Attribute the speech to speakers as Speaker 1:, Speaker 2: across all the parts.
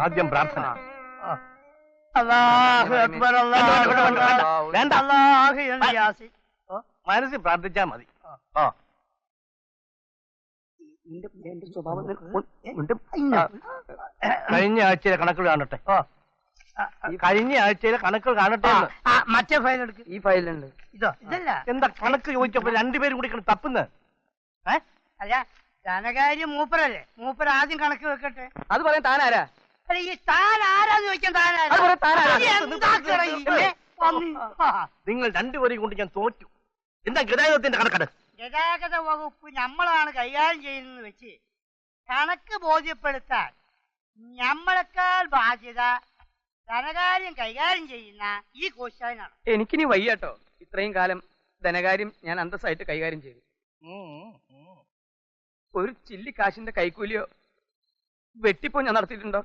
Speaker 1: ആദ്യം പ്രാർത്ഥന. വേണ്ട, മനസ്സിൽ പ്രാർത്ഥിച്ചാ മതി. കഴിഞ്ഞ ആഴ്ചയിലെ കണക്കുകൾ കാണട്ടെ. കഴിഞ്ഞ ആഴ്ചയിലെ കണക്കുകൾ കാണട്ടെ.
Speaker 2: മറ്റേ ഫയൽ എടുക്ക്.
Speaker 3: ഈ ഫയലുണ്ട്.
Speaker 2: ഇതോ ഇതല്ല.
Speaker 1: എന്താ കണക്ക് ചോദിച്ചപ്പോ രണ്ടുപേരും കൂടി തപ്പുന്നത്?
Speaker 2: അല്ല, ധനകാര്യം മൂപ്പരല്ലേ, മൂപ്പർ ആദ്യം കണക്ക് വെക്കട്ടെ.
Speaker 3: അത് പറയാൻ താനാരാ?
Speaker 2: അല്ല, ഈ താൻ ആരാന്ന് ചോദിക്കാൻ താനാരാ?
Speaker 1: നിങ്ങൾ രണ്ടുപേരെയും കൊണ്ട് ഞാൻ തോറ്റു. എന്താ ഗതാഗതത്തിന്റെ കണക്കാണ്?
Speaker 2: ഗതാഗത വകുപ്പ് നമ്മളാണ് കൈകാര്യം ചെയ്യുന്നത് വെച്ച് കണക്ക് ബോധ്യപ്പെടുത്താൻ നമ്മളെക്കാൾ ബാധ്യത ധനകാര്യം കൈകാര്യം ചെയ്യുന്ന ഈ കോശാനാണ്.
Speaker 3: എനിക്കിനി വയ്യാട്ടോ. ഇത്രയും കാലം ധനകാര്യം ഞാൻ അന്തസ്സായിട്ട് കൈകാര്യം ചെയ്തു. ഒരു ചില്ലി കാശിന്റെ കൈക്കൂലിയോ വെട്ടിപ്പോ ഞാൻ നടത്തിയിട്ടുണ്ടോ?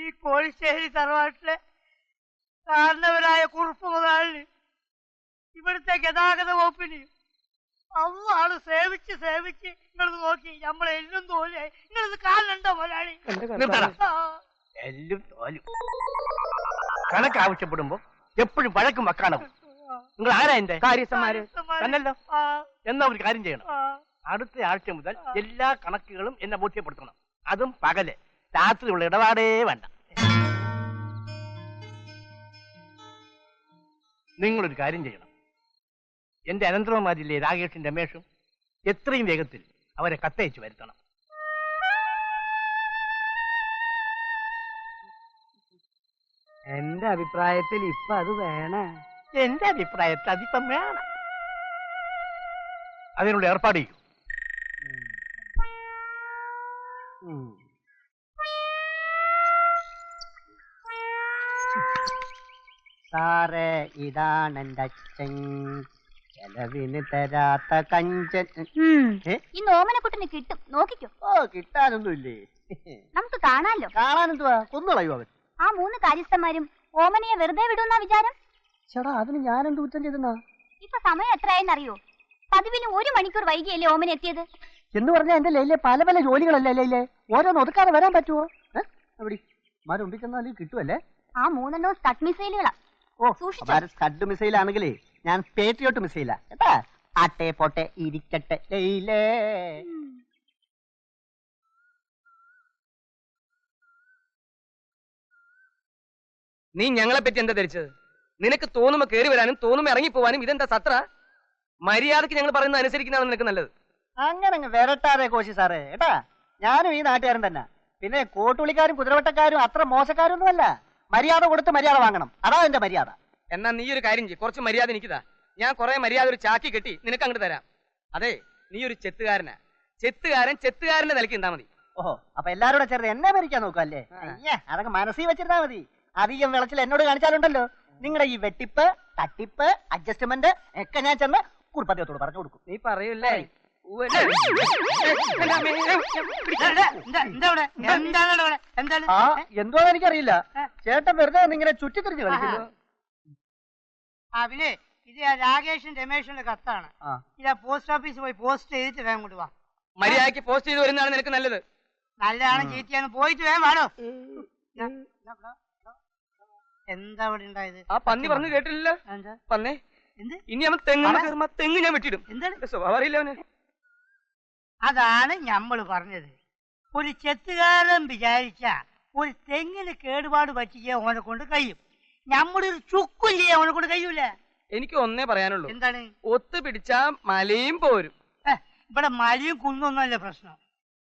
Speaker 2: ഈ കോഴിശ്ശേരി തറവാട്ടിലെ കാരണവരായ കുറുപ്പ് മുതലാളിന് ഇവിടുത്തെ ഗതാഗത വകുപ്പിന് അള്ളാള് സേവിച്ച് സേവിച്ച് നിങ്ങളിത് നോക്കി നമ്മളെ എല്ലും തോലായി. നിങ്ങളിത് കാണണ്ടോ മുതലാളി?
Speaker 1: എല്ലും തോലും. കണക്ക് ആവശ്യപ്പെടുമ്പോ എപ്പോഴും വഴക്കും വക്കാണവും. നിങ്ങൾ ആരാ എന്റെ
Speaker 3: കാര്യസ്ഥന്മാര്
Speaker 1: തന്നല്ലോ. എന്നാ ഒരു കാര്യം ചെയ്യണം. അടുത്ത ആഴ്ച മുതൽ എല്ലാ കണക്കുകളും എന്നെ ബോധ്യപ്പെടുത്തണം. അതും പകല്. രാത്രിയുള്ള ഇടപാടേ വേണ്ട. നിങ്ങളൊരു കാര്യം ചെയ്യണം. എന്റെ അനന്തരവന്മാരില്ലേ രാകേഷും രമേഷും, എത്രയും വേഗത്തിൽ അവരെ കത്തയച്ചു വരുത്തണം.
Speaker 3: എന്റെ അഭിപ്രായത്തിൽ ഇപ്പൊ അത് വേണേ.
Speaker 1: എന്റെ അഭിപ്രായത്തിൽ അതിപ്പം വേണം. അതിനുള്ള ഏർപ്പാട് ചെയ്യൂ.
Speaker 2: സാറേ, ഇതാണ് എന്റെ അച്ഛൻ, ചെലവിന് തരാത്ത കഞ്ചൻ.
Speaker 4: ഈ നോമനക്കുട്ടിന് കിട്ടും, നോക്കിക്കോ.
Speaker 2: ഓ, കിട്ടാനൊന്നുമില്ലേ?
Speaker 4: നമുക്ക് കാണാലോ.
Speaker 2: കാണാനെന്തുവാ, കൊന്നുകളയോ അവൻ?
Speaker 4: ആ 3 കാര്യസ്ഥന്മാരും ഓമനയെ വെറുതെ വിടുന്ന വിചാരം?
Speaker 2: ചേടാ, അതിന് ഞാനെന്ത് കുറ്റം ചെയ്തെന്നാ?
Speaker 4: ഇപ്പൊ സമയം എത്രയായെന്നറിയോ? പതിവിലും 1 മണിക്കൂർ വൈകിയല്ലേ ഓമന എത്തിയത്?
Speaker 2: എന്ന് പറഞ്ഞാൽ എന്റെ ലൈലെ പല പല ജോലികളല്ലേ ലൈലെ, ഓരോന്ന് ഒതുക്കാതെ വരാൻ പറ്റുമോ? എവിടെ മാരുമ്പിൽ ചെന്നാലും കിട്ടുമല്ലേ?
Speaker 4: ആ 3 സ്കട്ട് മിസൈലുകളാ.
Speaker 2: ഓ, സ്കഡ് മിസൈൽ ആണെങ്കിലേ ഞാൻ പേട്രിയോട്ട് മിസൈലാ കേട്ടാ. ആട്ടെ പോട്ടെ ഇരിക്കട്ടെ ലൈലേ.
Speaker 3: നീ ഞങ്ങളെ പറ്റി എന്താ ധരിച്ചത്? നിനക്ക് തോന്നുമ്പോ കയറി വരാനും തോന്നുമ്പോ ഇറങ്ങിപ്പോവാനും ഇതെന്താ സത്ര? മര്യാദക്ക് ഞങ്ങൾ പറയുന്നത് അനുസരിക്കുന്നതാണ് നിനക്ക് നല്ലത്.
Speaker 2: അങ്ങനെ വരട്ടാതെ കോശി സാറേ കേട്ടാ. ഞാനും ഈ നാട്ടുകാരൻ തന്നെ. പിന്നെ കോട്ടുളിക്കാരും കുതിരവട്ടക്കാരും അത്ര മോശക്കാരൊന്നും അല്ല. മര്യാദ കൊടുത്ത് മര്യാദ വാങ്ങണം, അതാ എന്റെ മര്യാദ.
Speaker 3: എന്നാ നീ ഒരു കാര്യം ചെയ്യ്, കുറച്ച് മര്യാദ എനിക്കിതാ. ഞാൻ കുറെ മര്യാദ ഒരു ചാക്കി കെട്ടി നിനക്ക് അങ്ങോട്ട് തരാം. അതെ, നീ ഒരു ചെത്തുകാരനാ. ചെത്തുകാരന്റെ നിലയ്ക്ക് എന്താ മതി.
Speaker 2: ഓഹോ, അപ്പൊ എല്ലാരോടെ ചേർന്ന് എന്നെ മരിക്കാൻ നോക്കുക അല്ലേ? അതൊക്കെ മനസ്സിൽ വെച്ചിരുന്നാ മതി. അധികം വിളച്ചിൽ എന്നോട് കാണിച്ചാലുണ്ടല്ലോ നിങ്ങളുടെ ഈ വെട്ടിപ്പ്, തട്ടിപ്പ്, അഡ്ജസ്റ്റ്മെന്റ് ഒക്കെ ഞാൻ ചെന്ന് കുറുപ്പത്തിയോട് പറഞ്ഞു കൊടുക്കും.
Speaker 3: നീ പറയൂല്ലേ?
Speaker 2: എന്തോ എനിക്കറിയില്ല. ചേട്ടൻ വെറുതെ ഇങ്ങനെ ചുറ്റിത്തിരിഞ്ഞ് കളിക്കുന്നു. പിന്നെ ഇത് രാകേഷും രമേഷിന്റെ കത്താണ്. ഇതാ പോസ്റ്റ് ഓഫീസിൽ പോയി പോസ്റ്റ് ചെയ്തിട്ട് വേഗം കൊണ്ട് വാ.
Speaker 3: മര്യാദക്ക് പോസ്റ്റ് ചെയ്ത് വരുന്നതാണ് നിനക്ക് നല്ലത്.
Speaker 2: നല്ലതാണ് ചീറ്റിയാണ്, പോയിട്ട് വേഗം വാടോ. എന്താ ഇവിടെ ഉണ്ടായത്?
Speaker 3: ആ പന്നി പറഞ്ഞു കേട്ടില്ലല്ലോ. പന്നേ, ഇനി അവൻ തെങ്ങ് ഞാൻ വെട്ടിടും. എന്താണ് സ്വഭാവം അറിയില്ല അവന്.
Speaker 2: അതാണ് ഞമ്മള് പറഞ്ഞത്. ഒരു ചെത്തുകാരൻ വിചാരിച്ച ഒരു തെങ്ങിന് കേടുപാട് പറ്റിയ ഓനെ കൊണ്ട് കഴിയും. നമ്മുടെ ഒരു ചുക്കും ചെയ്യാൻ ഓനെ കൊണ്ട് കഴിയൂല.
Speaker 3: എനിക്ക് ഒന്നേ പറയാനുള്ളൂ.
Speaker 2: എന്താണ്?
Speaker 3: ഒത്തുപിടിച്ചാ മലയും പോരും.
Speaker 2: ഇവിടെ മലയും കുന്നൊന്നുമല്ല പ്രശ്നം.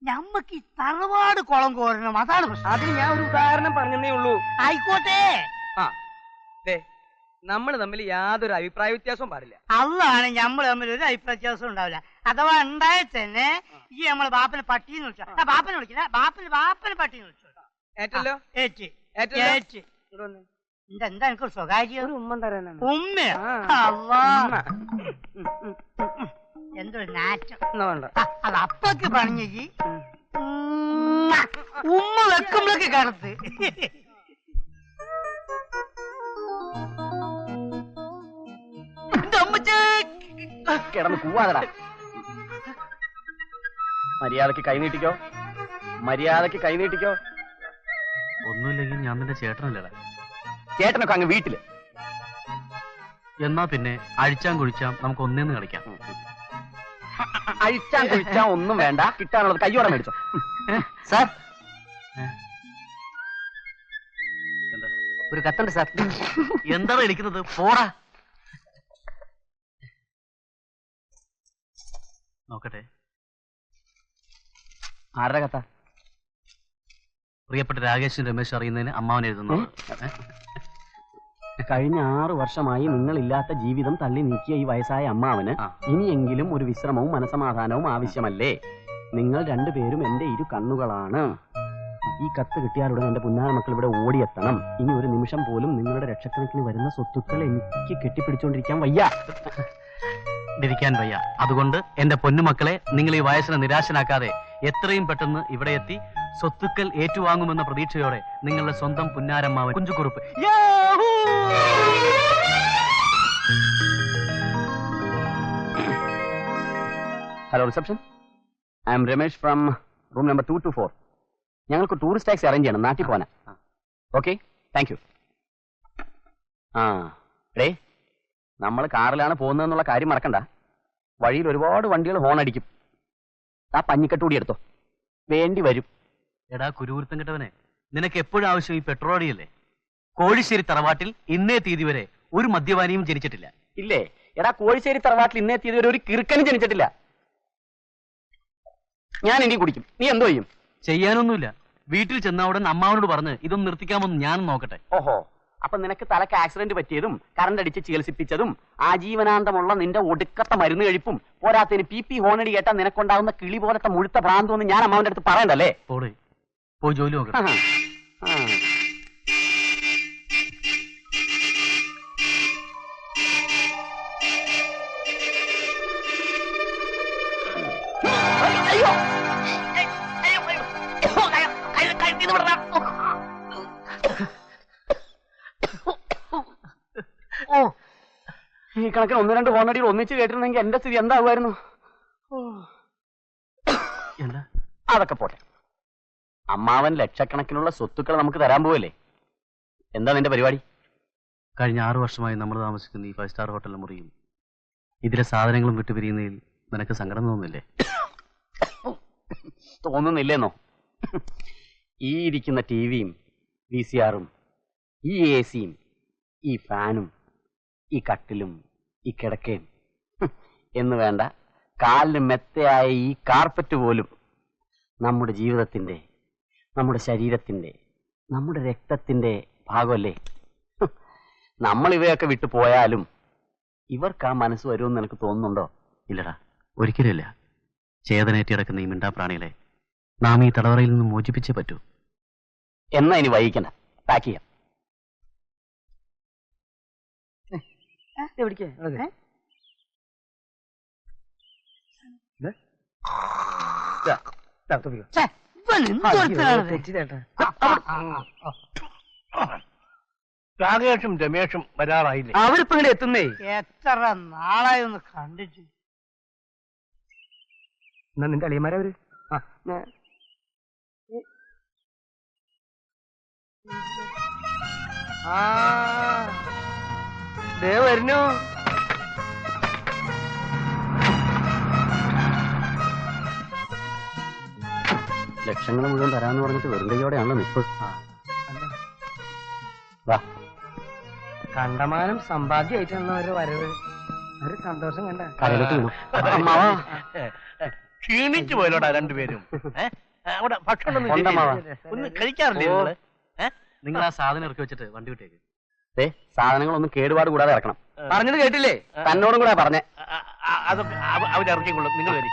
Speaker 2: ഞമ്മക്ക് ഈ തറവാട് കുളം കോരണം, അതാണ് പ്രശ്നം.
Speaker 3: അതിന് ഞാൻ ഒരു ഉദാഹരണം പറഞ്ഞതേ ഉള്ളൂ.
Speaker 2: ആയിക്കോട്ടെ.
Speaker 3: നമ്മൾ തമ്മിൽ യാതൊരു അഭിപ്രായ വ്യത്യാസവും പാടില്ല.
Speaker 2: അതാണ് നമ്മൾ തമ്മിൽ ഒരു അഭിപ്രായ വ്യത്യാസം ഉണ്ടാവില്ല. അഥവാ ഉണ്ടായാൽ തന്നെ ഈ നമ്മളെ ബാപ്പനെ പട്ടിന്ന് വിളിച്ചോ. ബാപ്പനെ വിളിക്കില്ല, ബാപ്പനെ പട്ടിന്ന് വിളിച്ചോ. ഏറ്റല്ലോ? ഏറ്റ്. എന്താ എനിക്കൊരു സ്വകാര്യം?
Speaker 3: ഒരു ഉമ്മ തരാനാണ്.
Speaker 2: ഉമ്മയോ? എന്തൊരു നാറ്റം. അത് അപ്പൊക്ക് പറഞ്ഞി ഉമ്മ വെക്കുമ്പോഴൊക്കെ കറുത്ത്.
Speaker 1: കിടന്ന് പോവാതടാ.
Speaker 5: മര്യാദക്ക് കൈനീട്ടിക്കോ, മര്യാദക്ക് കൈനീട്ടിക്കോ.
Speaker 6: ഒന്നുമില്ലെങ്കിൽ ഞാൻ നിന്റെ ചേട്ടനല്ലടാ.
Speaker 5: ചേട്ടനൊക്കെ അങ്ങ് വീട്ടില്.
Speaker 6: എന്നാ പിന്നെ അഴിച്ചാൻ കുഴിച്ചാം നമുക്ക് ഒന്നേന്ന് കളിക്കാം.
Speaker 5: അഴിച്ചാൻ കുഴിച്ചാൻ ഒന്നും വേണ്ട, കിട്ടാനുള്ളത് കയ്യോടെ മേടിച്ചോ.
Speaker 2: സാർ
Speaker 6: എന്താ
Speaker 2: ഒരു കത്തുണ്ട് സാർ.
Speaker 6: എന്താണ് വിളിക്കുന്നത്? പോടാ. നോക്കട്ടെ.
Speaker 5: ആരുടെ കഥ?
Speaker 6: പ്രിയപ്പെട്ട രാകേഷും രമേശ് അറിയുന്നതിന് അമ്മാവൻ എഴുതുന്നു.
Speaker 5: കഴിഞ്ഞ 6 വർഷമായി നിങ്ങളില്ലാത്ത ജീവിതം തള്ളി നീക്കിയ ഈ വയസ്സായ അമ്മാവന് ഇനിയെങ്കിലും ഒരു വിശ്രമവും മനസമാധാനവും ആവശ്യമല്ലേ? നിങ്ങൾ രണ്ടുപേരും എന്റെ ഇരു കണ്ണുകളാണ്. ഈ കത്ത് കിട്ടിയാലുടൻ എന്റെ പുന്നാര മക്കൾ ഇവിടെ ഓടിയെത്തണം. ഇനി ഒരു നിമിഷം പോലും നിങ്ങളുടെ ലക്ഷക്കണക്കിന് വരുന്ന സ്വത്തുക്കൾ എനിക്ക് കെട്ടിപ്പിടിച്ചോണ്ടിരിക്കാൻ വയ്യ.
Speaker 6: ഇരിക്കാൻ വയ്യ. അതുകൊണ്ട് എന്റെ പൊന്നുമക്കളെ, നിങ്ങൾ ഈ വയസ്സിനെ നിരാശനാക്കാതെ എത്രയും പെട്ടെന്ന് ഇവിടെ എത്തി സ്വത്തുക്കൾ ഏറ്റുവാങ്ങുമെന്ന പ്രതീക്ഷയോടെ നിങ്ങളുടെ സ്വന്തം പുന്നാരമ്മാവൻ Kunjukurup.
Speaker 5: Hello reception, I am Ramesh from room number 224. ഞങ്ങൾക്ക് ടൂറിസ്റ്റ് ടാക്സി അറേഞ്ച് ചെയ്യണം, നാട്ടിൽ പോകാനാ. Okay, thank you. ഡേ, നമ്മൾ കാറിലാണ് പോകുന്നതെന്നുള്ള കാര്യം മറക്കണ്ട. വഴിയിൽ ഒരുപാട് വണ്ടികൾ ഹോൺ അടിക്കും. ആ പഞ്ഞിക്കെട്ടുകൂടി എടുത്തോ, വേണ്ടി വരും.
Speaker 6: എടാ കുരുവൃത്തം കിട്ടവനെ, നിനക്ക് എപ്പോഴും ആവശ്യം ഈ പെട്രോളിയല്ലേ? കോഴിശ്ശേരി തറവാട്ടിൽ ഇന്നേ തീയതി വരെ ഒരു മദ്യപാനിയും ജനിച്ചിട്ടില്ല.
Speaker 5: ഇല്ലേ? എടാ, കോഴിശ്ശേരി തറവാട്ടിൽ ഇന്നേ തീയതി വരെ ഒരു കിറുക്കനും ജനിച്ചിട്ടില്ല. ഞാൻ ഇനി കുടിക്കും, നീ എന്തോ ചെയ്യും?
Speaker 6: ചെയ്യാനൊന്നുമില്ല. വീട്ടിൽ ചെന്ന ഉടൻ അമ്മാവനോട് പറഞ്ഞ് ഇതൊന്നും നിർത്തിക്കാമെന്ന് ഞാൻ നോക്കട്ടെ.
Speaker 5: ഓഹോ, അപ്പൊ നിനക്ക് തലക്ക് ആക്സിഡന്റ് പറ്റിയതും കറണ്ട് അടിച്ച് ചികിത്സിപ്പിച്ചതും ആജീവനാന്തമുള്ള നിന്റെ ഒടുക്കത്തെ മരുന്ന് കഴിപ്പും പോരാത്തതിന് PP ഹോണടി കേട്ടാൽ നിനക്കുണ്ടാവുന്ന കിളി പോലത്തെ മുഴുത്ത ഭ്രാന്തൊന്നും ഞാൻ അമ്മാവന്റെ അടുത്ത് പറയണ്ടല്ലേ?
Speaker 6: പോയി ജോലി നോക്കട്ടെ.
Speaker 5: ഈ കണക്കിന് 1-2 ഹോണടികൾ ഒന്നിച്ച് കേട്ടിരുന്നെങ്കിൽ എന്റെ സ്ഥിതി എന്താകുമായിരുന്നു?
Speaker 6: എന്താ?
Speaker 5: അതൊക്കെ പോട്ടെ. അമ്മാവൻ ലക്ഷക്കണക്കിനുള്ള സ്വത്തുക്കൾ നമുക്ക് തരാൻ പോവല്ലേ? എന്താ നിന്റെ പരിപാടി?
Speaker 6: കഴിഞ്ഞ 6 വർഷമായി നമ്മൾ താമസിക്കുന്ന ഈ 5 സ്റ്റാർ ഹോട്ടലിലെ മുറിയും ഇതിലെ സാധനങ്ങളും വിട്ടുപിരിയുന്നതിൽ നിനക്ക് സങ്കടം തോന്നുന്നില്ലേ?
Speaker 5: തോന്നുന്നില്ലേന്നോ? ഈ ഇരിക്കുന്ന ടിവിയും VCRും ഈ AC-യും ഈ ഫാനും ഈ കട്ടിലും ഈ കിടക്കയും എന്ന് വേണ്ട, കാലിന് മെത്തയായ ഈ കാർപ്പറ്റ് പോലും നമ്മുടെ ജീവിതത്തിന്റെ, നമ്മുടെ ശരീരത്തിന്റെ, നമ്മുടെ രക്തത്തിന്റെ ഭാഗമല്ലേ? നമ്മൾ ഇവയൊക്കെ വിട്ടു പോയാലും ഇവർക്ക് ആ മനസ്സ് വരുമെന്ന് നിനക്ക് തോന്നുന്നുണ്ടോ?
Speaker 6: ഇല്ലടാ, ഒരിക്കലുമില്ല. ചേതനേറ്റി കിടക്കുന്ന ഈ മിണ്ടാപ്രാണികളെ നാം ഈ തടവറയിൽ നിന്ന് മോചിപ്പിച്ചേ പറ്റൂ.
Speaker 5: എന്നാ ഇനി വൈകിക്കണ്ട, പാക്ക് ചെയ്യാം.
Speaker 1: രാകേഷും രമേഷും വരാറായില്ലേ?
Speaker 3: അവരിപ്പോ ഇങ്ങനെ എത്തുന്നേ.
Speaker 2: എത്ര നാളായി ഒന്ന് കണ്ടിട്ട്.
Speaker 3: എന്നാ നിന്റെ അളിയന്മാരവര് വരുന്നു.
Speaker 5: ലക്ഷങ്ങൾ മുഴുവൻ തരാന്ന് പറഞ്ഞിട്ട് വെറും കൈയോടെയാണല്ലോ നിപ്പ്. വാ,
Speaker 3: കണ്ടമാനം സമ്പാദ്യമായിട്ടുള്ള ഒരു വരവ്, ഒരു സന്തോഷം കണ്ട.
Speaker 5: കടയിലോട്ട് വീണു.
Speaker 1: ക്ഷീണിച്ചു പോയല്ലോടാ രണ്ടുപേരും. അവിടെ ഭക്ഷണം ഒന്നും കഴിക്കാറില്ലേ നിങ്ങള്?
Speaker 6: നിങ്ങൾ ആ സാധനം ഇറക്കി വെച്ചിട്ട് വണ്ടി വിട്ടേക്ക്.
Speaker 5: സാധനങ്ങളൊന്നും കേടുപാട് കൂടാതെ ഇറക്കണം.
Speaker 3: പറഞ്ഞത് കേട്ടില്ലേ?
Speaker 5: തന്നോടും കൂടെ പറഞ്ഞേ.
Speaker 1: അതൊക്കെ അവരിറക്കിക്കൊള്ളും, നിങ്ങൾ വരും.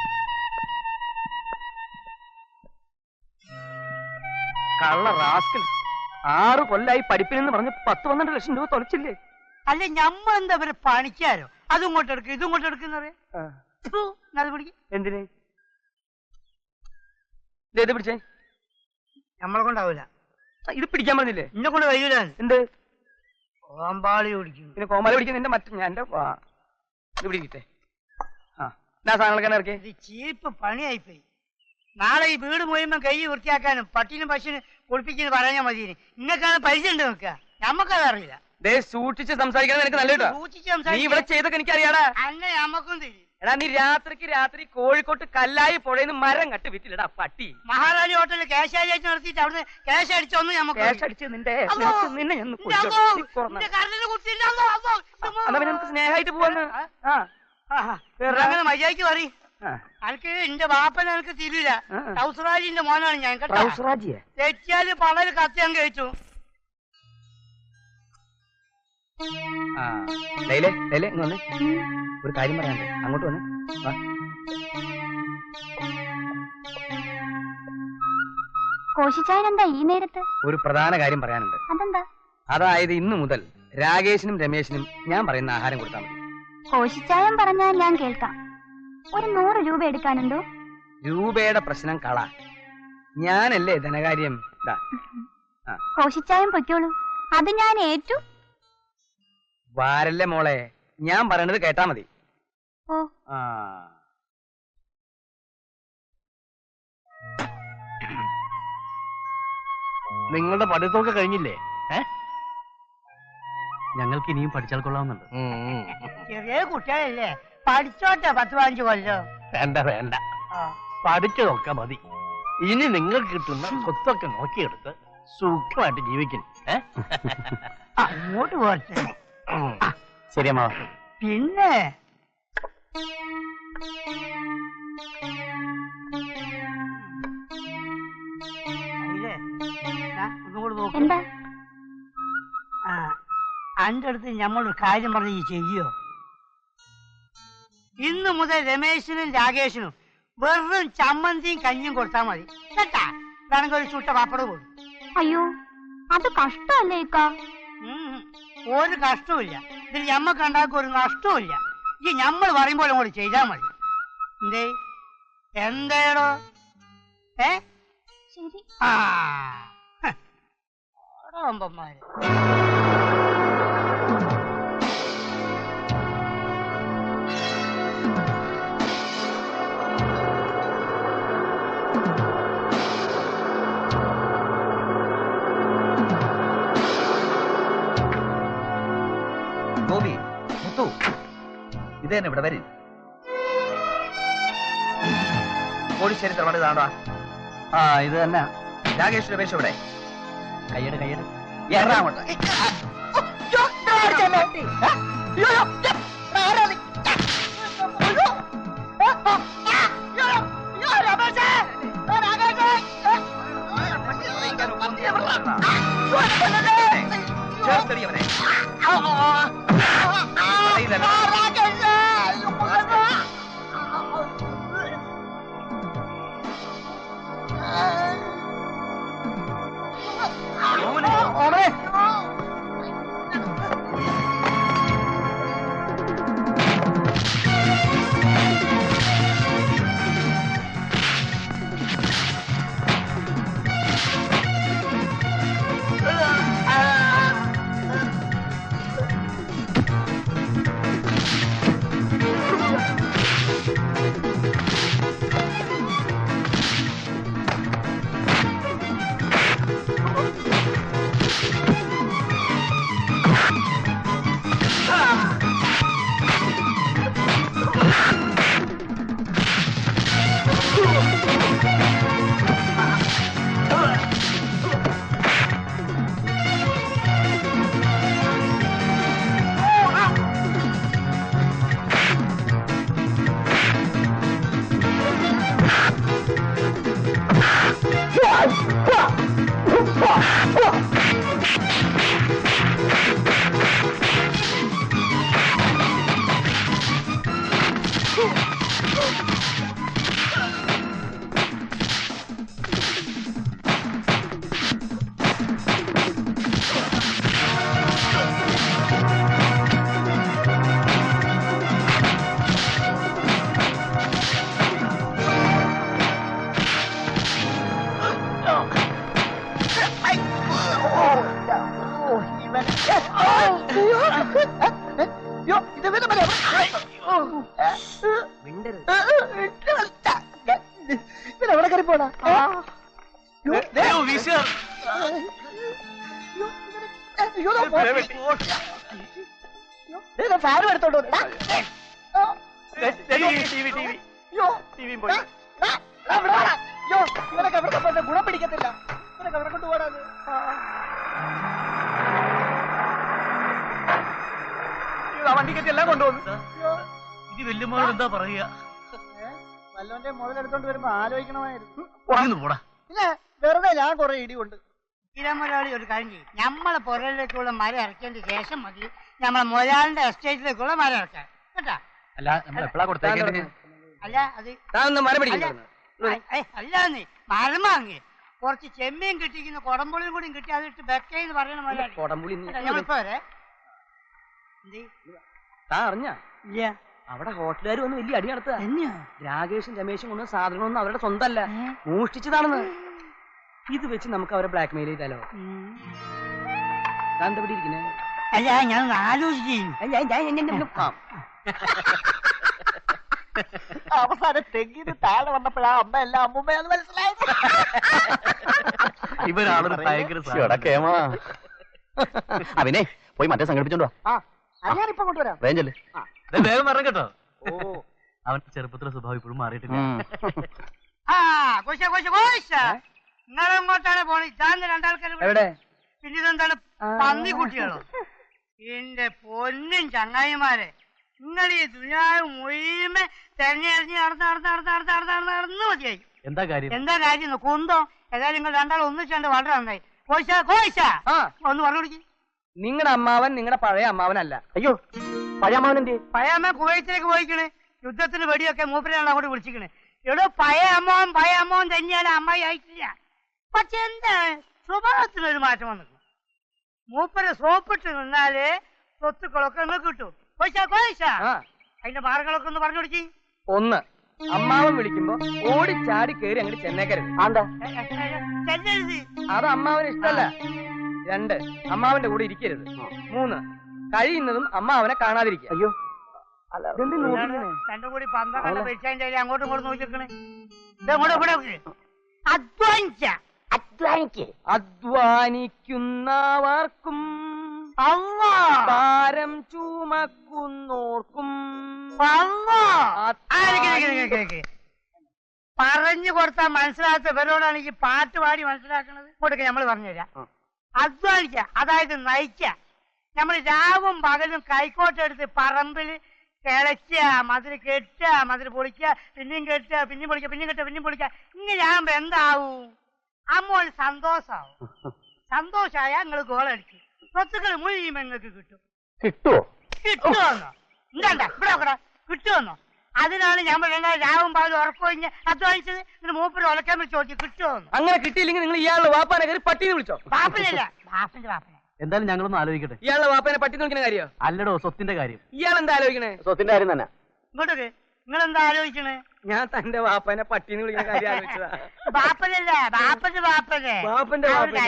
Speaker 3: കള്ള റാസ്കൽ, 6 കൊല്ലായി പഠിപ്പിനെന്ന് പറഞ്ഞ് 10-12 ലക്ഷം രൂപ തൊലച്ചില്ലേ?
Speaker 2: അല്ലെ ഞമ്മ എന്താ അവരെ പണിക്കാരോ? അതും ഇങ്ങോട്ട് എടുക്കും ഇതും ഇങ്ങോട്ട് എടുക്കുന്ന
Speaker 3: എന്തിന് ഇത് പിടിച്ചേ?
Speaker 2: നമ്മളെ കൊണ്ടാവൂല.
Speaker 3: ഇത് പിടിക്കാൻ പറഞ്ഞില്ലേ?
Speaker 2: എന്നെ കൊണ്ട് കഴിയൂല.
Speaker 3: എന്ത്
Speaker 2: കോമ്പാളി ഓടിക്കും,
Speaker 3: പിന്നെ കോമാല പിടിക്കുന്ന എന്റെ മറ്റേ ഞാൻ എന്റെ ഇത് പിടിക്കട്ടെ. ആ, സാധനങ്ങളൊക്കെ ഇറക്കി.
Speaker 2: ഇത് ചീപ്പ് പണിയായിപ്പോയി.
Speaker 7: നാളെ ഈ വീട് മുഴുവൻ കൈ വൃത്തിയാക്കാനും പട്ടിനും പശുവിനും കുളിപ്പിക്കുന്നു പറയാൻ മതി. നിങ്ങൾക്കാണ് പരിചയം ഉണ്ട് നോക്കുക, നമ്മക്കതറിയില്ല.
Speaker 3: ദേ സൂക്ഷിച്ച് സംസാരിക്കണം, നിനക്ക് നല്ല കേട്ടോ. നീ ഇവിടെ ചെയ്തൊക്കെ എനിക്കറിയാടാ.
Speaker 7: അന്നെ നമ്മക്കും തിരിയും.
Speaker 3: എടാ നീ രാത്രി കോഴിക്കോട്ട് കല്ലായി പുഴയിന്ന് മരം കട്ട് വിറ്റില്ലടാ പട്ടി.
Speaker 7: മഹാറാണി ഹോട്ടലിൽ ക്യാഷ് അടിച്ച് നിർത്തിയിട്ട് അവിടുന്ന് ക്യാഷ് അടിച്ചൊന്നും നമുക്ക്
Speaker 3: നിന്നെ നമുക്ക് സ്നേഹമായിട്ട് പോവാന്ന്.
Speaker 7: അങ്ങനെ മര്യാദക്ക് പറയും. എനിക്ക് എന്റെ ബാപ്പനെ എനിക്ക് തിരിയില്ല. ടൗസറാജിന്റെ മോനാണ് ഞാൻ കേട്ടോ. തെറ്റിയാല് പളര് കത്തി അങ്ങ് കഴിച്ചു.
Speaker 3: ഒരു കാര്യം പറയാനുണ്ട്, അങ്ങോട്ട് വന്ന് വാ.
Speaker 4: കോശിച്ചായനെന്താ ഈ നേരത്ത്?
Speaker 3: ഒരു പ്രധാന കാര്യം പറയാനുണ്ട്.
Speaker 4: അതെന്താ?
Speaker 3: അതായത് ഇന്നു മുതൽ രാകേഷിനും രമേശിനും ഞാൻ പറയുന്ന ആഹാരം കൊടുത്താൽ മതി.
Speaker 4: കോശിച്ചായം പറഞ്ഞാൽ ഞാൻ കേൾക്കാം. ഒരു 100 രൂപ എടുക്കാനുണ്ടോ?
Speaker 3: രൂപയുടെ പ്രശ്നം കള, ഞാനല്ലേ ധനകാര്യം.
Speaker 4: കോശിച്ചായം പൊയ്ക്കോളൂ, അത് ഞാൻ ഏറ്റു.
Speaker 3: വാരല്ലേ മോളെ, ഞാൻ പറയണത് കേട്ടാ മതി.
Speaker 4: ഓ
Speaker 1: നിങ്ങളുടെ പഠിത്തമൊക്കെ കഴിഞ്ഞില്ലേ?
Speaker 6: ഞങ്ങൾക്ക് ഇനിയും പഠിച്ചാൽ കൊള്ളാവുന്നുണ്ട്.
Speaker 7: ചെറിയ കുട്ടികളല്ലേ, പഠിച്ചോട്ടെ 10-15 കൊല്ലം.
Speaker 1: വേണ്ട വേണ്ട, പഠിച്ചതൊക്കെ മതി. ഇനി നിങ്ങൾക്ക് കിട്ടുന്ന സ്വത്തൊക്കെ നോക്കിയെടുത്ത് സുഖമായിട്ട് ജീവിക്കും.
Speaker 7: അങ്ങോട്ട് പോട്ടെ.
Speaker 6: ശരി അമ്മ.
Speaker 7: പിന്നെ ഒന്നുകൂടെ നോക്ക്.
Speaker 4: എന്താ?
Speaker 7: അന്റെ അടുത്ത് ഞമ്മളൊരു കാര്യം പറഞ്ഞ് ഈ ചെയ്യോ? ഇന്ന് മുതൽ രമേശിനും രാകേഷിനും വെറും ചമ്മന്തിയും കഞ്ഞിയും കൊടുത്താൽ മതി കേട്ടാ. വേണമെങ്കിൽ ഒരു ചുട്ട പാപ്പടം കൊടുക്കും.
Speaker 4: അയ്യോ, അത് കഷ്ടല്ലേ ഇക്കാ?
Speaker 7: ഒരു കഷ്ടവുമില്ല. ഇതിൽ ഞമ്മക്ക് ഉണ്ടാക്കും ഒരു നഷ്ടവുമില്ല. ഈ ഞമ്മൾ പറയുമ്പോൾ കൂടി ചെയ്താൽ മതി. എന്തേ എന്തേടോ?
Speaker 4: ശരി.
Speaker 7: അമ്പന്മാര്
Speaker 8: ഗോപി, മുത്തു, ഇതന്നെ ഇവിടെ വരും. കോഴിശ്ശേരി തറവാട് ഇതാണോ?
Speaker 5: ഇത് തന്നെ.
Speaker 8: രാകേഷ് രമേശ് ഇവിടെ.
Speaker 5: കയ്യട് കയ്യട്.
Speaker 8: എറണാകുളത്ത്. ചേർത്തടിയവനെ.
Speaker 2: സാധനം എടുത്തോണ്ട് വന്നു. ഇവനൊക്കെ എവിടെ പോയി ഗുണം പിടിക്കത്തില്ല. ഇവനൊക്കെ എവിടെ കൊണ്ടുപോടാത്?
Speaker 1: വണ്ടിക്കത്തി എല്ലാം കൊണ്ടുവന്നു.
Speaker 6: ഇത് വല്യമ്മയോട് എന്താ പറയുക?
Speaker 2: വല്ലവന്റെ മുതലെടുത്തോണ്ട് വരുമ്പോ ആലോചിക്കണമായിരുന്നു.
Speaker 6: പോടാ.
Speaker 2: ഇല്ല, വെറുതെ ഞാൻ കുറെ ഇടിയുണ്ട്.
Speaker 7: മുതലാളി ഒരു കാര്യം ചെയ്യും, നമ്മളെ പുരയിലേക്കുള്ള മരം ഇറക്കിയതിന് ശേഷം മതി നമ്മളെ മുതലാളിന്റെ എസ്റ്റേറ്റിലേക്കുള്ള മരം ഇറക്കാൻ കേട്ടാ.
Speaker 6: അല്ല നമ്മൾ എപ്പോഴാ കൊടുത്തേക്കേണ്ടത്?
Speaker 7: അല്ല അത്
Speaker 3: മരം പിടിക്കുന്നു.
Speaker 7: അല്ലാന്ന് മരം വാങ്ങി കുറച്ച് ചെമ്മീൻ കിട്ടിക്കുന്ന കൊടമ്പുളിയും കൂടി കിട്ടി അതിട്ട് ബെക്കേന്ന് പറയണ മുതലാളി.
Speaker 3: കൊടംപുളി
Speaker 7: ഞങ്ങളിപ്പോ വരെ
Speaker 3: താ അറിഞ്ഞ
Speaker 7: ഇല്ല
Speaker 3: അവിടെ ഹോട്ടലുകാർ വന്ന് വലിയ അടി നടത്തുക.
Speaker 7: എന്നെയാ
Speaker 3: രാകേഷും രമേശും കൊണ്ടുവന്ന സാധനങ്ങളൊന്നും അവരുടെ സ്വന്തമല്ല, മോഷ്ടിച്ചതാണെന്ന്. ഇത് വെച്ച് നമുക്ക് അവരെ ബ്ലാക്ക് മെയിൽ ചെയ്താലോ? താൻ എന്താ ഇരിക്കുന്നേ?
Speaker 7: അല്ല ഞാൻ ആലോചിക്കും.
Speaker 2: അവസാനം തെങ്ങിന് താഴെ വന്നപ്പോഴാ അമ്മ എല്ലാം അമ്മൂമ്മയാന്ന് മനസ്സിലായത്.
Speaker 6: ഇവരാളൊരു ഭയങ്കര
Speaker 5: അവനെ പോയി മറ്റേ സംഘടിപ്പിച്ചോണ്ടോ?
Speaker 2: അത് ഞാനിപ്പൊ കൊണ്ടുവരാം.
Speaker 5: റേഞ്ചല്ലേ?
Speaker 6: വേഗം പറഞ്ഞു കേട്ടോ. അവന്റെ ചെറുപ്പത്തിലെ സ്വഭാവം ഇപ്പോഴും മാറിയിട്ടില്ല.
Speaker 7: നിങ്ങളെങ്ങോട്ടാണ് പോണ? ഇതാന്ന് രണ്ടാൾക്കാർ
Speaker 3: എവിടെ?
Speaker 7: പിന്നെ ഇതെന്താണ് പന്നി കുട്ടികളോ? എന്റെ പൊന്നും ചങ്ങായിമാരെ, നിങ്ങൾ ഈ ദുനിയാവ് മുഴുവൻ തെരഞ്ഞെടുത്ത് നടന്ന് മതിയായി.
Speaker 6: എന്താ കാര്യം?
Speaker 7: എന്താ കാര്യം? കുന്തോ ഏതായാലും നിങ്ങൾ രണ്ടാളും ഒന്നിച്ചുണ്ട് വളരെ നന്നായി. ഒന്ന് പറഞ്ഞു കൊടുക്കി.
Speaker 3: നിങ്ങളുടെ അമ്മാവൻ നിങ്ങളുടെ പഴയ അമ്മാവനല്ല.
Speaker 5: അയ്യോ, പഴയ അമ്മാവനെന്തേ?
Speaker 7: പഴയ അമ്മ കുവൈത്തിലേക്ക് പോയിക്കണ്. യുദ്ധത്തിന് വെടിയൊക്കെ മൂപ്പരാണ് അങ്ങോട്ട് വിളിച്ചിക്കണ്. എടോ പഴയ അമ്മോൻ തന്നെയാണ് അമ്മായി ആയിട്ടില്ല. പക്ഷെ എന്താ സ്വഭാവത്തിനൊരു മാറ്റം വന്നു. മൂപ്പര് സോപ്പിട്ട് നിന്നാല് സ്വത്തുക്കളൊക്കെ നിങ്ങൾക്ക് കിട്ടും. അതിന്റെ മാർഗങ്ങളൊക്കെ ഒന്ന് പറഞ്ഞു കൊടുക്കി.
Speaker 3: ഒന്ന്, അമ്മാവൻ വിളിക്കുമ്പോ ഓടിച്ചാടി കയറി അങ്ങോട്ട് ചെന്നേക്കരുത്. അത് അമ്മാവന് ഇഷ്ടല്ല. രണ്ട്, അമ്മാവന്റെ കൂടെ ഇരിക്കരുത്. മൂന്ന്, കഴിയുന്നതും അമ്മാവനെ കാണാതിരിക്കുക.
Speaker 5: അയ്യോ,
Speaker 7: രണ്ടും കൂടി 12 പൈസന്റെ അങ്ങോട്ടും ഇങ്ങോട്ടും നോക്കിക്കണേ. അധ്വാനിച്ച
Speaker 3: അധ്വാനിക്കുന്നവർക്കും ഭാരം ചുമക്കുന്നോർക്കും
Speaker 7: പറഞ്ഞു കൊടുത്താൽ മനസ്സിലാത്ത ഇവരോടാണ് ഈ പാട്ട് പാടി മനസ്സിലാക്കുന്നത്. കൊടുക്ക നമ്മൾ പറഞ്ഞുതരാം. അധ്വാനിക്ക, അതായത് നയിക്ക. നമ്മൾ രാവും പകലും കൈക്കോട്ടെടുത്ത് പറമ്പിൽ കിളയ്ക്ക, മതിൽ കെട്ടുക, മതിൽ പൊളിക്കുക, പിന്നെയും കെട്ടുക, പിന്നെയും പൊളിക്കുക, പിന്നെയും കെട്ടുക, പിന്നെയും പൊളിക്കുക. ഇങ്ങനെ ആകുമ്പോ എന്താവും? അമ്മോന് സന്തോഷാവും. സന്തോഷമായ നിങ്ങൾ ഗോളടിക്കും. സ്വത്തുക്കൾ മുഴുവൻ നിങ്ങൾക്ക് കിട്ടും. കിട്ടുമെന്നോ? എന്താ ഇവിടെ നോക്കടാ, കിട്ടുമെന്നോ? അതിനാണ് ഞാൻ പറയുന്നത് രാവും പാലും ഉറക്കൊഴിഞ്ഞ് അധ്വാനിച്ചത്. ഇതിന് മൂപ്പര് ഉലക്കാൻ വിളിച്ച് നോക്കി കിട്ടുമെന്നോ?
Speaker 3: അങ്ങനെ കിട്ടിയില്ലെങ്കിൽ നിങ്ങൾ ഇയാളുടെ വാപ്പാനെ കയറി പട്ടിന്ന് വിളിച്ചോ?
Speaker 7: പാപ്പനല്ല, ബാപ്പന്റെ പാപ്പനെ.
Speaker 6: എന്തായാലും ഞങ്ങളൊന്ന് ആലോചിക്കട്ടെ.
Speaker 3: ഇയാളുടെ വാപ്പനെ പട്ടി നോക്കുന്ന കാര്യം
Speaker 6: അല്ലടോ, സ്വത്തിന്റെ കാര്യം.
Speaker 3: ഇയാൾ എന്താ ആലോചിക്കണേ?
Speaker 5: സ്വത്തിന്റെ കാര്യം തന്നെ.
Speaker 7: ഇങ്ങോട്ടൊക്കെ നിങ്ങൾ എന്താ ആലോചിക്കണേ?
Speaker 3: ഞാൻ തന്റെ വാപ്പനെ പട്ടിന്ന് വിളിക്കുന്ന കാര്യം ആലോചിച്ചതാ.
Speaker 7: ബാപ്പനല്ല, ബാപ്പന്റെ ബാപ്പനെ.
Speaker 3: വാപ്പന്റെ വാപ്പനെ.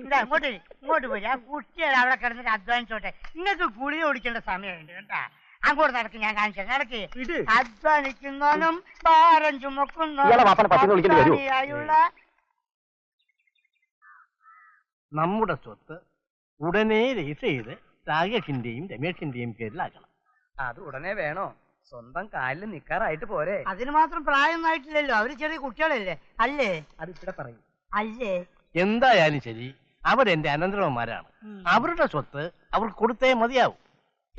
Speaker 7: ഇങ്ങോട്ട് ഇങ്ങോട്ട് പോയി. ആ കുട്ടികൾ അവിടെ കിടന്നിട്ട് അധ്വാനിച്ചോട്ടെ. നിങ്ങൾക്ക് ഗുളിക ഓടിക്കേണ്ട സമയമുണ്ട് കേട്ടാ. അങ്ങോട്ട് നടക്ക്, ഞാൻ കാണിച്ചു നടക്ക്. അധ്വാനിക്കുന്നവനും ഭാരം ചുമക്കുന്നവനുള്ള
Speaker 1: നമ്മുടെ സ്വത്ത് ഉടനെ രജിസ്റ്റർ ചെയ്ത് രാകേഷിന്റെയും രമേഷിന്റെയും പേരിലാക്കണം.
Speaker 3: അത് ഉടനെ വേണോ? സ്വന്തം കാലിൽ നിക്കാറായിട്ട് പോരെ?
Speaker 7: അതിന് മാത്രം പ്രായമൊന്നും ആയിട്ടില്ലല്ലോ. അവര് ചെറിയ കുട്ടികളല്ലേ? അല്ലേ?
Speaker 3: അത് ഇവിടെ പറയും.
Speaker 7: അല്ലേ?
Speaker 1: എന്തായാലും ശരി, അവരെന്റെ അനന്തരവന്മാരാണ്. അവരുടെ സ്വത്ത് അവർക്ക് കൊടുത്തേ മതിയാവും.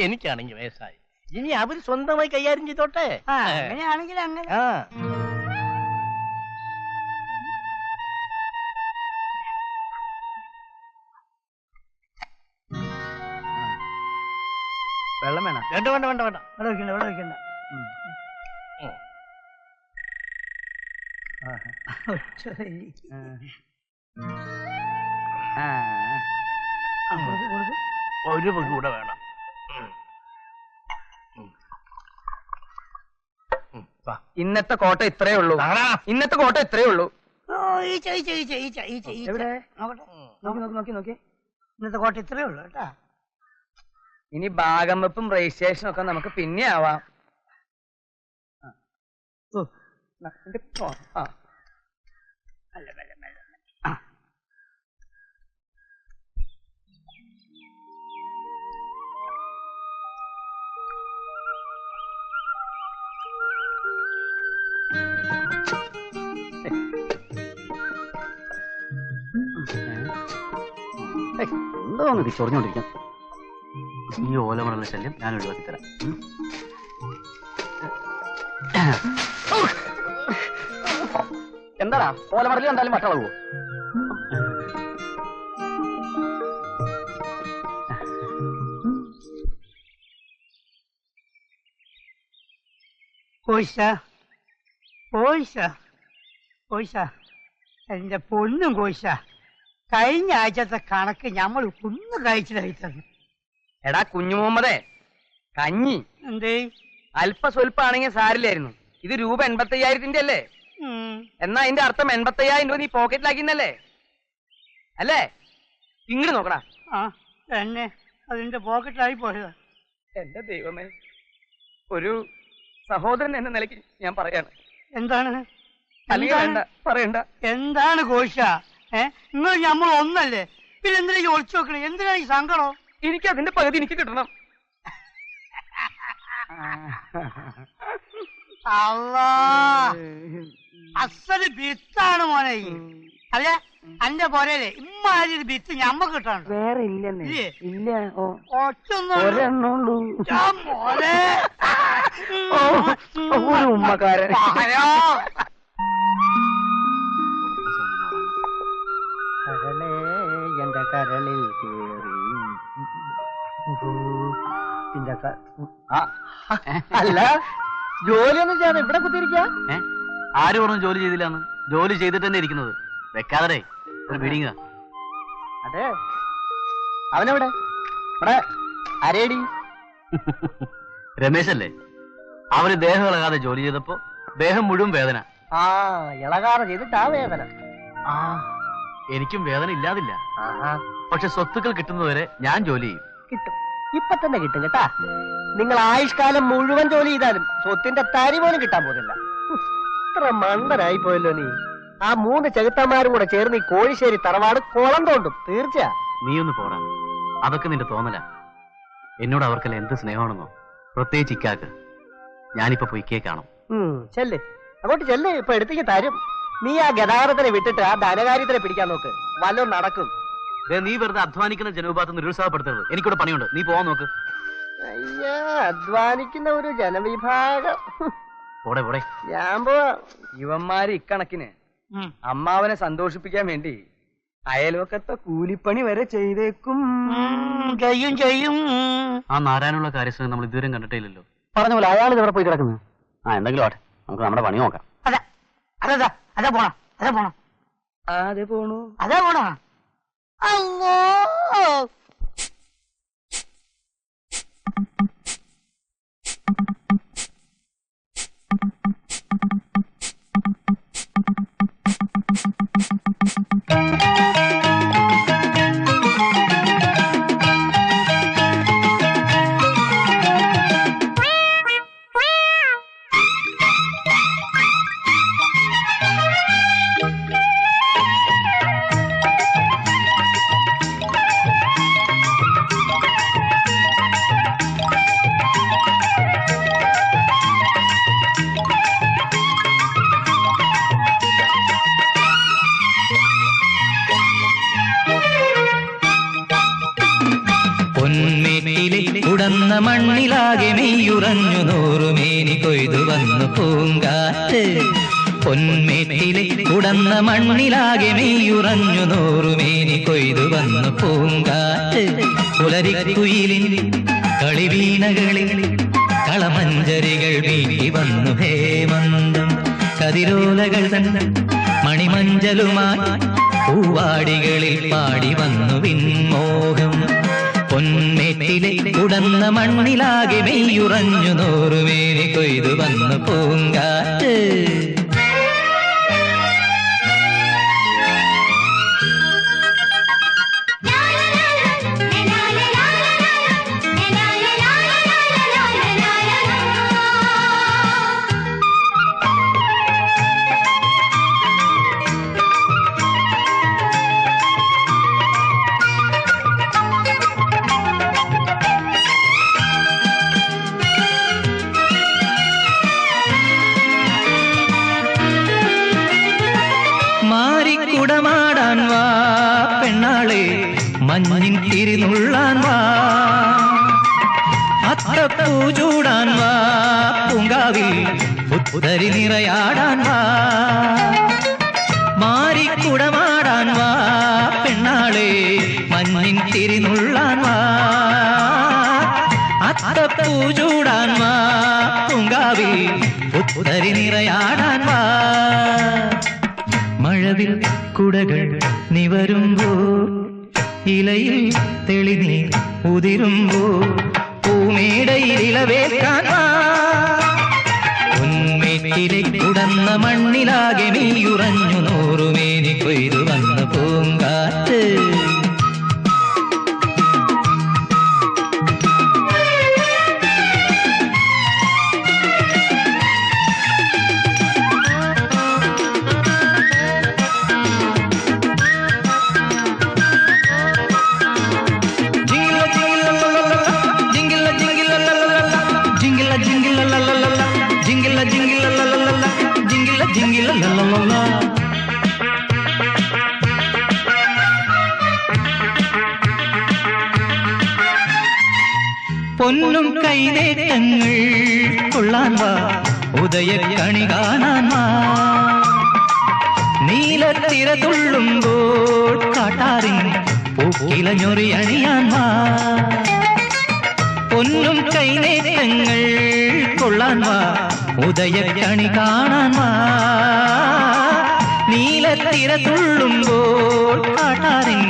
Speaker 1: എനിക്കാണെങ്കിൽ വയസ്സായി. ഇനി അവര് സ്വന്തമായി കൈകാര്യം ചെയ്തോട്ടെ.
Speaker 7: അങ്ങനെയാണെങ്കിൽ അങ്ങനെ.
Speaker 3: വെള്ളം വേണം?
Speaker 1: വേണ്ട വേണ്ട വേണ്ട വേണ്ട,
Speaker 7: വെള്ളം ഒഴിക്കണ്ട, വെള്ളം ഒഴിക്കണ്ട.
Speaker 1: ഒരു പങ്ക് കൂടെ വേണം.
Speaker 3: ഇന്നത്തെ കോട്ട ഇത്രേ ഉള്ളൂ. ഇന്നത്തെ കോട്ട ഇത്രേ ഉള്ളൂ. നോക്കി
Speaker 7: ഇന്നത്തെ കോട്ട ഇത്രേ ഉള്ളൂ കേട്ടാ.
Speaker 3: ഇനി ഭാഗം വെപ്പും രജിസ്ട്രേഷനും ഒക്കെ നമുക്ക് പിന്നെ ആവാം.
Speaker 5: എന്തോ ഒന്ന് ചൊറിഞ്ഞോണ്ടിരിക്കും.
Speaker 6: ഈ ഓലമറയുള്ള ശല്യം ഞാൻ ഒഴിവാക്കി തരാം.
Speaker 5: എന്താടാ ഓലമറലിൽ എന്തായാലും വട്ടളവോ?
Speaker 7: കോശ എന്റെ പൊന്നും കോശ, കഴിഞ്ഞ ആഴ്ചത്തെ കണക്ക് ഞമ്മൾ ഒന്ന് കഴിച്ചിട്ടായിരുന്നു.
Speaker 3: എടാ കുഞ്ഞു മുഹമ്മദേ, കഞ്ഞി
Speaker 7: എന്തേ
Speaker 3: അല്പസ്വല്പാണെങ്കിൽ സാരില്ലായിരുന്നു. ഇത് രൂപ 85,000 അല്ലേ? എന്നാ അതിന്റെ അർത്ഥം 85,000 രൂപ നീ പോക്കറ്റിലാക്കിന്നല്ലേ അല്ലേ? ഇങ്ങോട്ട് നോക്കടാ.
Speaker 7: ആ എന്നെ അതിന്റെ പോക്കറ്റിലായി പോയതാ.
Speaker 3: എന്റെ ദൈവമേ, ഒരു സഹോദരൻ എന്ന നിലയ്ക്ക് ഞാൻ പറയാണ്.
Speaker 7: എന്താണ്
Speaker 3: പറയണ്ട.
Speaker 7: എന്താണ് കോശ? നിങ്ങൾ നമ്മൾ ഒന്നല്ലേ, പിന്നെ എന്തിനാ ഒളിച്ചു നോക്കണേ? എന്തിനാ ഈ സങ്കടം?
Speaker 3: എനിക്ക് അതിന്റെ പകുതി എനിക്ക് കിട്ടണം.
Speaker 7: അസല് ബിത്താണ് മോനെ. അല്ല അന്റെ പോരല്ലേ ഇമ്മാതിരി ഒരു ബിത്ത് ഞമ്മക്ക് കിട്ടാണ്.
Speaker 3: വേറെ ഇല്ല. ഉമ്മക്കാരൻ
Speaker 2: കരളേ എന്റെ കരളിൽ അല്ല ജോലിയൊന്നും ചെയ്യാതെ ഇവിടെ കുത്തിയിരിക്കുക.
Speaker 6: ആര് പറഞ്ഞു ജോലി ചെയ്തില്ലാന്ന്? ജോലി ചെയ്തിട്ട് തന്നെ ഇരിക്കുന്നത്. വെക്കാതെ ഒരു ബീഡിങ്.
Speaker 2: അതെ, അവനെവിടെ? ഇവിടെ അരേടി
Speaker 6: രമേശല്ലേ? അവന് ദേഹം ഇളകാതെ ജോലി ചെയ്തപ്പോ ദേഹം മുഴുവൻ വേദന.
Speaker 2: ആ ഇളകാതെ ചെയ്തിട്ടാ വേദന.
Speaker 6: എനിക്കും വേദന ഇല്ലാതില്ല. പക്ഷെ സ്വത്തുക്കൾ കിട്ടുന്നതുവരെ ഞാൻ ജോലി ചെയ്യും.
Speaker 2: കിട്ടും, ഇപ്പൊ തന്നെ കിട്ടും കേട്ടാ. നിങ്ങൾ ആയുഷ്കാലം മുഴുവൻ ജോലി ചെയ്താലും സ്വത്തിന്റെ തരി പോലും കിട്ടാൻ പോകുന്നില്ല. ഇത്ര മണ്ടനായി പോയല്ലോ നീ. ആ 3 ചെകുത്തന്മാരും കൂടെ ചേർന്ന് ഈ കോഴിശ്ശേരി തറവാട് കുളം തോണ്ടും. തീർച്ചയാ.
Speaker 6: നീ ഒന്ന് പോടാ, അതൊക്കെ നിന്റെ തോന്നല. എന്നോട് അവർക്കെല്ലാം എന്ത് സ്നേഹമാണെന്നോ, പ്രത്യേകിച്ച് ഇക്കാക്ക്. ഞാനിപ്പോ പൊയ്ക്കേ കാണും.
Speaker 2: ചെല്ല്, അങ്ങോട്ട് ചെല്ല്. ഇപ്പൊ എടുത്തേക്ക് തരും. നീ ആ ഗതാഗതത്തിനെ വിട്ടിട്ട് ആ ധനകാര്യത്തിനെ പിടിക്കാൻ നോക്ക്, വല്ലതും നടക്കും.
Speaker 6: നീ വെറുതെ അധ്വാനിക്കുന്ന ജനവിഭാഗത്ത് നിരുത്സാഹപ്പെടുത്തരുത്. എനിക്കിവിടെ പണിയുണ്ട്, നീ പോവാൻ നോക്ക്.
Speaker 2: അയ്യാ, അധ്വാനിക്കുന്ന ഒരു ജനവിഭാഗം.
Speaker 6: പോടെ പോടെ.
Speaker 2: ഞാൻ പോവാ.
Speaker 3: ഇവന്മാര് ഇക്കണക്കിന് അമ്മാവനെ സന്തോഷിപ്പിക്കാൻ വേണ്ടി അയൽവക്കത്തെ കൂലിപ്പണി വരെ ചെയ്തേക്കും.
Speaker 7: ചെയ്യും.
Speaker 6: ആ നാരായണുള്ള കാര്യസ്ഥനെ നമ്മൾ ഇതുവരെ കണ്ടിട്ടില്ലല്ലോ.
Speaker 5: പറഞ്ഞ പോലെ അയാൾ ഇവിടെ പോയി കിടക്കുന്നത്. എന്തെങ്കിലും ആട്ടെ, നമുക്ക് നമ്മുടെ പണി നോക്കാം.
Speaker 7: അതാ പോണം.
Speaker 3: അതെ പോണു.
Speaker 7: അല്ലോ
Speaker 9: ഉടന്ന മണ്ണിലാകെ മെയ്യുറഞ്ഞു നൂറുമേനി കൊയ്തു വന്നു പൂങ്കാറ്റ്. പൊന്മേട്ടിലെ ഉടന്ന മണ്ണിലാകെ മെയ്യുറഞ്ഞു നൂറുമേനി കൊയ്തു വന്നു പൂങ്കാറ്റ്. പുലരിക്കുയിലിൻ കളിവീണകളിൽ കളമഞ്ചരികൾ വീട്ടി വന്നു ഹേമന്തം. കതിരോലകൾ തൻ മണിമഞ്ചലുമായി പൂവാടികളിൽ പാടി വന്നു വിൺമോഹം. പൊന്മേട്ടിലെ ഉടന്ന മണ്ണിലാകെ മെയ്യുറഞ്ഞു നൂറുമേനി കൊയ്തു വന്നു പൂങ്കാറ്റ്. പുത്തരി നിറയാടാൻ വാ മാറിക്കുടമാടാൻ വാ പെണ്ണാളെ മഞ്ഞിൻ തിരിനുള്ളാൻ വാ അത്തപ്പൂ ചൂടാൻ വാ പൂങ്കാവിൽ പുത്തരി നിറയാടാൻ വാ മഴവിൽ കുടകൾ നിവരുമ്പോൾ ഇലയിൽ തെളിനീർ ഉതിരുമ്പോൾ പൂമേടയിൽ ഇളവേൽക്കാൻ വാ പൊന്മേട്ടിലെ കുടന്ന മണ്ണിലാകെ മെയ്യുറഞ്ഞു നൂറുമേനി കൊയ്തു വന്ന പൂങ്കാറ്റ് പൊന്നും കൈനേറ്റങ്ങൾ കൊള്ളാൻ വാ ഉദയക്കണി കാണാൻ വാ നീലത്തിര തുള്ളുമ്പോൾ കാട്ടാറിൻ പൂക്കിലഞ്ഞൊറി അണിയാൻ വാ പൊന്നും കൈനേറ്റങ്ങൾ കൊള്ളാൻ വാ ഉദയക്കണി കാണാൻ വാ നീലത്തിര തുള്ളുമ്പോൾ കാട്ടാറിൻ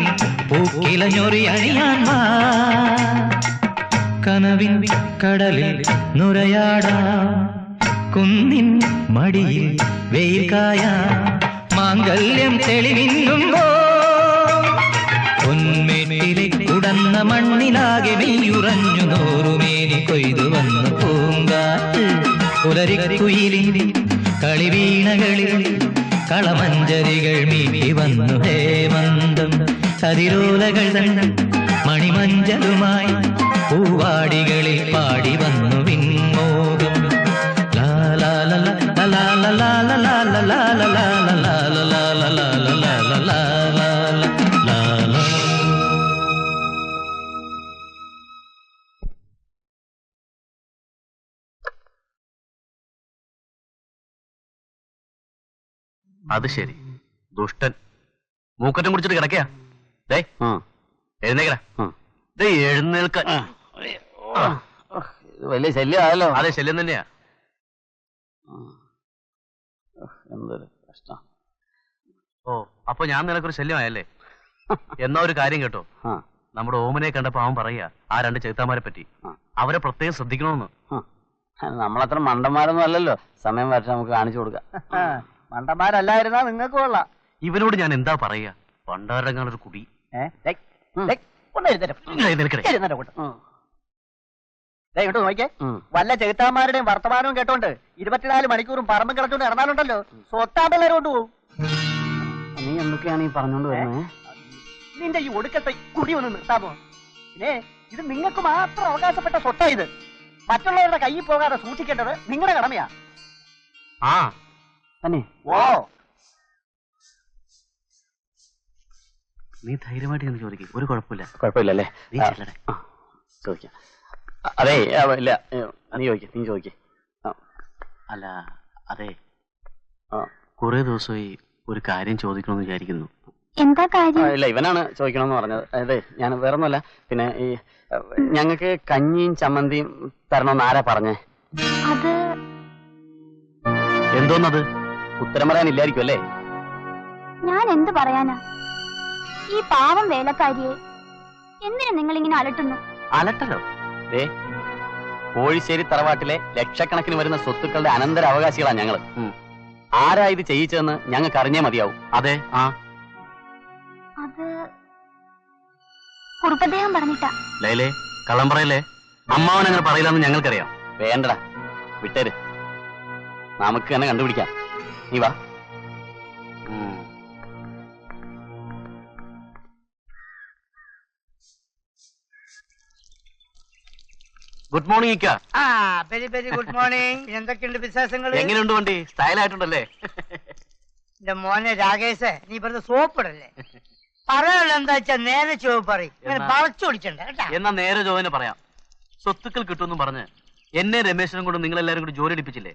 Speaker 9: പൂക്കിലഞ്ഞൊറി അണിയാൻ വാ കനവിൻ കടലിൽ നുരയാടാ കുന്നിൻ മടിയിൽ വെയിൽ കായാ മാംഗല്യം തെളിവിന്നുമ്പോ പൊന്മേട്ടിലെ കുടന്ന മണ്ണിലാകെ മെയ്യുറഞ്ഞു നൂറുമേനി കൊയ്തു വന്ന പൂങ്കാറ്റ് പുലരിക്കുയിലിൻ കളിവീണകളിൽ കളമഞ്ചരികൾ മീട്ടി വന്നു ഹേമന്തം കതിരോലകൾ തൻ മണിമഞ്ചലുമായി പൂവാടികളിൽ പാടി വന്നു വിൺമോകം
Speaker 6: അത് ശരി, ദുഷ്ടൻ മൂക്കറ്റം കുടിച്ചിട്ട് കിടക്കയാ. എഴുന്നേക്കടാ. എഴുന്നേൽക്കാൻ
Speaker 5: വലിയ ശല്യമായല്ലോ.
Speaker 6: അതെ, ശല്യം തന്നെയാ.
Speaker 5: എന്തൊരു കഷ്ടം.
Speaker 6: ഓ, അപ്പൊ ഞാൻ നിനക്കൊരു ശല്യമായല്ലേ? എന്നാ ഒരു കാര്യം കേട്ടോ, നമ്മുടെ ഓമനെ കണ്ടപ്പോ അവൻ പറയാ ആ രണ്ട് ചെറുത്താമാരെ പറ്റി അവരെ പ്രത്യേകം ശ്രദ്ധിക്കണമെന്ന്.
Speaker 5: നമ്മളത്ര മണ്ടന്മാരൊന്നും അല്ലല്ലോ, സമയം വരച്ച് നമുക്ക് കാണിച്ചു കൊടുക്കാം.
Speaker 2: മണ്ടന്മാരല്ലായിരുന്നാ നിങ്ങൾക്ക് കൊള്ളാം.
Speaker 6: ഇവനോട് ഞാൻ എന്താ പറയാ, പണ്ടാരങ്ങാനൊരു കുടി.
Speaker 2: നോക്കിയേ, വല്ല ചെകുത്താന്മാരുടെയും വർത്തമാനവും കേട്ടോണ്ട് 24 മണിക്കൂറും പറമ്പും കിടച്ചോണ്ട് ഇറങ്ങാനുണ്ടല്ലോ, സ്വത്താമ്പെല്ലാരും കൊണ്ടുപോകും.
Speaker 5: നീ എന്തൊക്കെയാണ് ഈ പറഞ്ഞോണ്ട് വരുന്നത്?
Speaker 2: നിന്റെ ഈ ഒടുക്കത്തെ കുടി ഒന്ന് നിർത്താമോ? പിന്നെ ഇത് നിങ്ങൾക്ക് മാത്രം അവകാശപ്പെട്ട സ്വത്താ. ഇത് മറ്റുള്ളവരുടെ കയ്യിൽ പോകാതെ സൂക്ഷിക്കേണ്ടത് നിങ്ങളുടെ കടമയാ.
Speaker 6: ആ
Speaker 5: തന്നെ.
Speaker 2: ഓ,
Speaker 6: നീ ധൈര്യമായിട്ട് എന്ന് ചോദിക്കും, ഒരു കുഴപ്പമില്ല.
Speaker 5: കുഴപ്പമില്ലല്ലേ?
Speaker 6: നീ ചെല്ലടേ.
Speaker 5: ചോദിക്കാം. അതെ, ഇല്ല, നീ ചോദിക്ക, നീ ചോദിക്ക.
Speaker 6: അല്ല, അതെ, കുറെ ദിവസമായി ഒരു കാര്യം ചോദിക്കണമെന്ന് വിചാരിക്കുന്നു.
Speaker 4: എന്താ കാര്യം?
Speaker 5: ഇല്ല, ഇവനാണ് ചോദിക്കണമെന്ന് പറഞ്ഞത്. അതെ, ഞാൻ വേറൊന്നുമല്ല. പിന്നെ ഈ ഞങ്ങൾക്ക് കഞ്ഞിയും ചമ്മന്തിയും തരണമെന്ന് ആരാ പറഞ്ഞേ?
Speaker 4: അത്
Speaker 6: എന്തോന്നത്?
Speaker 5: ഉത്തരം പറയാനില്ലായിരിക്കും അല്ലേ?
Speaker 4: ഞാൻ എന്ത് പറയാനാ? ഈ പാവം വേലക്കാരിയെ എന്തിനു നിങ്ങളിങ്ങനെ അലട്ടുന്നു?
Speaker 5: അലട്ടലോ? കോഴിശ്ശേരി തറവാട്ടിലെ ലക്ഷക്കണക്കിന് വരുന്ന സ്വത്തുക്കളുടെ അനന്തര അവകാശികളാ ഞങ്ങള്. ആരാ ഇത് ചെയ്യിച്ചതെന്ന് ഞങ്ങൾക്ക് അറിഞ്ഞേ മതിയാവും.
Speaker 6: അതെ,
Speaker 4: അത് കുറുപ്പദ്ദേഹം പറഞ്ഞിട്ടാ.
Speaker 6: ലൈലേ, കള്ളം പറയല്ലേ. അമ്മാവൻ അങ്ങനെ പറയില്ലെന്ന് ഞങ്ങൾക്കറിയാം.
Speaker 5: വേണ്ടടാ, വിട്ടേര്, നമുക്ക് തന്നെ കണ്ടുപിടിക്കാം. നീ വാ.
Speaker 6: ഗുഡ് മോർണിംഗ് ഇക്ക.
Speaker 7: Very very good morning. എന്തൊക്കെയുണ്ട് വിശേഷങ്ങൾ?
Speaker 6: എങ്ങനെയുണ്ട് വണ്ടി? സ്റ്റൈലായിട്ടുണ്ടല്ലേ?
Speaker 7: എന്റെ മോനെ രാകേഷ്, നീ വെറുതെ സോപ്പിടല്ലേ. പറയാനുള്ള എന്താ വെച്ചാ നേരെ ചോവ് പറയും, ഇങ്ങനെ പളച്ചു പിടിച്ചണ്ട കേട്ടാ.
Speaker 6: എന്നാ നേരെ ജോവിനെ പറയാം. സ്വത്തുക്കൾ കിട്ടുമെന്നും പറഞ്ഞ് എന്നെ രമേശനും കൊണ്ട് നിങ്ങൾ എല്ലാവരും കൂടി ജോലി എടുപ്പിച്ചില്ലേ?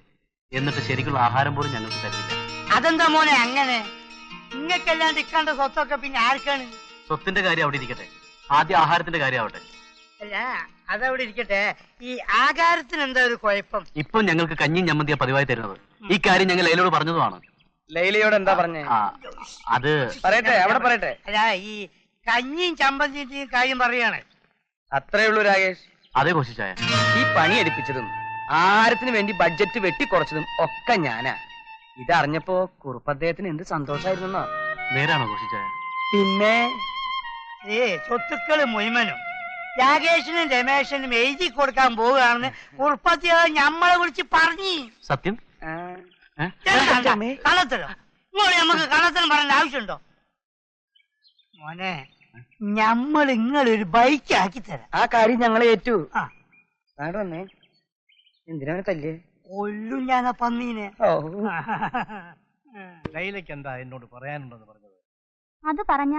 Speaker 6: എന്നിട്ട് ശരിക്കുള്ള ആഹാരം പോലും ഞങ്ങൾക്ക് തരുന്നില്ല.
Speaker 7: അതെന്താ മോനെ അങ്ങനെ? നിങ്ങൾക്കല്ലാണ്ട് ഇക്കണ്ട സ്വത്തൊക്കെ പിന്നെ ആർക്കാണ്?
Speaker 6: സ്വത്തിന്റെ കാര്യം അവിടെ ഇരിക്കട്ടെ, ആദ്യം ആഹാരത്തിന്റെ കാര്യം ആവട്ടെ.
Speaker 7: അല്ല അതവിടെ ഇരിക്കട്ടെ, ഈ ആഹാരത്തിന് എന്താ ഒരു കുഴപ്പം?
Speaker 6: ഇപ്പം ഞങ്ങൾക്ക് കഞ്ഞിയും ചമ്മന്തിയാ പതിവായി തരുന്നത്. ഈ കാര്യം ഞങ്ങൾ ലൈലയോട് പറഞ്ഞതുമാണ്.
Speaker 3: ലൈലയോട് എന്താ പറഞ്ഞേ?
Speaker 6: അത്
Speaker 3: പറയട്ടെ, അവിടെ പറയട്ടെ.
Speaker 7: അല്ല ഈ കഞ്ഞിയും ചമ്പന്തിന്റെയും കാര്യം പറയാണ്.
Speaker 3: അത്രേ ഉള്ളൂ രാകേഷ്.
Speaker 6: അതേ കോശിച്ചായ.
Speaker 3: ഈ പണി എടുപ്പിച്ചതും ആഹാരത്തിന് വേണ്ടി ബഡ്ജറ്റ് വെട്ടിക്കുറച്ചതും ഒക്കെ ഞാനാ. ഇതറിഞ്ഞപ്പോ കുറുപ്പ് അദ്ദേഹത്തിന് എന്ത് സന്തോഷായിരുന്നോ.
Speaker 6: നേരാണോ കോശിച്ചായ?
Speaker 3: പിന്നെ
Speaker 7: സ്വത്തുക്കള് മുഴുവനും രാകേഷിനും രമേശനും എഴുതി കൊടുക്കാൻ പോവുകയാണെന്ന് കുറുപ്പത്തി ഞമ്മളെ വിളിച്ച് പറഞ്ഞു.
Speaker 6: സത്യം?
Speaker 7: കള്ളത്തരം ഇങ്ങോട്ട് നമുക്ക് കള്ളത്തരം പറയേണ്ട ആവശ്യമുണ്ടോ? മോനെ ഞമ്മൾ ഇങ്ങളൊരു ബൈക്ക് ആക്കി തരാം.
Speaker 3: ആ കാര്യം ഞങ്ങളെ ഏറ്റു.
Speaker 7: ആ
Speaker 3: നാട് വന്നേ. എന്തിനാ തല്ലേ?
Speaker 7: കൊല്ലും ഞാൻ ആ പന്നീനെ.
Speaker 1: ലൈലയ്ക്ക് എന്താ എന്നോട് പറയാനുണ്ടെന്ന് പറഞ്ഞത്?
Speaker 4: അത് പറഞ്ഞ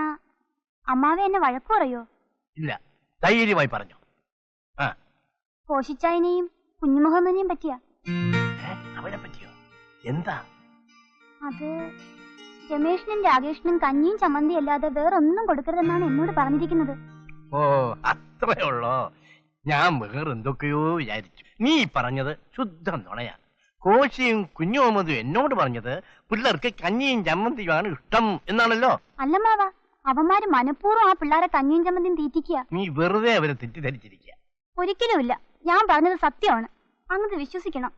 Speaker 4: അമ്മാവെ എന്നെ വഴക്കു പറയോ?
Speaker 1: ഇല്ല, ധൈര്യമായി പറഞ്ഞു.
Speaker 4: കോശിച്ചായനെയും കുഞ്ഞുമുഹമ്മദിനെയും പറ്റിയാ.
Speaker 1: അവനെ പറ്റിയോ? എന്താ
Speaker 4: അത് രമേഷിനും രാകേഷിനും കഞ്ഞിയും ചമ്മന്തി അല്ലാതെ വേറൊന്നും കൊടുക്കരുതെന്നാണ് എന്നോട് പറഞ്ഞിരിക്കുന്നത്.
Speaker 1: ഓ അത്രേ ഉള്ളോ? ഞാൻ വേറെന്തൊക്കെയോ വിചാരിച്ചു. നീ പറഞ്ഞത് ശുദ്ധം നുണയാ. കോശിയും കുഞ്ഞുമുഹമ്മദും എന്നോട് പറഞ്ഞത് പിള്ളേർക്ക് കഞ്ഞിയും ചമ്മന്തിയുമാണ് ഇഷ്ടം എന്നാണല്ലോ.
Speaker 4: അല്ലമ്മാവ, അവന്മാര് മനഃപൂർവ്വം ആ പിള്ളേരെ കഞ്ഞിയും ചമ്മന്തിയും തീറ്റിക്കുക.
Speaker 1: നീ വെറുതെ അവരെ തെറ്റിദ്ധരിച്ചിരിക്കുക.
Speaker 4: ഒരിക്കലുമില്ല, ഞാൻ പറഞ്ഞത് സത്യമാണ്. അങ്ങത് വിശ്വസിക്കണം.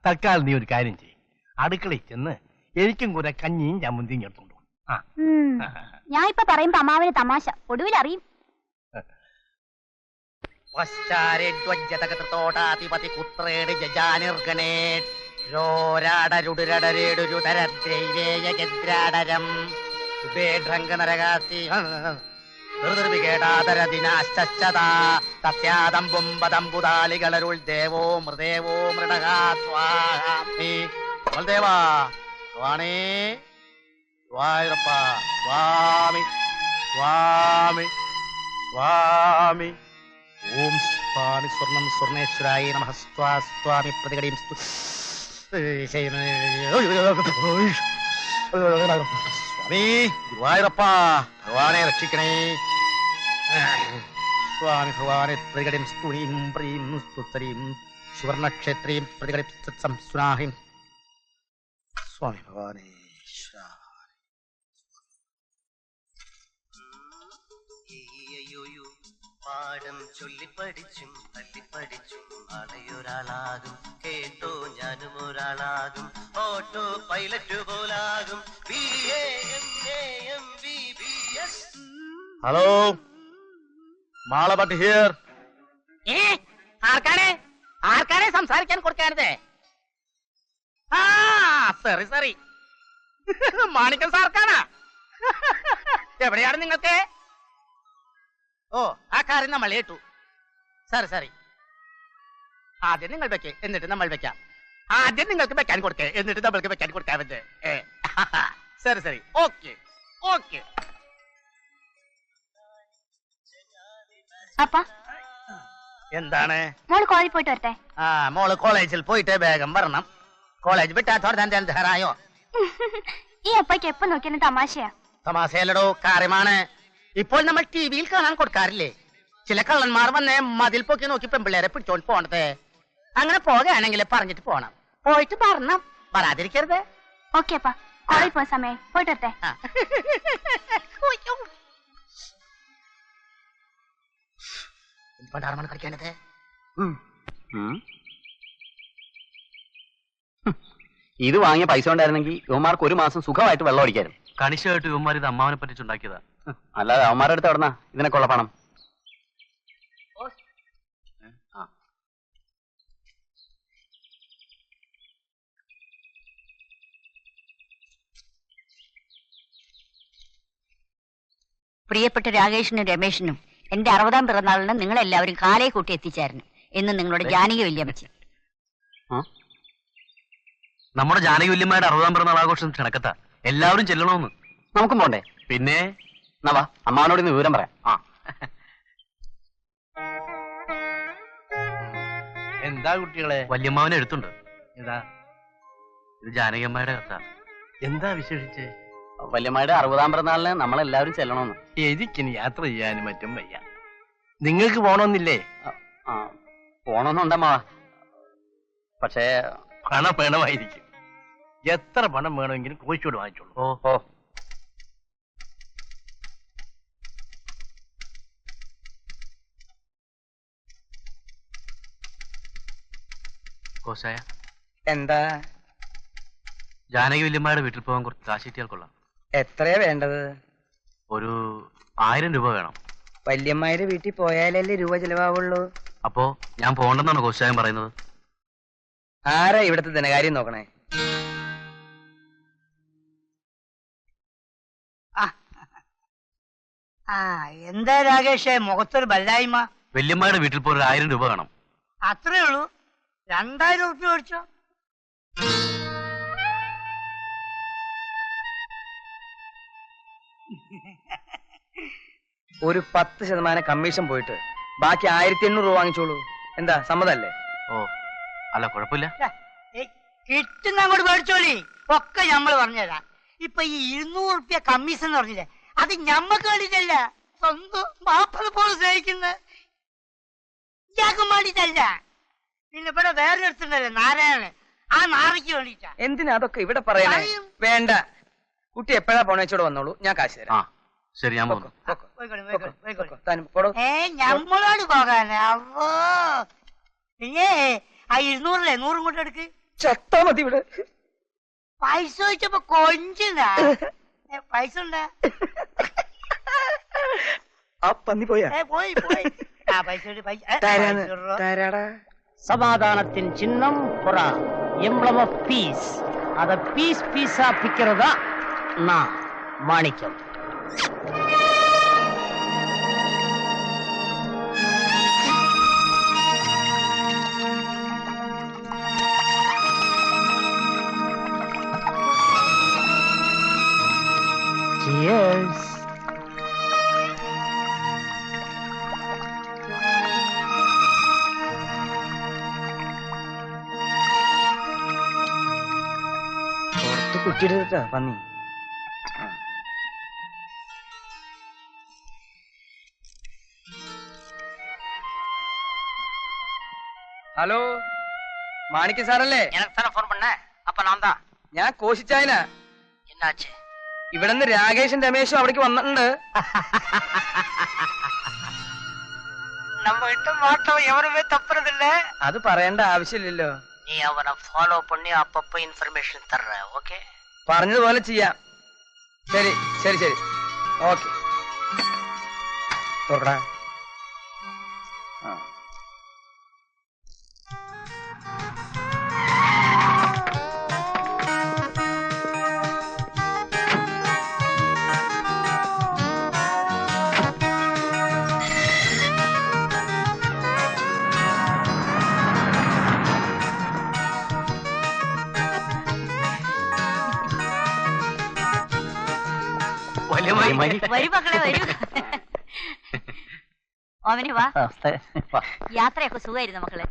Speaker 1: തൽക്കാലം നീ ഒരു കാര്യം ചെയ്യും, അടുക്കളയിൽ ചെന്ന് എനിക്കും കൂടെ കഞ്ഞിയും ചമ്മന്തിയും എടുത്തോണ്ടു.
Speaker 4: ഞാൻ ഇപ്പൊ പറയുമ്പോ അമ്മാവന് തമാശ, ഒടുവിൽ അറിയും.
Speaker 1: ദേവോ മൃദേവോ മൃഡകാസ്വാമി ബൽദേവാ സ്വാമി സ്വാമിയപ്പ സ്വാമി സ്വാമി സ്വാമി ഓം സ്വാമി സ്വർണം സ്വർണേശ്വരായ നമഃ സ്വാമി പ്രതികടയും സ്വാമി ഗുരുവായൂരപ്പ ഭഗവാനെ രക്ഷിക്കണേ. സ്വാമി ഭഗവാനെ പ്രതികടയും സ്തുരീം പ്രീം സ്തുതരീം സുവർണക്ഷേത്രീം പ്രതികടയും സംസ്നാഹിം സ്വാമി ഭഗവാനെ. പാഠം ചൊല്ലിപ്പടിച്ചും തല്ലിപ്പടിച്ചും നാളെയൊരാളാകും, കേട്ടോ ഞാനും ഒരാളാകും, ഓട്ടോ പൈലറ്റ് പോലാകും. Hello, Malabhat here.
Speaker 7: ആർക്കാണ് സംസാരിക്കാൻ കൊടുക്കാനത്? സറി സറി, മാണിക്കം സാർക്കാണാ? എവിടെയാണ് നിങ്ങൾക്ക്? ഓ ആ കാര്യം നമ്മൾ ഏറ്റു. സറി സറി, ആദ്യം നിങ്ങൾ വെക്കേ എന്നിട്ട് നമ്മൾ വെക്കാം. ആദ്യം നിങ്ങൾക്ക് വെക്കാൻ കൊടുക്കേ എന്നിട്ട് നമ്മൾക്ക് വെക്കാൻ കൊടുക്കാമെന്ന്. സരി സരി, ഓക്കെ ഓക്കെ.
Speaker 4: അപ്പ
Speaker 7: എന്താണ്?
Speaker 4: മോള് കോളേജിൽ പോയിട്ട് വരട്ടെ.
Speaker 7: മോള് കോളേജിൽ പോയിട്ട് വേഗം വരണം. കോളേജ് വിട്ടാത്തോടായോ?
Speaker 4: ഈ അപ്പയ്ക്ക് എപ്പോ നോക്കിയാലും തമാശയാ.
Speaker 7: തമാശയല്ലടോ, കാര്യമാണ്. ഇപ്പോൾ നമ്മൾ ടിവിയിൽ കാണാൻ കൊടുക്കാറില്ലേ, ചില കള്ളന്മാർ വന്ന് മതിൽ പൊക്കി നോക്കി പെമ്പിള്ളേരെ പിടിച്ചോണ്ട് പോണത്. അങ്ങനെ പോകുകയാണെങ്കിൽ പറഞ്ഞിട്ട് പോണം. പോയിട്ട് പറഞ്ഞം, വരാതിരിക്കരുത്.
Speaker 4: ഓക്കെ അപ്പ, കോളേജിൽ പോയ സമയം പോയിട്ട് വരട്ടെ.
Speaker 7: പണ്ടാറമാണ് കളിക്കേണ്ടത്.
Speaker 5: ഇത് വാങ്ങിയ പൈസ ഉണ്ടായിരുന്നെങ്കിൽ യുവമാർക്ക് ഒരു മാസം സുഖമായിട്ട് വെള്ളം അടിക്കാനും.
Speaker 6: കണിശമായിട്ട് ഇവന്മാർ ഇത് അമ്മാവനെ പറ്റിച്ചുണ്ടാക്കിയതാ.
Speaker 5: അല്ലാതെ അവന്മാരുടെ അടുത്ത് എവിടുന്നാ ഇതിനൊക്കെ ഉള്ള പണം?
Speaker 10: പ്രിയപ്പെട്ട രാകേഷിനും രമേഷിനും എന്റെ 60ാം പിറന്നാളിന് നിങ്ങളെല്ലാവരും കാലേ കൂട്ടി എത്തിച്ചായിരുന്നു എന്ന് നിങ്ങളുടെ ജാനകി വല്യമ്മച്ചി.
Speaker 6: നമ്മുടെ ജാനകി വല്യമ്മയുടെ 60ാം പിറന്നാൾ ആഘോഷം ക്ഷണക്കത്താ, എല്ലാവരും ചെല്ലണമെന്ന്.
Speaker 5: നമുക്കും പോണ്ടേ?
Speaker 6: പിന്നെ
Speaker 5: നവാ, അമ്മാവനോട് ഇന്ന് വിവരം പറയാം.
Speaker 1: എന്താ കുട്ടികളെ?
Speaker 6: വല്യമ്മാവനെ എഴുത്തുണ്ട്.
Speaker 1: ഏതാ?
Speaker 6: ഇത് ജാനകിയമ്മയുടെ കഥ.
Speaker 1: എന്താ വിശേഷിച്ച്?
Speaker 5: വല്യമ്മയുടെ 60-ാം പിറന്നാളിന് നമ്മളെല്ലാവരും ചെല്ലണമെന്ന്.
Speaker 1: എനിക്കിനി യാത്ര ചെയ്യാനും മറ്റും വയ്യ. നിങ്ങൾക്ക് പോണമെന്നില്ലേ?
Speaker 5: പോണമെന്നുണ്ടമ്മാ. പക്ഷേ
Speaker 1: പണം വേണമായിരിക്കും. എത്ര പണം വേണമെങ്കിലും കോഴിക്കോട് വാങ്ങിച്ചോളൂ.
Speaker 5: ഓ
Speaker 6: കോശായ,
Speaker 3: എന്താ?
Speaker 6: ജാനകി വല്യമ്മയുടെ വീട്ടിൽ പോകാൻ കുറച്ച് കാശ് കിട്ടിയാൽ കൊള്ളാം.
Speaker 3: എത്രയാ വേണ്ടത്?
Speaker 6: ഒരു 1000 രൂപ വേണം.
Speaker 3: വല്യമ്മയുടെ വീട്ടിൽ പോയാലല്ലേ രൂപ ചെലവാവുള്ളൂ.
Speaker 6: അപ്പോ ഞാൻ പോകണ്ടെന്നാണ് കോശായൻ പറയുന്നത്?
Speaker 3: ആരാ ഇവിടുത്തെ ധനകാര്യം നോക്കണേ?
Speaker 7: എന്താ രാകേഷേ മുഖത്തൊരു ബല്ലായ്മ?
Speaker 6: വല്യമ്മയുടെ വീട്ടിൽ പോയി 1000 രൂപ വേണം.
Speaker 7: അത്രേ ഉള്ളൂ? 2000 ഉറുപ്പ്യ മേടിച്ചോ?
Speaker 3: ഒരു 10% കമ്മീഷൻ പോയിട്ട് ബാക്കി 1800 രൂപ വാങ്ങിച്ചോളൂ. എന്താ, സമ്മതല്ലേ?
Speaker 6: ഓ അല്ല, കുഴപ്പമില്ല.
Speaker 7: കിട്ടുന്ന അങ്ങോട്ട് മേടിച്ചോളി. ഒക്കെ ഞമ്മള് പറഞ്ഞുതരാം. ഇപ്പൊ ഈ 200 ഉറുപ്പ്യ കമ്മീഷൻ എന്ന് പറഞ്ഞില്ലേ, അത് ഞമ്മക്ക് വേണ്ടിട്ടല്ല, സ്വന്തം ബാപ്പനെ പോലെ സ്നേഹിക്കുന്ന ഇയാൾക്കും വേണ്ടിട്ടല്ല. പിന്നെ ഇവിടെ വേറെ എടുത്തിട്ടുണ്ടല്ലേ നാരായണൻ, ആ നാറിക്ക് വേണ്ടിട്ടാ.
Speaker 3: എന്തിനാ അതൊക്കെ ഇവിടെ പറയണേ? വേണ്ട, കുട്ടി എപ്പോഴാ പോണേച്ചോട് വന്നോളൂ, ഞാൻ കാശ് തരാം.
Speaker 6: ശരി, ഞാൻ പോകുന്നു.
Speaker 7: ഞമ്മളോട് പോകാനാ? അവോ, പിന്നെ ആ 200 100 കൊണ്ട് എടുക്ക്.
Speaker 3: ചത്താ മതി ഇവിടെ.
Speaker 7: പൈസ ചോദിച്ചപ്പോ കൊഞ്ചിനാ. പൈസ ഉണ്ടാ?
Speaker 3: ആ പന്നി പോയാ?
Speaker 7: പോയി പോയി. ആ പൈസ
Speaker 3: തരാടാ.
Speaker 2: സമാധാനത്തിൻ ചിഹ്നം പുറ, എംബ്ലം ഓഫ് പീസ്. അത് പീസാ പിக்கிறதா മാണിക്യം. Cheers.
Speaker 3: പുറത്ത് കുറ്റിയെടുത്താ പന്നി. ഹലോ, മാണിക്യ സാറല്ലേ? ഞാൻ കോശിച്ചായന. ഇവിടുന്ന് രാകേഷും രമേശും അവിടേക്ക് വന്നിട്ടുണ്ട്. അത് പറയേണ്ട ആവശ്യമില്ലല്ലോ.
Speaker 2: നീ അവനെ ഫോളോ പണി അപ്പപ്പ ഇൻഫർമേഷൻ തർറ. ഓക്കേ,
Speaker 3: പറഞ്ഞതുപോലെ ചെയ്യാം. ശരി ശരി ശരി, ഓക്കെ. തുറക്കടാ.
Speaker 10: വരൂ മക്കളെ, വരൂ. ഓമനി വാ. യാത്രയൊക്കെ സുഖമായിരുന്നു മക്കളെ.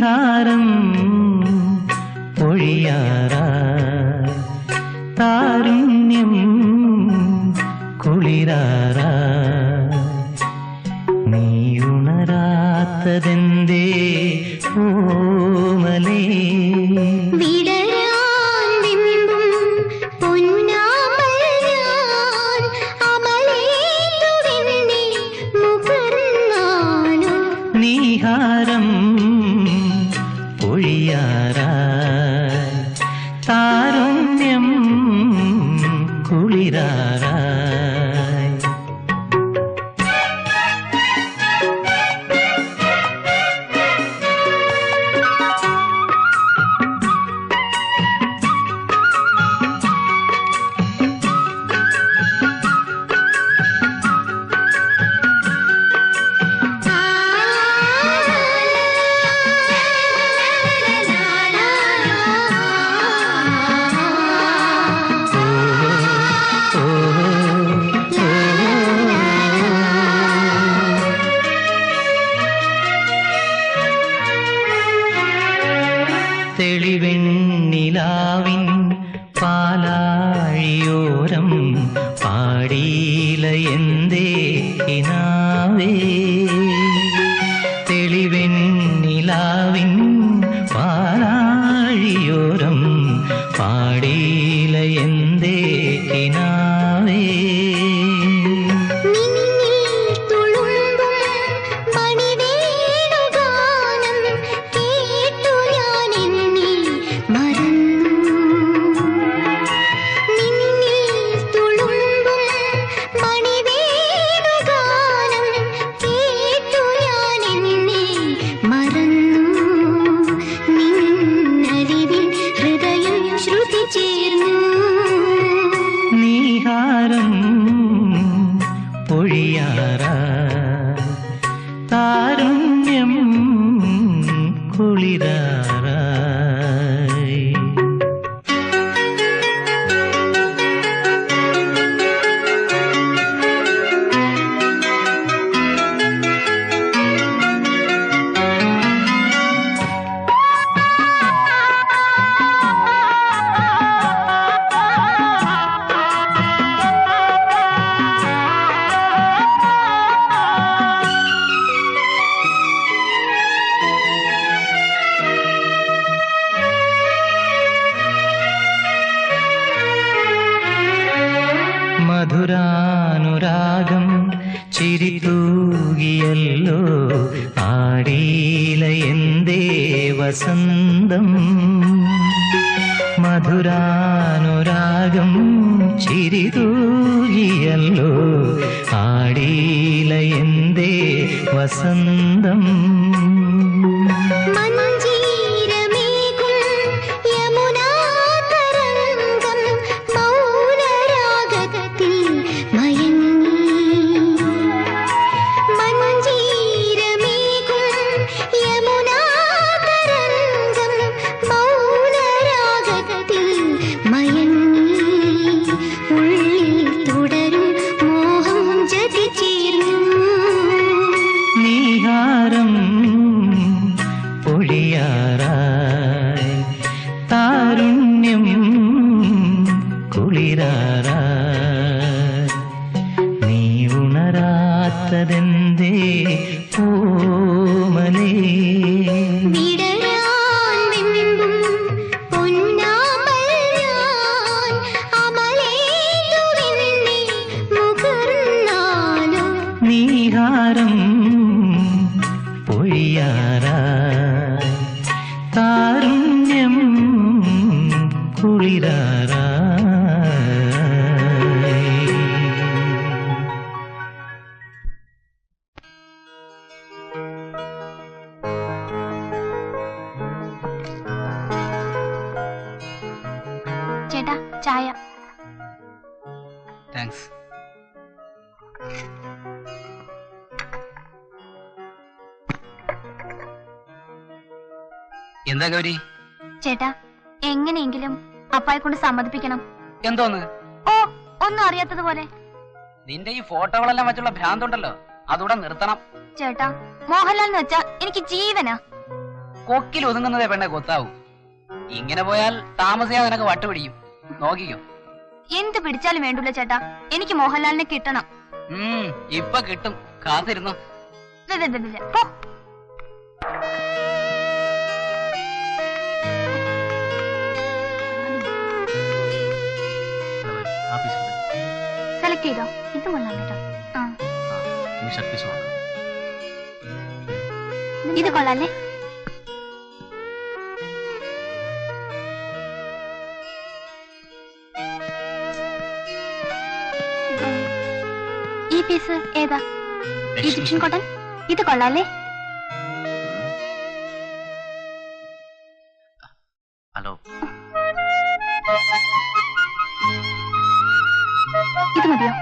Speaker 9: നീഹാരം പൊഴിയാറാ താരുണ്യം കുളിരാറാ നീ ഉണരാത്തതെന്തേ ഓമലേ നീഹാരം പൊഴിയാറായി താരുണ്യം കുളിരാറായി തെളിവെണ്ണിലാവിൻ പാലാഴിയോരം പാടിയില എന്തേ കിനാവേ തെളിവെണ്ണിലാവിൻ പാലാഴിയോരം പാടിയില എന്തേ കിനാവേ നീഹാരം പൊഴിയാറാ താരുണ്യം കുളിരാറായി മധുരാനുരാഗം ചിരിതൂകിയല്ലോ ആടീല എന്തേ വസന്തം മധുരാനുരാഗം ചിരിതൂകിയല്ലോ ആടീല എന്തേ വസന്തം നീഹാരം പൊഴിയാറായി താരുണ്യം കുളിരാറായി നീ ഉണരാത്തതെന്തേ ഓമലേ നീഹാരം പൊഴിയാറായി താരുണ്യം കുളിരാറായി
Speaker 4: ചേട്ടാ ചായ.
Speaker 6: താങ്ക്സ്. എന്താ ഗൗരി?
Speaker 4: ചേട്ടാ എങ്ങനെയെങ്കിലും അപ്പായെ കൊണ്ട് സമ്മതിപ്പിക്കണം.
Speaker 3: എന്തോന്ന്?
Speaker 4: ഓ ഒന്നും അറിയാത്തതുപോലെ.
Speaker 3: നിന്റെ ഈ ഫോട്ടോകളെല്ലാം വെച്ചുള്ള ഭ്രാന്തുണ്ടല്ലോ, അതുകൂടെ നിർത്തണം.
Speaker 4: ചേട്ടാ മോഹൻലാൽ എന്ന് വെച്ചാ എനിക്ക് ജീവനാ.
Speaker 3: കൊക്കിൽ ഒതുങ്ങുന്നതേ പെണ്ണെ കൊത്താവൂ. ഇങ്ങനെ പോയാൽ താമസിയാതെ നിനക്ക് വട്ടുപിടിക്കും. നോക്കിക്കോ.
Speaker 4: എന്ത് പിടിച്ചാലും വേണ്ടൂല ചേട്ടാ, എനിക്ക് മോഹൻലാലിനെ കിട്ടണം.
Speaker 3: ഇപ്പൊ കിട്ടും, കാത്തിരുന്നു.
Speaker 4: സെലക്ട് ചെയ്തോ? ഇത് കൊള്ളാം കേട്ടോ. ഇത് കൊള്ളാല്ലേ? ഈ പീസ് ഏതാ? Egyptian cotton. ഇത് കൊള്ളാല്ലേ?
Speaker 6: ഹലോ,
Speaker 4: ഇത് മതിയോ?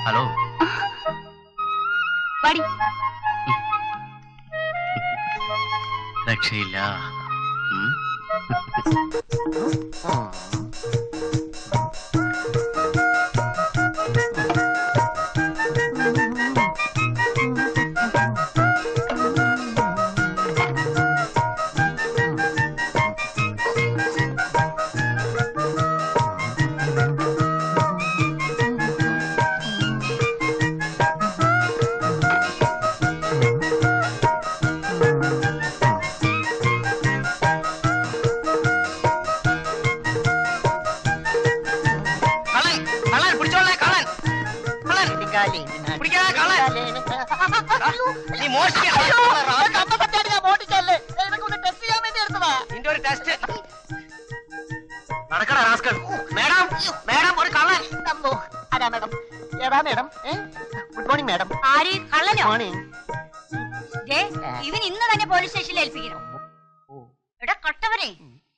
Speaker 6: ഹലോ,
Speaker 4: വാടി.
Speaker 6: രക്ഷയില്ല.
Speaker 2: Good morning madam.
Speaker 10: ആര്? കള്ളനോ? ഇവൻ ഇന്ന് തന്നെ പോലീസ് സ്റ്റേഷനിൽ ഏൽപ്പിക്കണം. എടാ കട്ടവനെ,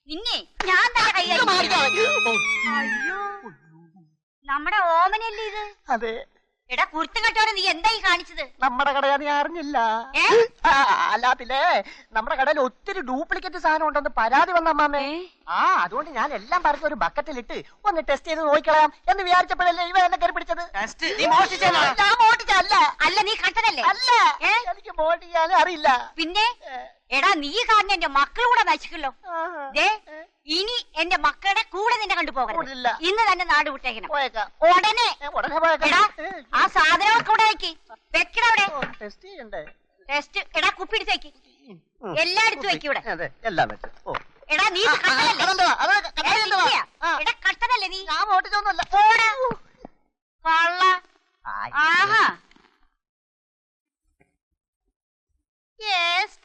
Speaker 10: നിന്നെ ഞാൻ തന്നെ കൈകാര്യം. നമ്മുടെ ഓമനല്ലേ ഇത്?
Speaker 2: അതെ.
Speaker 10: എടാ കുരുത്തം കെട്ടവനെ, നീ എന്തായി കാണിച്ചത്?
Speaker 2: നമ്മുടെ കടയാ, നീ അറിഞ്ഞില്ല? അല്ല പിന്നെ നമ്മുടെ കടയിൽ ഒത്തിരി ഡ്യൂപ്ലിക്കേറ്റ് സാധനം ഉണ്ടെന്ന് പരാതി വന്ന അമ്മാമേ. അതുകൊണ്ട് ഞാൻ എല്ലാം പറഞ്ഞ ഒരു ബക്കറ്റിലിട്ട് ഒന്ന് ടെസ്റ്റ് ചെയ്ത് നോക്കിക്കളയാം എന്ന് വിചാരിച്ചപ്പോഴല്ലേ ഇവ എന്നെ കയറി പിടിച്ചത്. ഞാൻ മോഷ്ടിച്ചല്ല.
Speaker 10: അല്ല, നീ കണ്ടതല്ലേ?
Speaker 2: അല്ല, എനിക്ക് മോഷ്ടിക്കാനും അറിയില്ല.
Speaker 10: പിന്നെ എടാ, നീ കാരണം എന്റെ മക്കളൂടെ നശിക്കല്ലോ. ഇനി എന്റെ മക്കളുടെ കൂടെ നിന്നെ കണ്ടുപോകരുത്. ഇന്ന് തന്നെ നാട് വിട്ടേക്കണം. ഉടനെ ആ സാധനങ്ങളൊക്കെ ഇവിടെ വെക്ക്. വെക്കണവിടെ ടെസ്റ്റ്. എടാ കുപ്പി എടുത്തേക്ക്. എല്ലായിടത്തും വെക്കൂടെ. എടാ നീ എടാ കട്ടതല്ലേ നീ? കള്ള. ആഹാ. യെസ്.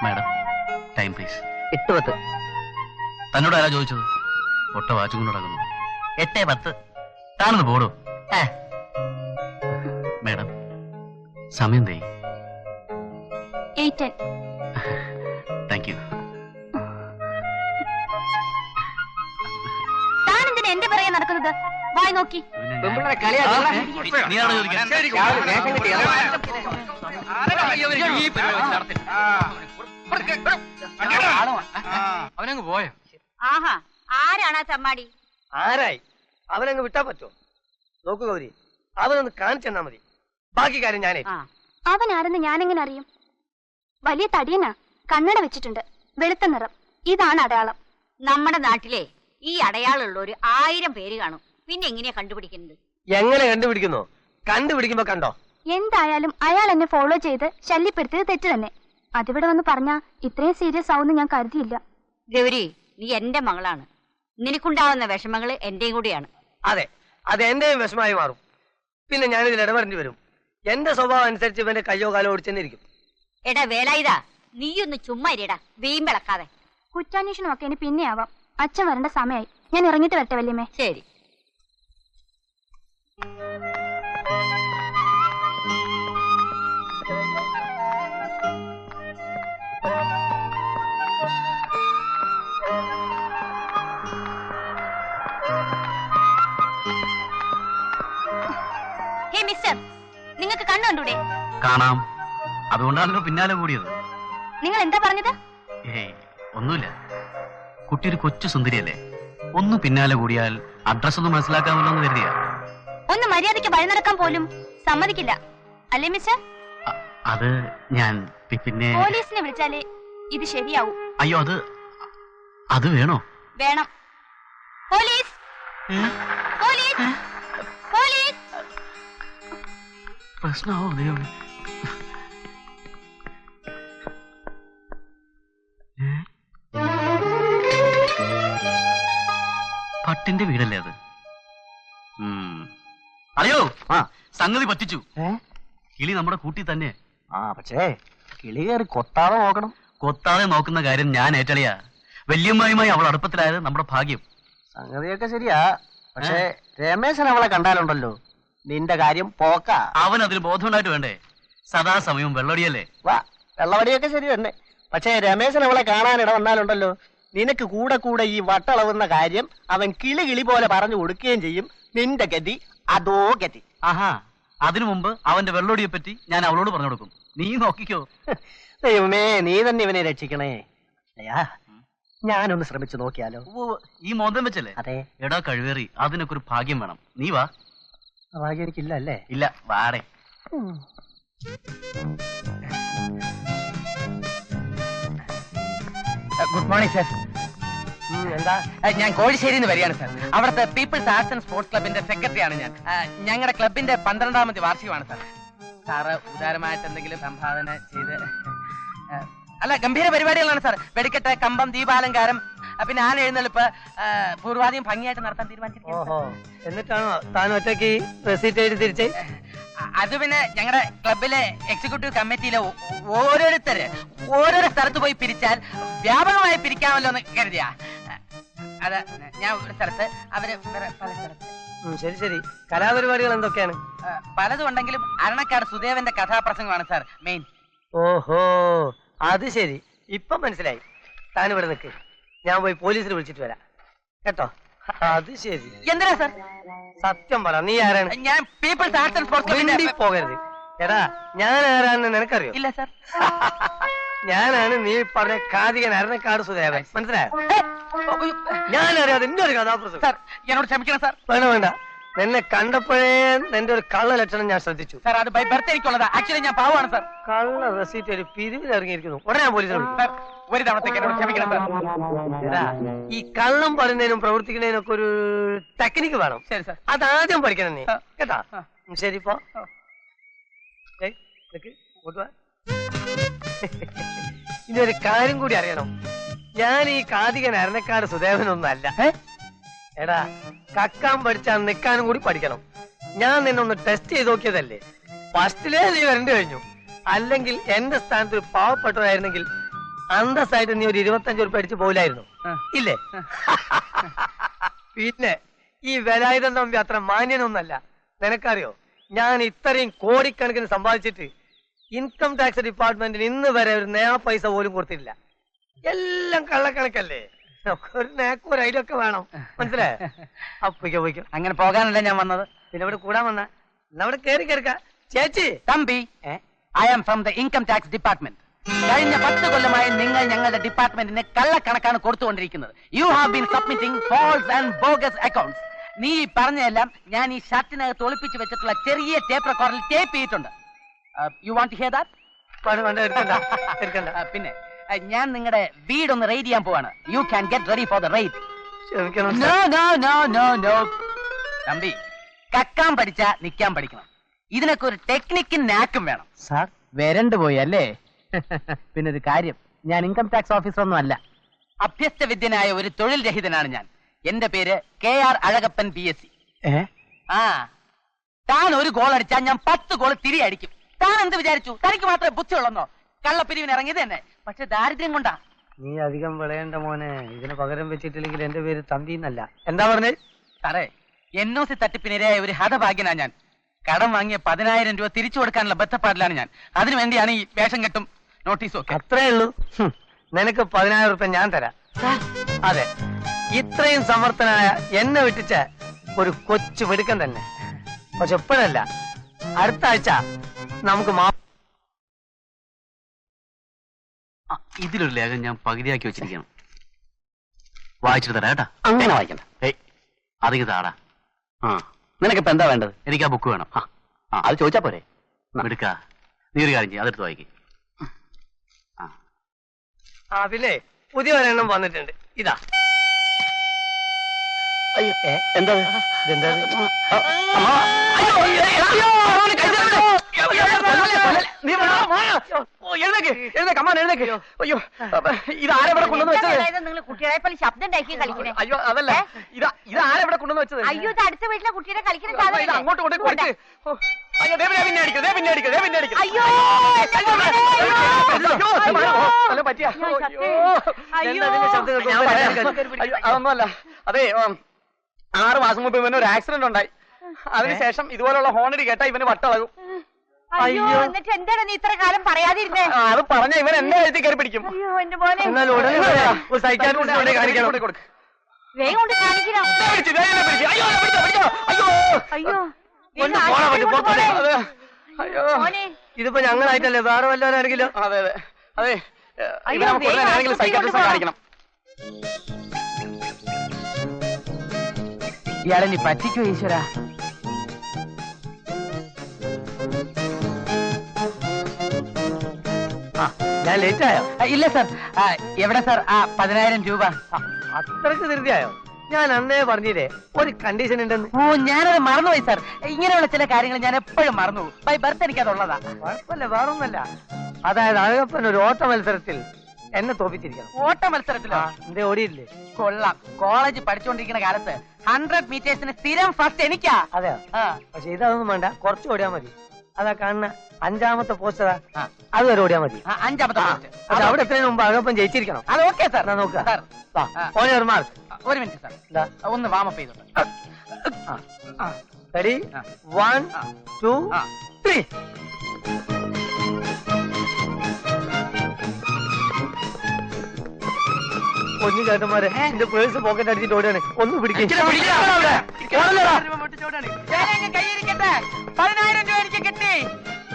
Speaker 6: Madam, time please.
Speaker 2: 8:10.
Speaker 6: തന്നോട് ആരാ ചോദിച്ചത്? ഒട്ട വാച്ചും കൊണ്ട് നടക്കുന്നു. 8:10 താണെന്ന് പോടോ. മാഡം, സമയം തേ.
Speaker 4: 8:10.
Speaker 6: Thank you.
Speaker 4: താനെന്തിനാ എന്റെ പിറകെ നടക്കുന്നത്? വായി നോക്കി.
Speaker 3: അവനങ്ങ് പോയോ?
Speaker 10: ആഹാ, ആരാണ് ആ ചമ്മാടി?
Speaker 2: ആരായി? അവനങ്ങ് വിട്ടാ പറ്റോ? നോക്കൂ ഗൗരി, അവനൊന്ന് കാണിച്ചെന്നാ മതി. ബാക്കി കാര്യം ഞാനേ.
Speaker 4: അവൻ ആരെന്ന് ഞാനെങ്ങനെ അറിയും? വലിയ തടിയനാ, കണ്ണട വെച്ചിട്ടുണ്ട്, വെളുത്ത നിറം. ഇതാണ് അടയാളം.
Speaker 10: നമ്മുടെ നാട്ടിലെ ഈ അടയാളമുള്ള ഒരു 1000 പേര് കാണും. പിന്നെ എങ്ങനെയാ കണ്ടുപിടിക്കുന്നത്?
Speaker 2: എങ്ങനെ കണ്ടുപിടിക്കുന്നോ? കണ്ടുപിടിക്കുമ്പോ കണ്ടോ?
Speaker 4: എന്തായാലും അയാൾ എന്നെ ഫോളോ ചെയ്ത് ശല്യപ്പെടുത്തിയത് തെറ്റ് തന്നെ. അതിവിടെ വന്ന് പറഞ്ഞാ ഇത്രയും സീരിയസ് ആവുമെന്ന് ഞാൻ കരുതിയില്ല.
Speaker 10: ഗൗരി, നീ എന്റെ മകളാണ്. നിനക്കുണ്ടാവുന്ന വിഷമങ്ങള് എന്റെയും കൂടിയാണ്.
Speaker 2: അതെ, അത് എന്റെയും വിഷമായി മാറും. പിന്നെ ഞാനിതിൽ ഇടപെടേണ്ടി വരും. എന്റെ സ്വഭാവം അനുസരിച്ച് ഇവന്റെ കയ്യോ കാലോ ഓടിച്ചെന്നിരിക്കും.
Speaker 10: എടാ വേലായുധാ, നീയൊന്ന് ചുമ്മാ ഇരിടാ, വീമ്പിളക്കാതെ.
Speaker 4: കുറ്റാന്വേഷണമൊക്കെ ഇനി പിന്നെ ആവാം. അച്ഛൻ വരേണ്ട സമയമായി. ഞാൻ ഇറങ്ങിയിട്ട് വരട്ടെ വല്യമ്മേ.
Speaker 10: ശരി.
Speaker 6: കാണാം. അതുകൊണ്ടാണല്ലോ പിന്നാലെ കൂടിയത്.
Speaker 4: നിങ്ങൾ എന്താ പറഞ്ഞത്?
Speaker 6: ഏയ് ഒന്നുമില്ല. കുട്ടി ഒരു കൊച്ചു സുന്ദരിയല്ലേ, ഒന്ന് പിന്നാലെ കൂടിയാൽ അഡ്രസ് ഒന്ന് മനസ്സിലാക്കാമല്ലോ എന്ന് കരുതിയാ.
Speaker 4: ഒന്ന് മര്യാദയ്ക്ക് വഴി നടക്കാൻ പോലും സമ്മതിക്കില്ല അല്ലേ മിസ്റ്റർ?
Speaker 6: അത് ഞാൻ പിന്നെ
Speaker 4: പോലീസിനെ വിളിച്ചാലേ ഇത് ശരിയാവും.
Speaker 6: അയ്യോ അത് വേണോ?
Speaker 4: വേണം. Police, police, police.
Speaker 6: പ്രശ്നമാവോ ദൈവം? പട്ടിന്റെ വീടല്ലേ അത്? അയ്യോ സംഗതി പറ്റിച്ചു. കിളി നമ്മുടെ കൂട്ടി തന്നെ.
Speaker 2: പക്ഷേ കിളി കയറി കൊത്താതെ നോക്കണം.
Speaker 6: കൊത്താതെ നോക്കുന്ന കാര്യം ഞാൻ ഏറ്റളിയാ. വല്യമ്മായുമായി അവൾ അടുപ്പത്തിലായത് നമ്മുടെ ഭാഗ്യം.
Speaker 2: സംഗതിയൊക്കെ ശരിയാ, പക്ഷേ രമേശൻ അവളെ കണ്ടാലുണ്ടല്ലോ നിന്റെ കാര്യം പോക്ക.
Speaker 6: അവൻ അതിന് ബോധമുണ്ടായിട്ട് വേണ്ടേ? സദാസമയവും വെള്ളടിയല്ലേ?
Speaker 2: വാ, വെള്ളവടിയൊക്കെ ശരി തന്നെ. പക്ഷേ രമേശൻ അവളെ കാണാനിട വന്നാലുണ്ടല്ലോ നിനക്ക് കൂടെ കൂടെ ഈ വട്ടളവുന്ന കാര്യം അവൻ കിളി പോലെ പറഞ്ഞു കൊടുക്കുകയും ചെയ്യും. നിന്റെ ഗതി അതോ ഗതി.
Speaker 6: ആഹാ, അതിനു മുമ്പ് അവന്റെ വെള്ളോടിയെ പറ്റി ഞാൻ അവളോട് പറഞ്ഞു കൊടുക്കും. നീ നോക്കിക്കോ.
Speaker 2: ദൈവമേ, നീ തന്നെ ഇവനെ രക്ഷിക്കണേ. ഞാനൊന്ന് ശ്രമിച്ചു നോക്കിയാലോ?
Speaker 6: ഈ മോന്തം വെച്ചല്ലേ?
Speaker 2: അതെ.
Speaker 6: എടാ കഴിവേറി, അതിനൊക്കെ ഒരു ഭാഗ്യം വേണം. നീ വാ.
Speaker 2: ഭാഗ്യം എനിക്കില്ല അല്ലേ?
Speaker 6: ഇല്ല, വാടേ.
Speaker 3: Good morning sir.
Speaker 2: എന്താ?
Speaker 3: ഞാൻ കോഴിശ്ശേരിയിൽ നിന്ന് വരികയാണ് സാർ. അവിടുത്തെ പീപ്പിൾസ് ആർട്സ് ആൻഡ് സ്പോർട്സ് ക്ലബിന്റെ സെക്രട്ടറിയാണ് ഞാൻ. ഞങ്ങളുടെ ക്ലബിന്റെ 12ാമത്തെ വാർഷികമാണ് സാർ. സാറ് ഉദാരമായിട്ട് എന്തെങ്കിലും സംഭാവന ചെയ്ത് അല്ല, ഗംഭീര പരിപാടികളാണ് സാർ. വെടിക്കെട്ട്, കമ്പം, ദീപാലങ്കാരം, പിന്നെ ആന എഴുന്നള്ളിപ്പ് പൂർവാധികം ഭംഗിയായിട്ട് നടത്താൻ തീരുമാനിച്ചിരിക്കുന്നു.
Speaker 2: എന്നിട്ടാണോ താൻ ഒറ്റയ്ക്ക് റെസീറ്റ് എഴുതി തിരിച്ചേ?
Speaker 3: അത് പിന്നെ ഞങ്ങളുടെ ക്ലബിലെ എക്സിക്യൂട്ടീവ് കമ്മിറ്റിയിലെ ഓരോരോ സ്ഥലത്ത് പോയി പിരിച്ചാൽ വ്യാപകമായി പിരിക്കാമല്ലോ എന്ന് കരുതിയാ. അത് ഞാൻ ഒരു സ്ഥലത്ത്, അവര് പല സ്ഥലത്ത്.
Speaker 2: ശരി ശരി. കലാപരിപാടികൾ എന്തൊക്കെയാണ്?
Speaker 3: പലതും ഉണ്ടെങ്കിലും അരണക്കാട് സുദേവന്റെ കഥാപ്രസംഗമാണ് സാർ മെയിൻ.
Speaker 2: ഓഹോ, അത് ശരി. ഇപ്പൊ മനസ്സിലായി. താൻ ഇവിടെ നിൽക്ക്, ഞാൻ പോയി പോലീസിനെ വിളിച്ചിട്ട് വരാം കേട്ടോ. അത് ശരി.
Speaker 3: എന്തിനാ സാർ?
Speaker 2: സത്യം പറ, നീ ആരാണ്?
Speaker 3: ഞാൻ പീപ്പിൾസ് ആർട്സ് ആൻഡ് സ്പോർട്സ് ക്ലബിന്റെ.
Speaker 2: പോകരുത്. എടാ, ഞാൻ ആരാണെന്ന് നിനക്കറിയോ?
Speaker 3: ഇല്ല സാർ.
Speaker 2: ഞാനാണ് നീ പറഞ്ഞ കാതികൻ അരണക്കാട് സുദേവൻ. മനസ്സിലായോ? ഞാനറിയാതെ എന്റെ ഒരു കഥാപ്രസംഗം.
Speaker 3: സാർ എന്നോട് ക്ഷമിക്കണം സാർ.
Speaker 2: വേണ്ട, നിന്നെ കണ്ടപ്പോഴേ നിന്റെ ഒരു കള്ള ലക്ഷണം ഞാൻ ശ്രദ്ധിച്ചു.
Speaker 3: സാർ അത് ബൈ ബർത്ത് എനിക്കുള്ളതാ. ആക്ച്വലി ഞാൻ പാവമാണ് സാർ.
Speaker 2: കള്ള റെസീറ്റ് ഒരു പിരിവിൽ ഇറങ്ങിയിരിക്കുന്നു. ഉടനെ ഞാൻ പോലീസിനെ വിളിക്കും.
Speaker 3: ഒരു തവണത്തേക്ക് എന്നോട് ക്ഷമിക്കണം സാർ.
Speaker 2: ഈ കള്ളം പറയുന്നതിനും പ്രവർത്തിക്കുന്നതിനും ഒക്കെ ഒരു ടെക്നിക്ക് വേണം.
Speaker 3: ശരി സാർ.
Speaker 2: അതാദ്യം പഠിക്കണം നീ കേട്ടാ. ശരി, ഇപ്പൊ ഇനി ഒരു കാര്യം കൂടി അറിയണം. ഞാൻ ഈ കാതികൻ അരണക്കാട് സുദേവനൊന്നല്ല. എടാ, കക്കാൻ പഠിച്ചാൽ നിൽക്കാനും കൂടി പഠിക്കണം. ഞാൻ നിന്നൊന്ന് ടെസ്റ്റ് ചെയ്ത് നോക്കിയതല്ലേ. ഫസ്റ്റിലേ നീ വരേണ്ടി കഴിഞ്ഞു. അല്ലെങ്കിൽ എന്റെ സ്ഥാനത്ത് ഒരു പാവപ്പെട്ടതായിരുന്നെങ്കിൽ അന്തസ്സായിട്ട് നീ ഒരു 25 ഉറുപ്പിക അടിച്ചു പോയില്ലായിരുന്നു ഇല്ലേ? പിന്നെ ഈ വേലായുധൻ തമ്പി അത്ര മാന്യനൊന്നല്ല. നിനക്കറിയോ, ഞാൻ ഇത്രയും കോടിക്കണക്കിന് സമ്പാദിച്ചിട്ട് ഇൻകം ടാക്സ് ഡിപ്പാർട്ട്മെന്റിന് ഇന്ന് വരെ ഒരു നയാ പൈസ പോലും കൊടുത്തിട്ടില്ല. എല്ലാം കള്ളക്കണക്കല്ലേ. ഒരു നേക്കും ഒരു ഐഡിയ ഒക്കെ വേണം. മനസ്സിലായോ? പോയിക്കോ.
Speaker 3: അങ്ങനെ പോകാനല്ല ഞാൻ വന്നത്.
Speaker 2: പിന്നെ ഇവിടെ കൂടാൻ വന്ന അവിടെ കേറി കേൾക്ക. ചേച്ചി
Speaker 3: Thampi, I am from the income tax department. കഴിഞ്ഞ 10 കൊല്ലമായി നിങ്ങൾ ഞങ്ങളുടെ ഡിപ്പാർട്ട്മെന്റിന് കള്ളക്കണക്കാണ് കൊടുത്തുകൊണ്ടിരിക്കുന്നത്. You have been submitting false and bogus accounts. നീ പറഞ്ഞതെല്ലാം ഞാൻ ഈ ഷർട്ടിനകത്ത് ഒളിപ്പിച്ച് വെച്ചിട്ടുള്ള ചെറിയ ടേപ്പ് റെക്കോർഡിൽ ടേപ്പ് ചെയ്തിട്ടുണ്ട്. You want to hear that? പിന്നെ ഞാൻ നിങ്ങളുടെ വീടൊന്ന് റെയ്ഡ് ചെയ്യാൻ പോവാണ്. You can get ready for the raid. No. Thampi, കക്കാൻ പഠിച്ചാ നിക്കാൻ പഠിക്കണം. ഇതിനൊക്കെ ഒരു ടെക്നിക്കും നാക്കും വേണം.
Speaker 2: സാർ
Speaker 3: വരണ്ടു പോയി അല്ലേ? പിന്നെ ഒരു കാര്യം, ഞാൻ ഇൻകം ടാക്സ് ഓഫീസർ ഒന്നും അല്ല. അഭ്യസ്തവിദ്യനായ ഒരു തൊഴിൽ രഹിതനാണ് ഞാൻ. എന്റെ പേര് KR അഴകപ്പൻ BSc. താൻ ഒരു ഗോൾ അടിച്ചാൽ ഞാൻ 10 ഗോൾ തിരി അടിക്കും. താൻ എന്ത് വിചാരിച്ചു? തനിക്ക് മാത്രമേ ബുദ്ധിയുള്ളെന്നോ? കള്ളപ്പിരിവിന് ഇറങ്ങിയത് തന്നെ, പക്ഷെ ദാരിദ്ര്യം കൊണ്ടാ.
Speaker 2: നീ അധികം വിളയേണ്ട മോനെ. ഇതിന് പകരം വെച്ചിട്ടില്ലെങ്കിൽ എന്റെ പേര് തമ്പി എന്നല്ല. എന്താ പറഞ്ഞത്?
Speaker 3: സാറേ, NOC തട്ടിപ്പിനിരയായ ഒരു ഹതഭാഗ്യനാ ഞാൻ. കടം വാങ്ങിയ 10,000 രൂപ തിരിച്ചു കൊടുക്കാനുള്ള ബന്ധപ്പാടിലാണ് ഞാൻ. അതിനു വേണ്ടിയാണ് ഈ വേഷം കെട്ടും നോട്ടീസും ഒക്കെ.
Speaker 2: അത്രേ ഉള്ളൂ. നിനക്ക് 10,000 രൂപ ഞാൻ തരാം. അതെ, ഇത്രയും സമർത്ഥനായ എന്നെ വിട്ടിച്ച ഒരു കൊച്ചു മിടുക്കൻ തന്നെ. പക്ഷെ എപ്പോഴല്ല, അടുത്ത ആഴ്ച നമുക്ക്
Speaker 6: ഇതിലൊരു ലേഖനം ഞാൻ പകുതിയാക്കി വെച്ചിരിക്കണം. വായിച്ചിട്ട് തരാം കേട്ടാ.
Speaker 5: അങ്ങനെ വായിക്കണ്ട.
Speaker 6: ഏയ് അധികം താടാ.
Speaker 5: നിനക്കിപ്പോ എന്താ വേണ്ടത്?
Speaker 6: എനിക്ക് ആ ബുക്ക് വേണം.
Speaker 5: അത് ചോദിച്ചാ പോരെ?
Speaker 6: എടുക്കാ. നീ ഒരു കാര്യം ചെയ്യും, അതെടുത്ത് വായിക്കും.
Speaker 2: പിന്നെ പുതിയ ഒരെണ്ണം വന്നിട്ടുണ്ട്. ഇതാ.
Speaker 5: അയ്യോ എന്താ ഇതെന്താ? അയ്യോ ഇത് ആരെവിടെ കൊണ്ടുവന്ന് വെച്ചത്?
Speaker 10: നിങ്ങൾ കുട്ടികളെ പോലെ ശബ്ദം ഉണ്ടാക്കി കളിക്കണേ.
Speaker 5: അയ്യോ അതല്ല, ഇത് ആരെവിടെ കൊണ്ടുവന്ന് വെച്ചത്?
Speaker 10: അയ്യോ ഇത് അടുത്ത വീട്ടിലെ കുട്ടികളെ കളിക്കുന്ന
Speaker 5: അങ്ങോട്ട് കൊണ്ട് കൊടുക്ക്. അയ്യോ പിന്നെ അടിക്കും.
Speaker 10: അയ്യോ
Speaker 5: പറ്റിയ അതൊന്നുമല്ല. അതെ 6 മാസം മുമ്പ് ഇവന് ഒരു ആക്സിഡന്റ് ഉണ്ടായി. അതിനുശേഷം ഇതുപോലുള്ള ഹോണടി കേട്ടാ ഇവന് വട്ടളകും.
Speaker 10: അയ്യോ എന്നിട്ട് എന്താണ് നീ ഇത്ര കാലം പറയാതിരുന്നേ?
Speaker 5: അത് പറഞ്ഞ ഇവൻ എന്റെ എഴുതി കയറി പിടിക്കും.
Speaker 10: അയ്യോ എന്റെ പോലെ
Speaker 2: എന്നാൽ ഉടനെ കാണിക്കണം.
Speaker 10: വേഗം കൊണ്ട് കാണിക്കണം. അയ്യോ മോനെ
Speaker 2: ഇതിപ്പോ ഞങ്ങളായിട്ടല്ലേ, വേറെ വല്ലവരാണെങ്കിലോ?
Speaker 5: അതെ അതെ അതെ ആരെങ്കിലും സൈക്കാട്രിസ്റ്റ് കാണിക്കണം.
Speaker 3: ഇയാളെ നീ പറ്റിക്കോ ഈശ്വര.
Speaker 2: ഞാൻ ലേറ്റ് ആയോ?
Speaker 3: ഇല്ല സാർ. എവിടെ സാർ ആ 10,000 രൂപ?
Speaker 2: അത്രക്ക് ധൃതിയായോ? ഞാൻ അന്നേ പറഞ്ഞില്ലേ ഒരു കണ്ടീഷൻ ഉണ്ടെന്ന്.
Speaker 3: ഓ ഞാനത് മറന്നുപോയി സാർ. ഇങ്ങനെയുള്ള ചില കാര്യങ്ങൾ ഞാൻ എപ്പോഴും മറന്നു. ബൈ ബർത്ത് എനിക്കതുള്ളതാ.
Speaker 2: കുഴപ്പമില്ല, വേറൊന്നല്ല. അതായത് അഴകപ്പൻ ഒരു ഓട്ട മത്സരത്തിൽ എന്നെ തോപ്പിച്ചിരിക്കണം.
Speaker 3: ഓട്ട മത്സരത്തിലോ?
Speaker 2: എന്റെ ഓടിയില്ലേ?
Speaker 3: കൊള്ളാം. കോളേജ് പഠിച്ചുകൊണ്ടിരിക്കുന്ന കാലത്ത് 100 മീറ്റേഴ്സിന് സ്ഥിരം ഫസ്റ്റ് എനിക്കാ.
Speaker 2: അതെ. പക്ഷെ ഇതൊന്നും വേണ്ട, കുറച്ച് ഓടിയാ മതി. അതാ കാണുന്ന 5ാമത്തെ പോസ്റ്ററാ, അത് വരെ ഓടിയാ മതി.
Speaker 3: 5ാമത്തെ പോസ്റ്റ്.
Speaker 2: പക്ഷെ അവിടെ എത്രയും മുമ്പ് അഴകപ്പൻ ജയിച്ചിരിക്കണം.
Speaker 3: അത് ഓക്കെ സാർ.
Speaker 2: നോക്കുക. മാർക്ക്.
Speaker 3: ഒരു മിനിറ്റ് സാർ, ഒന്ന് വാമപ്പ് ചെയ്തോട്ടെ.
Speaker 2: റെഡി? 1 2 3. പൊന്നു ചേട്ടന്മാരെ, എന്റെ പേഴ്സ് പോക്കറ്റ് അടിച്ചിട്ട് ഓടുകയാണ്. ഒന്ന് പിടിക്കും.
Speaker 3: കൈയിരിക്കട്ടെ. 10,000 രൂപ എനിക്ക് കിട്ടി.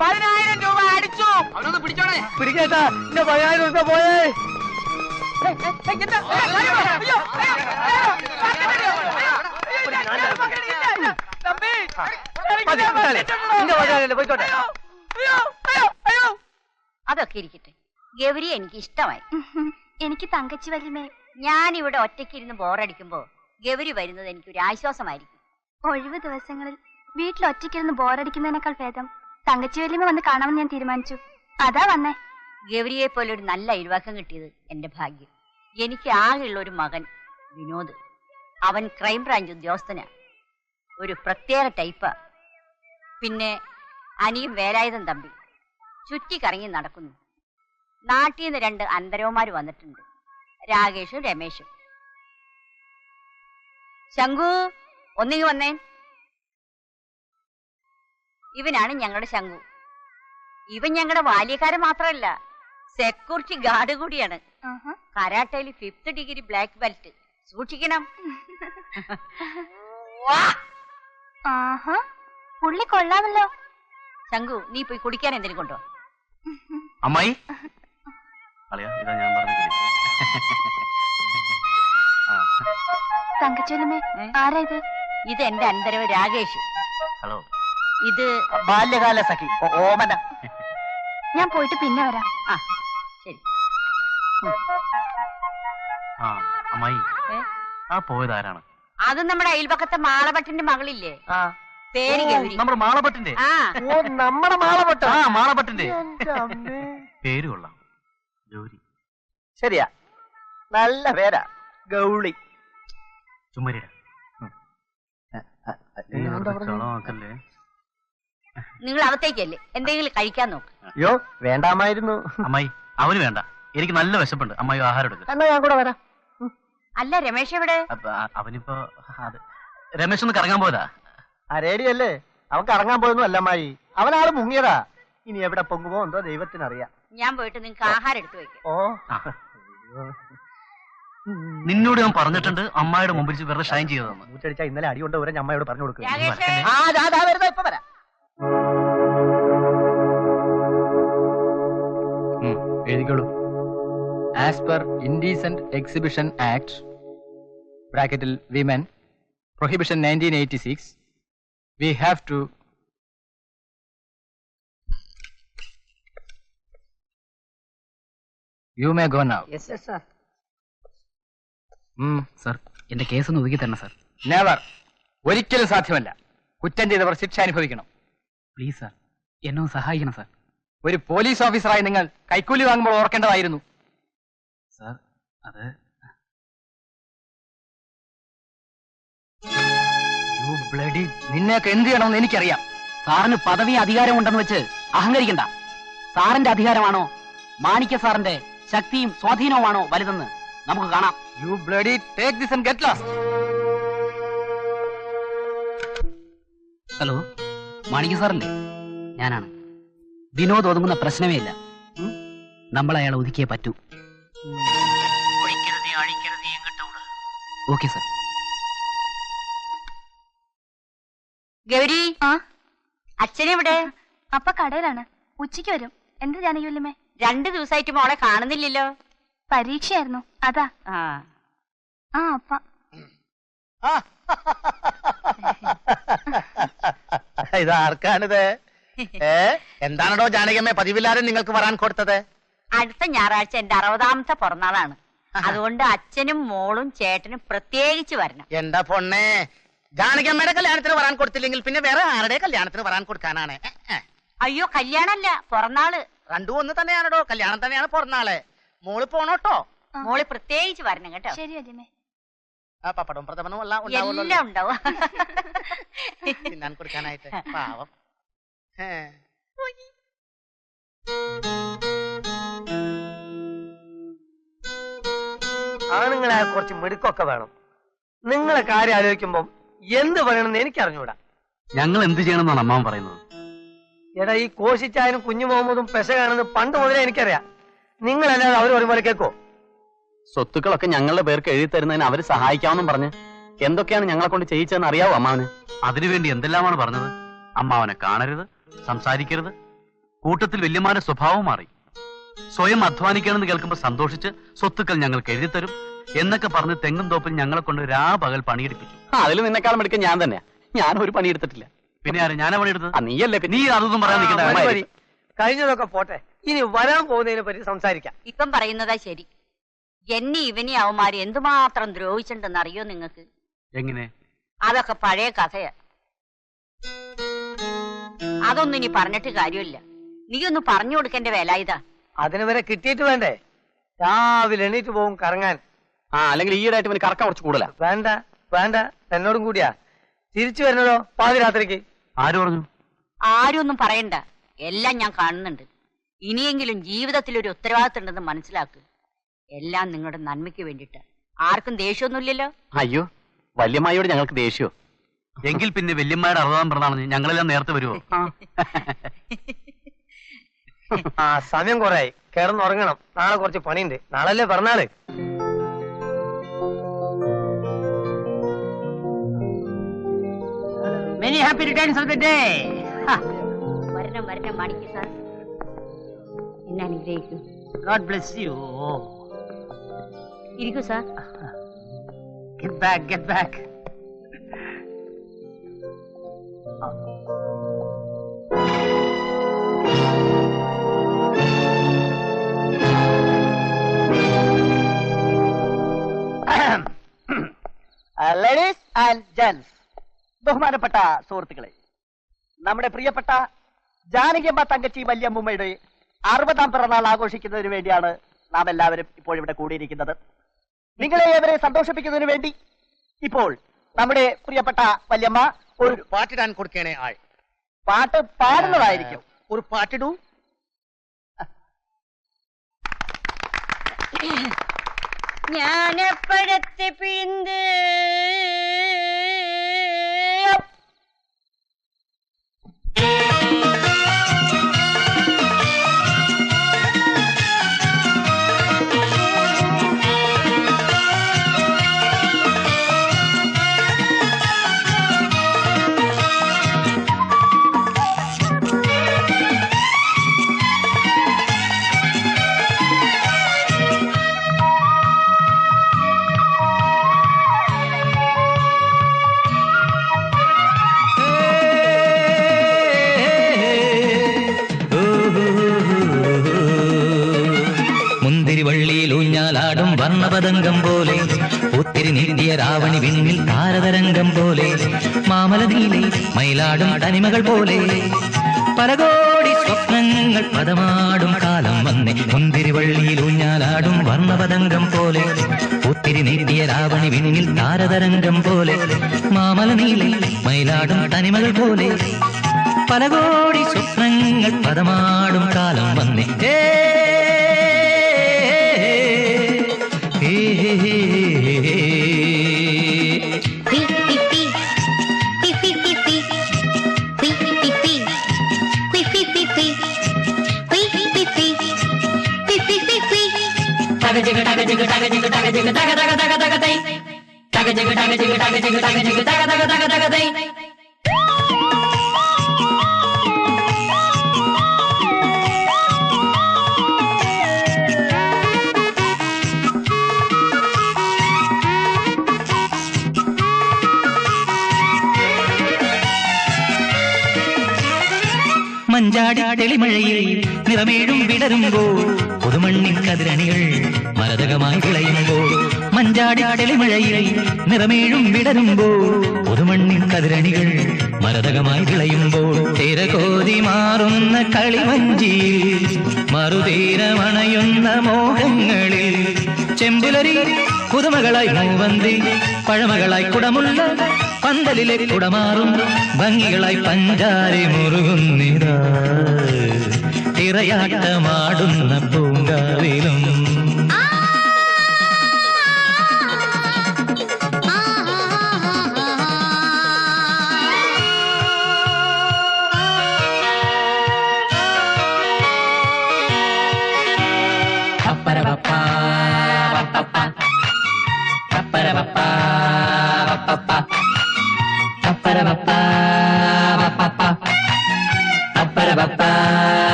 Speaker 3: 10,000 രൂപ അടിച്ചു. അവനൊന്ന് പിടിച്ചോണേ.
Speaker 2: പിടിക്കേട്ടാ, എന്റെ 10,000 രൂപ പോയേ. പോയിക്കോട്ടെ.
Speaker 10: അതൊക്കെ ഇരിക്കട്ടെ. ഗൗരി എനിക്ക് ഇഷ്ടമായി.
Speaker 4: എനിക്ക് തങ്കച്ചി വല്യമേ.
Speaker 10: ഞാനിവിടെ ഒറ്റയ്ക്കിരുന്ന് ബോറടിക്കുമ്പോ ഗൗരി വരുന്നത് എനിക്കൊരു ആശ്വാസമായിരിക്കും.
Speaker 4: ഒഴിവ് ദിവസങ്ങളിൽ വീട്ടിൽ ഒറ്റയ്ക്കിരുന്ന് ബോറടിക്കുന്നതിനേക്കാൾ ഭേദം തങ്കച്ചി വല്യമ വന്ന് കാണാമെന്ന് ഞാൻ തീരുമാനിച്ചു. അതാ വന്നേ.
Speaker 10: ഗൗരിയെ പോലെ ഒരു നല്ല അയൽവാക്കം കിട്ടിയത് എന്റെ ഭാഗ്യം. എനിക്ക് ആകെയുള്ള ഒരു മകൻ വിനോദ്. അവൻ ക്രൈംബ്രാഞ്ച് ഉദ്യോഗസ്ഥനാ. ഒരു പ്രത്യേക ടൈപ്പാ. പിന്നെ അനിയും വേലായുധം തമ്പി ചുറ്റിക്കറങ്ങി നടക്കുന്നു. നാട്ടിൽ നിന്ന് 2 അന്തരവന്മാര് വന്നിട്ടുണ്ട്, രാകേഷും രമേശും. ശങ്കു ഒന്നിങ്ങി വന്നേ. ഇവനാണ് ഞങ്ങളുടെ ശങ്കു. ഇവൻ ഞങ്ങളുടെ ബാല്യക്കാരൻ മാത്രമല്ല, സെക്യൂരിറ്റി ഗാർഡ് കൂടിയാണ്. കരാട്ടയിൽ 5th ഡിഗ്രി ബ്ലാക്ക് ബെൽറ്റ്. സൂക്ഷിക്കണം.
Speaker 4: പുള്ളി കൊള്ളാമല്ലോ.
Speaker 10: ശങ്കു നീ പോയി കുടിക്കാൻ എന്തിനും കൊണ്ടോ.
Speaker 6: അമ്മായി ഇതാ ഞാൻ പറഞ്ഞില്ലേ.
Speaker 4: തങ്കച്ചോലമ്മേ, ആരാ ഇത്?
Speaker 10: ഇത് എന്റെ അന്തരവ് രാകേഷ്.
Speaker 6: ഹലോ.
Speaker 10: ഇത്
Speaker 3: ബാല്യകാല സഖി ഓമന.
Speaker 4: ഞാൻ പോയിട്ട് പിന്നെ വരാം.
Speaker 10: ശരി.
Speaker 6: അമ്മായി ആ പോയതാരാണ്?
Speaker 10: അത് നമ്മുടെ അയൽപക്കത്തെ മാളഭട്ടന്റെ മകളില്ലേ, പേര് ഗൗരി.
Speaker 6: നമ്മുടെ മാളഭട്ടന്റെ?
Speaker 2: നമ്മുടെ മാളഭട്ട.
Speaker 6: മാളഭട്ടന്റെ പേര് കൊള്ളാം, ഗൗരി.
Speaker 2: ശരിയാ, നല്ല പേരാ, ഗൗളി.
Speaker 6: ചുമരിട.
Speaker 10: നിങ്ങൾ അകത്തേക്കല്ലേ, എന്തെങ്കിലും കഴിക്കാൻ നോക്ക്.
Speaker 2: അയ്യോ വേണ്ടാമായിരുന്നു.
Speaker 6: അമ്മായി അവന് വേണ്ട, എനിക്ക് നല്ല വിശപ്പുണ്ട്. അമ്മായി ആഹാരം എടുക്കുക.
Speaker 2: എന്നാ ഞാൻ കൂടെ വരാം.
Speaker 10: അല്ല രമേശ് എവിടെ?
Speaker 6: അവനിപ്പോ രമേശ് ഒന്ന് കറങ്ങാൻ പോയതാ.
Speaker 2: ആ റേഡിയല്ലേ, അവൻ കറങ്ങാൻ പോയൊന്നും അല്ല അമ്മായി, അവനാള് മുങ്ങിയതാ. ഇനി എവിടെ പൊങ്ങുമോ എന്തോ ദൈവത്തിനറിയാം.
Speaker 10: ഞാൻ പോയിട്ട് നിങ്ങൾക്ക് ആഹാരം എടുത്തു വെക്കാം.
Speaker 6: നിന്നോട് ഞാൻ പറഞ്ഞിട്ടുണ്ട് അമ്മായിയുടെ മുമ്പിൽ വെറുതെ ഷൈൻ ചെയ്തതെന്ന്.
Speaker 2: മൂച്ചടിച്ചാ ഇന്നലെ അടി കൊണ്ട് വരെ അമ്മയോട് പറഞ്ഞു കൊടുക്കും.
Speaker 6: എഴുതിക്കോളൂ.
Speaker 3: As per Indecent Exhibition Act, bracket women, prohibition 1986, we have to You may go now.
Speaker 2: Yes, yes, sir.
Speaker 3: Sir എന്റെ കേസ് ഒന്ന് ഒതുക്കി തരണം സർ. നെവർ, ഒരിക്കലും സാധ്യമല്ല. കുറ്റം ചെയ്തവർ ശിക്ഷ അനുഭവിക്കണം. പ്ലീസ് സർ, എന്നെ ഒന്ന് സഹായിക്കണം സർ. ഒരു പോലീസ് ഓഫീസറായി നിങ്ങൾ കൈക്കൂലി വാങ്ങുമ്പോൾ ഓർക്കേണ്ടതായിരുന്നു. സർ അത് നിന്നെയൊക്കെ എന്ത് ചെയ്യണമെന്ന് എനിക്കറിയാം.
Speaker 5: സാറിന് പദവി അധികാരം ഉണ്ടെന്ന് വെച്ച് അഹങ്കരിക്കണ്ട. സാറിന്റെ അധികാരമാണോ മാണിക്യ സാറിന്റെ ശക്തിയും സ്വാധീനവുമാണോ വലുതെന്ന് നമുക്ക് കാണാം.
Speaker 3: You bloody take this and get lost.
Speaker 5: Hello, മാണിക്യ സാറല്ലേ? ഞാനാണ്. വിനോദ് ഒതുങ്ങുന്ന പ്രശ്നമേ ഇല്ല. നമ്മൾ അയാളെ ഒതുക്കിയേ പറ്റൂ. Okay sir.
Speaker 10: ഗൗരി, അച്ഛനെവിടെ?
Speaker 4: അപ്പ കടയിലാണ്. ഉച്ചയ്ക്ക് വരും. എന്ത് ജാനകിയല്ലേ?
Speaker 10: 2 ദിവസമായിട്ട് മോളെ കാണുന്നില്ലല്ലോ.
Speaker 4: പരീക്ഷയായിരുന്നു, അതാ. ആ അപ്പ
Speaker 1: ഇതാർക്കാണിത്? എന്താണോ ജാനകിയമ്മ പതിവില്ലാതെ നിങ്ങൾക്ക് വരാൻ കൊടുത്തത്?
Speaker 10: അടുത്ത ഞായറാഴ്ച എന്റെ 60ാമത്തെ പിറന്നാളാണ്. അതുകൊണ്ട് അച്ഛനും മോളും ചേട്ടനും പ്രത്യേകിച്ച് വരണം.
Speaker 1: എന്താ പൊണ്ണേ, ജാനകിയമ്മയുടെ കല്യാണത്തിന് വരാൻ കൊടുത്തില്ലെങ്കിൽ പിന്നെ വേറെ ആരുടെ കല്യാണത്തിന് വരാൻ കൊടുക്കാനാണ്?
Speaker 10: അയ്യോ, കല്യാണല്ല, പിറന്നാള്.
Speaker 1: രണ്ടും ഒന്ന് തന്നെയാണോ? കല്യാണം തന്നെയാണ് പിറന്നാള്. മോള് പോണോട്ടോ.
Speaker 10: മോള് പ്രത്യേകിച്ച് വരണം കേട്ടോ.
Speaker 4: ശരി അജിമേ.
Speaker 1: ആ പപ്പടവും പ്രഥമനും എല്ലാം
Speaker 10: എല്ലാം ഉണ്ടാവും.
Speaker 1: തിന്നാൻ കൊടുക്കാനായിട്ട്. പാവം.
Speaker 2: ആണുങ്ങളെ കുറച്ച് മിടുക്കൊക്കെ വേണം. നിങ്ങളെ കാര്യം ആലോചിക്കുമ്പോ എന്ത് പറയണമെന്ന് എനിക്ക് അറിഞ്ഞൂടാ.
Speaker 6: ഞങ്ങൾ എന്ത് ചെയ്യണമെന്നാണ് അമ്മാവൻ പറയുന്നത്?
Speaker 2: എടാ, ഈ കോശിച്ചായനും കുഞ്ഞു മുഹമ്മദും പെശകാണെന്ന് പണ്ട് മുതലേ എനിക്കറിയാം. നിങ്ങളല്ലാതെ അവർ ഒരുപോലെ കേൾക്കോ?
Speaker 5: സ്വത്തുക്കളൊക്കെ ഞങ്ങളുടെ പേർക്ക് എഴുതി തരുന്നതിന് അവര് സഹായിക്കാമെന്നും പറഞ്ഞ് എന്തൊക്കെയാണ് ഞങ്ങളെ കൊണ്ട് ചെയ്യിച്ചതെന്ന് അറിയാവോ അമ്മാവന്?
Speaker 6: അതിനുവേണ്ടി എന്തെല്ലാമാണ് പറഞ്ഞത്? അമ്മാവനെ കാണരുത്, സംസാരിക്കരുത്. കൂട്ടത്തിൽ വല്യമാരുടെ സ്വഭാവം മാറി. സ്വയം അധ്വാനിക്കണമെന്ന് കേൾക്കുമ്പോൾ സന്തോഷിച്ച് സ്വത്തുക്കൾ ഞങ്ങൾക്ക് എഴുതി തരും എന്നൊക്കെ പറഞ്ഞ് തെങ്ങും തോപ്പിൽ ഞങ്ങളെ കൊണ്ട് പകൽ പണിയെടുപ്പിച്ചു.
Speaker 5: അതിൽ നിന്നെക്കാളും എടുക്കാൻ ഞാൻ തന്നെയാ. ഞാൻ ഒരു പണിയെടുത്തിട്ടില്ല.
Speaker 6: പിന്നെ ആരും ഞാനാ പണിയെടുത്തത്?
Speaker 5: നീയല്ലേ?
Speaker 6: നീ അതൊന്നും പറയാൻ നിൽക്കണ്ട.
Speaker 2: കഴിഞ്ഞതൊക്കെ പോട്ടെ, ഇനി വരാൻ പോകുന്നതിനെ പറ്റി സംസാരിക്കാം.
Speaker 10: ഇപ്പം പറയുന്നതാ ശരി. എന്നെ ഇവനെ അവന്മാര് എന്തുമാത്രം ദ്രോഹിച്ചിട്ടുണ്ടെന്ന് അറിയോ നിങ്ങൾക്ക്?
Speaker 6: എങ്ങനെ?
Speaker 10: അതൊക്കെ പഴയ കഥയാ. അതൊന്നും ഇനി പറഞ്ഞിട്ട് കാര്യമില്ല. നീ ഒന്ന് പറഞ്ഞു കൊടുക്കേണ്ട വേല ഇതാ.
Speaker 2: അതിന് വരെ കിട്ടിയിട്ട് വേണ്ടേ? രാവിലെ എണീറ്റ് പോകും കറങ്ങാൻ.
Speaker 5: അല്ലെങ്കിൽ ഈയിടെയായിട്ട് ഇവന് കറക്കം കുറച്ച് കൂടുതലാ.
Speaker 2: വേണ്ട വേണ്ട, എന്നോടും കൂടിയാ. തിരിച്ചു വരുന്നതോ പാതിരാത്രിക്ക്.
Speaker 6: ആര് പറഞ്ഞു?
Speaker 10: ആരും ഒന്നും പറയണ്ട, എല്ലാം ഞാൻ കാണുന്നുണ്ട്. ഇനിയെങ്കിലും ജീവിതത്തിൽ ഒരു ഉത്തരവാദിത്തം ഉണ്ടെന്ന് മനസ്സിലാക്കുക. എല്ലാം നിങ്ങളുടെ നന്മയ്ക്ക് വേണ്ടിട്ട്. ആർക്കും ദേഷ്യമൊന്നുമില്ലല്ലോ.
Speaker 5: അയ്യോ, വല്യമ്മായിയോട് ഞങ്ങൾക്ക് ദേഷ്യോ?
Speaker 6: എങ്കിൽ പിന്നെ വല്യമ്മയുടെ 60ാം പിറന്നാളാണ്. ഞങ്ങളെല്ലാം നേരത്തെ വരുമോ?
Speaker 2: ആ സമയം കുറയായി, കിടന്നുറങ്ങണം. നാളെ കുറച്ച് പണിയുണ്ട്. നാളല്ലേ പിറന്നാള്.
Speaker 3: Many happy returns of the day.
Speaker 10: വരണം വരണം മാണിക്യ സാർ, എന്നെ അനുഗ്രഹിക്കൂ.
Speaker 3: God bless you.
Speaker 10: ഇരിക്കൂ sir.
Speaker 3: Get back, get back.
Speaker 2: Ladies and gents, ബഹുമാനപ്പെട്ട സുഹൃത്തുക്കളെ, നമ്മുടെ പ്രിയപ്പെട്ട ജാനകിയമ്മ തങ്കച്ചി വല്യമ്മയുടെ 60ാം പിറന്നാൾ ആഘോഷിക്കുന്നതിന് വേണ്ടിയാണ് നാം എല്ലാവരും ഇപ്പോൾ ഇവിടെ കൂടിയിരിക്കുന്നത്. നിങ്ങളെ ഏവരെ സന്തോഷിപ്പിക്കുന്നതിന് വേണ്ടി ഇപ്പോൾ നമ്മുടെ പ്രിയപ്പെട്ട വല്യമ്മ ഒരു
Speaker 1: പാട്ടിടാൻ കൊടുക്കണേ ആൾ.
Speaker 2: പാട്ട് പാടുന്നതായിരിക്കും.
Speaker 1: ഒരു പാട്ടിടൂ.
Speaker 10: ജ്ഞാനപ്പഴത്തെ പിന്ത്
Speaker 9: വർണ്ണപതംഗം പോലെ ഒത്തിരി നീന്തിയ രാവണി വിണ്ണിൽ താരതരംഗം പോലെ മാമല നീലെ മയിലാടും തനിമകൾ പോലെ പല കോടി സ്വപ്നങ്ങൾ പദമാടും കാലം വന്നേ മുന്തിരിവള്ളിയിൽ ഊഞ്ഞാലാടും വർണ്ണപതംഗം പോലെ ഒത്തിരി നീന്തിയ രാവണി വിണ്ണിൽ താരതരംഗം പോലെ മാമല നീലെ മയിലാടും തനിമകൾ പോലെ പല കോടി സ്വപ്നങ്ങൾ പദമാടും കാലം വന്നേ മഞ്ചാടി തെളിമഴയിൽ നിറമേഴും വിടരുമ്പോൾ പുതുമണ്ണിൻ കതിരണികൾ മരതകമായി വിളയുമ്പോൾ മഞ്ചാടി തെളിമഴയിൽ നിറമേഴും വിടരുമ്പോൾ പുതുമണ്ണിൻ കതിരണികൾ മരതകമായി വിളയുമ്പോൾ തിരകോതി മാറുന്ന കളിവഞ്ചിയിൽ മറുതീരമണയുന്ന മോഹങ്ങളിൽ ചെമ്പുലരി പുതുമകളായി മൂവന്തി പഴമകളായി കുടമുള്ള പന്തലിലെ കുടമാറും ഭംഗികളായി പഞ്ചാരി മുറുകുന്നിതാ തിറയാട്ടമാടുന്ന പൂങ്കാവിലും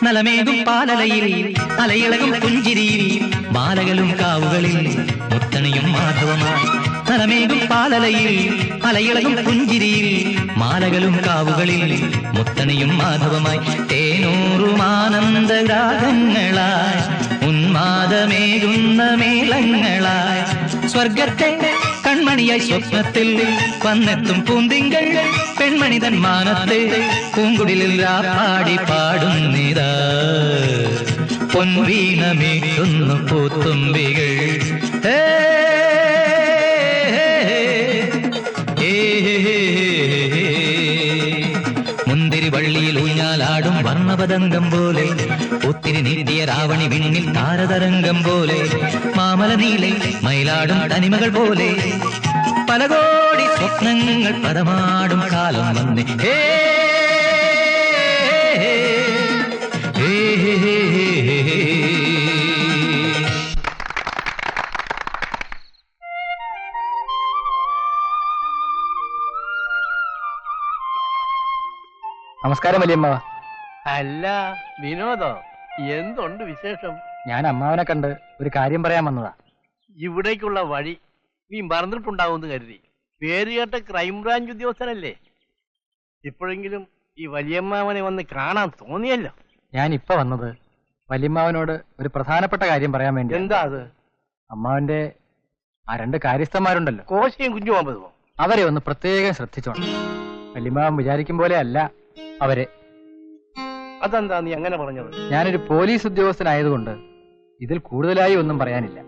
Speaker 9: നലമേകും പാലലയിൽ അലയിളകും പുഞ്ചിരിയിൽ മാലകളും കാവുകളിൽ മുത്തണിയും മാധവമായി നലമേകും പാലലയിൽ അലയിളകും പുഞ്ചിരിയിൽ മാലകളും കാവുകളിൽ മുത്തണിയും മാധവമായി തേനൂറും ആനന്ദരാഗങ്ങളായി ഉന്മാദമേകുന്ന മേളങ്ങളായി സ്വർഗത്തെ കൺമണിയായി സ്വപ്നത്തിൽ വന്നെത്തും പൂന്തിങ്കൾ പെൺമണിതൻ മാനത്തെ പൂങ്കുടിലിൽ രാപ്പാടി പാടുന്നിതാ പൊൻവീണമീട്ടുന്നു പൂത്തുമ്പികൾ മുന്തിരി വള്ളിയിൽ ഊഞ്ഞാലാടും വർണ്ണപതംഗം പോലെ ഒത്തിരി നീന്തിയ രാവണി വിണ്ണിൽ താരതരംഗം പോലെ മാമല നീലെ മയിലാടും തനിമകൾ പോലെ പല കോടി സ്വപ്നങ്ങൾ പദമാടും കാലം വന്നേ
Speaker 2: നമസ്കാരം വലിയമ്മ.
Speaker 1: അല്ല വിനോദോ, എന്തുണ്ട് വിശേഷം?
Speaker 2: ഞാൻ അമ്മാവനെ കണ്ട് ഒരു കാര്യം പറയാൻ വന്നതാ.
Speaker 1: ഇവിടേക്കുള്ള വഴി നീ മറന്നിട്ടുണ്ടാവുമെന്ന് കരുതി. പേരുകേട്ട ക്രൈംബ്രാഞ്ച് ഉദ്യോഗസ്ഥനല്ലേ? ഇപ്പോഴെങ്കിലും ഈ വലിയമ്മാവനെ വന്ന് കാണാൻ തോന്നിയല്ലോ.
Speaker 2: ഞാൻ ഇപ്പൊ വന്നത് വലിയമ്മാവനോട് ഒരു പ്രധാനപ്പെട്ട കാര്യം പറയാൻ വേണ്ടി.
Speaker 1: എന്താ അത്?
Speaker 2: അമ്മാവന്റെ ആ 2 കാര്യസ്ഥന്മാരുണ്ടല്ലോ,
Speaker 1: കോശയും കുഞ്ഞുമാമ്പതുമോ?
Speaker 2: അവരെ ഒന്ന് പ്രത്യേകം ശ്രദ്ധിച്ചോണം. വലിയമ്മാവൻ വിചാരിക്കും പോലെ അല്ല അവരെ.
Speaker 1: അതെന്താ നീ അങ്ങനെ പറഞ്ഞത്?
Speaker 2: ഞാനൊരു പോലീസ് ഉദ്യോഗസ്ഥനായതുകൊണ്ട് ഇതിൽ കൂടുതലായി ഒന്നും പറയാനില്ല.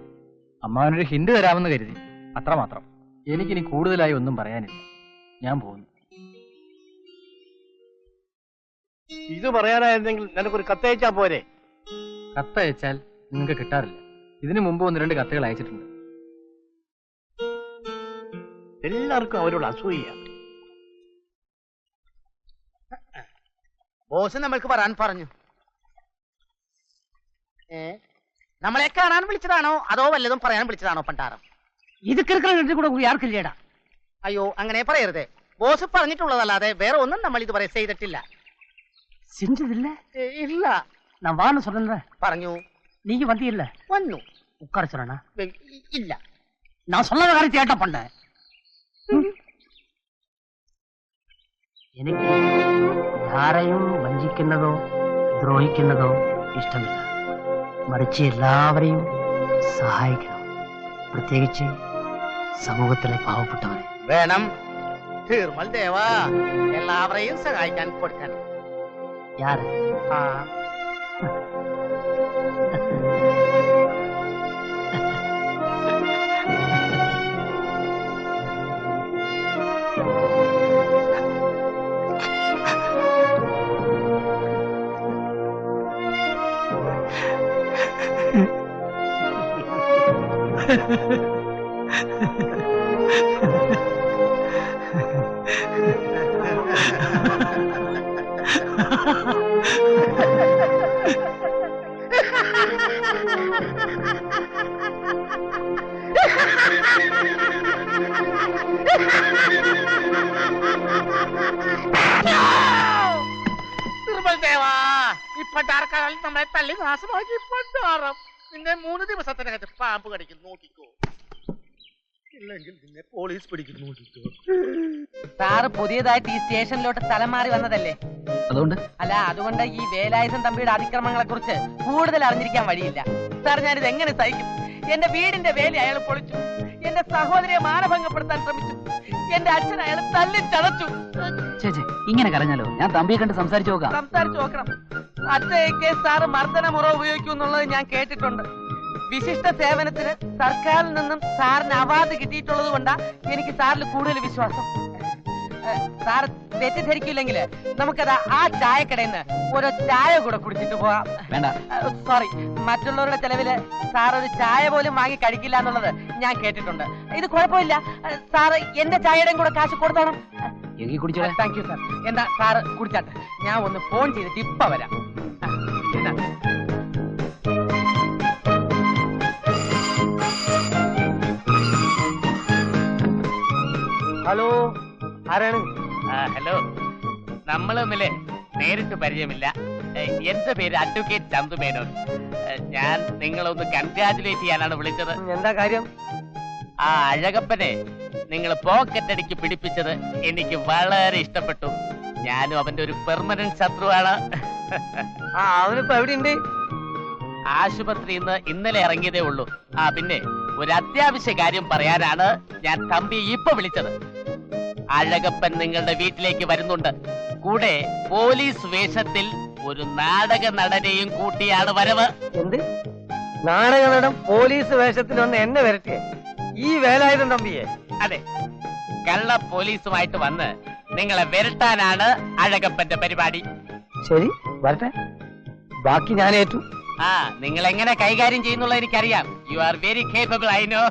Speaker 2: അമ്മാവനൊരു ഹിന്റ് തരാമെന്ന് കരുതി, അത്രമാത്രം. എനിക്കിനി കൂടുതലായി ഒന്നും പറയാനില്ല. ഞാൻ പോകുന്നു.
Speaker 1: ഇത് പറയാനായിരുന്നെങ്കിൽ നിനക്കൊരു കത്തയച്ചാ പോരെ?
Speaker 2: കത്തയച്ചാൽ നിങ്ങൾക്ക് കിട്ടാറില്ല. ഇതിനു മുമ്പ് 1-2 കത്തുകൾ അയച്ചിട്ടുണ്ട്.
Speaker 1: എല്ലാവർക്കും അവരോട് അസൂയ.
Speaker 3: ബോസ് നമ്മൾക്ക് വരാൻ പറഞ്ഞു. നമ്മളെ കാണാൻ വിളിച്ചതാണോ അതോ വല്ലതും പറയാൻ വിളിച്ചതാണോ പണ്ടാരം?
Speaker 7: ഇത് കിടക്കുന്ന കൂടെ ആർക്കില്ലേടാ?
Speaker 3: അയ്യോ, അങ്ങനെ പറയരുതേ. ബോസ് പറഞ്ഞിട്ടുള്ളതല്ലാതെ വേറെ ഒന്നും നമ്മൾ ഇതുവരെ ചെയ്തിട്ടില്ല. ഇല്ല.
Speaker 7: நான் வான்னு சொல்றேன்.
Speaker 3: പറഞ്ഞു.
Speaker 7: நீங்க வந்தீல்ல?
Speaker 3: വന്നു.
Speaker 7: உட்கார சொல்றேனா?
Speaker 3: ഇല്ല.
Speaker 7: நான் சொல்லாத காரியத்தை ஏட்ட பண்ண.
Speaker 2: എനിക്ക് ആരെയും വഞ്ചിക്കുന്നതോ ദ്രോഹിക്കുന്നതോ ഇഷ്ടമില്ല. മറിച്ച് എല്ലാവരെയും സഹായിക്കണം, പ്രത്യേകിച്ച് സമൂഹത്തിലെ പാവപ്പെട്ടവരെ.
Speaker 3: വേണം തിരുമൽ ദേവ, എല്ലാവരെയും സഹായിക്കാൻ കൊടുക്കണം.
Speaker 2: യാര്?
Speaker 3: തിരുമൽ ദേവ, ഈ പട്ടാർക്കാരിൽ നമ്മളെ തള്ളി നാശമാക്കി പണ്ടാറം. നിന്നെ 3 ദിവസത്തിനകത്ത് പാമ്പ് കടിക്കും, നോക്കിക്കോ. ഇല്ലെങ്കിൽ നിന്നെ പോലീസ് പിടിക്കും, നോക്കിക്കോ. സാറ് പുതിയതായിട്ട് ഈ സ്റ്റേഷനിലോട്ട് സ്ഥലം മാറി വന്നതല്ലേ? അതുകൊണ്ട് ഈ വേലായുധൻ തമ്പിയുടെ അതിക്രമങ്ങളെ കുറിച്ച് കൂടുതൽ അറിഞ്ഞിരിക്കാൻ വഴിയില്ല. സാർ, ഞാനിത് എങ്ങനെ സഹിക്കും? എന്റെ വീടിന്റെ വേലി അയാൾ പൊളിച്ചു, എന്റെ സഹോദരിയെ മാനഭംഗപ്പെടുത്താൻ ശ്രമിച്ചു, എന്റെ അച്ഛൻ അയാൾ തല്ലിച്ചതച്ചു.
Speaker 5: ചേച്ചി ഇങ്ങനെ കരഞ്ഞാലോ? ഞാൻ തമ്പിയെ കണ്ട് സംസാരിച്ചു
Speaker 3: നോക്കണം. അച്ഛയ്ക്ക് സാറ് മർദ്ദനമുറ ഉപയോഗിക്കും എന്നുള്ളത് ഞാൻ കേട്ടിട്ടുണ്ട്. വിശിഷ്ട സേവനത്തിന് സർക്കാരിൽ നിന്നും സാറിന് അവാർഡ് കിട്ടിയിട്ടുള്ളത് കൊണ്ടാ എനിക്ക് സാറിൽ കൂടുതൽ വിശ്വാസം. സാർ തെറ്റിദ്ധരിക്കില്ലെങ്കിൽ നമുക്കത് ആ ചായക്കടയിൽ നിന്ന് ഒരു ചായ കൂടെ കുടിച്ചിട്ട് പോവാം.
Speaker 5: വേണ്ട,
Speaker 3: സോറി, മറ്റുള്ളവരുടെ ചെലവില് സാർ ഒരു ചായ പോലും വാങ്ങി കഴിക്കില്ല എന്നുള്ളത് ഞാൻ കേട്ടിട്ടുണ്ട്. ഇത് കുഴപ്പമില്ല, സാറ് എന്റെ ചായയുടെയും കൂടെ കാശ് കൊടുത്തോണം. Thank you sir. എന്താ സാറ് കുടിച്ചാട്ടെ, ഞാൻ ഒന്ന് ഫോൺ ചെയ്തിട്ട് ഇപ്പൊ വരാം.
Speaker 2: ഹലോ, ആരാണ്?
Speaker 3: ഹലോ, നമ്മൾ തമ്മില് നേരിട്ട് പരിചയമില്ല. എന്റെ പേര് അഡ്വക്കേറ്റ് ചന്തു മേനോൻ. ഞാൻ നിങ്ങളൊന്ന് കൺഗ്രാജുലേറ്റ് ചെയ്യാനാണ് വിളിച്ചത്.
Speaker 2: എന്താ കാര്യം?
Speaker 3: ആ അഴകപ്പനെ നിങ്ങൾ പോക്കറ്റ് അടിക്ക് പിടിപ്പിച്ചത് എനിക്ക് വളരെ ഇഷ്ടപ്പെട്ടു. ഞാനും അവന്റെ ഒരു പെർമനന്റ് ശത്രുവാണ്.
Speaker 2: അവനിപ്പോ എവിടെയുണ്ട്?
Speaker 3: ആശുപത്രിയിൽ നിന്ന് ഇന്നലെ ഇറങ്ങിയതേ ഉള്ളൂ. പിന്നെ ഒരു അത്യാവശ്യ കാര്യം പറയാനാണ് ഞാൻ തമ്പിയെ ഇപ്പൊ വിളിച്ചത്. അഴകപ്പൻ നിങ്ങളുടെ വീട്ടിലേക്ക് വരുന്നുണ്ട്. കൂടെ പോലീസ് വേഷത്തിൽ ഒരു നാടക നടനെയും കൂട്ടിയാണ് വരവ്.
Speaker 2: എന്ത് നാടക നടൻ പോലീസ് വേഷത്തിൽ വന്ന് എന്നെ വരട്ടെ? ഈ വേലായുധൻ തമ്പിയെ?
Speaker 3: അതെ, കള്ള പോലീസുമായിട്ട് വന്ന് നിങ്ങളെ വരട്ടാനാണ് അഴകപ്പന്റെ പരിപാടി.
Speaker 2: ശരി, വരട്ടെ. ബാക്കി ഞാൻ ഏറ്റു.
Speaker 3: നിങ്ങൾ എങ്ങനെ കൈകാര്യം ചെയ്യുന്നുള്ള എനിക്കറിയാം. You are very capable, I know.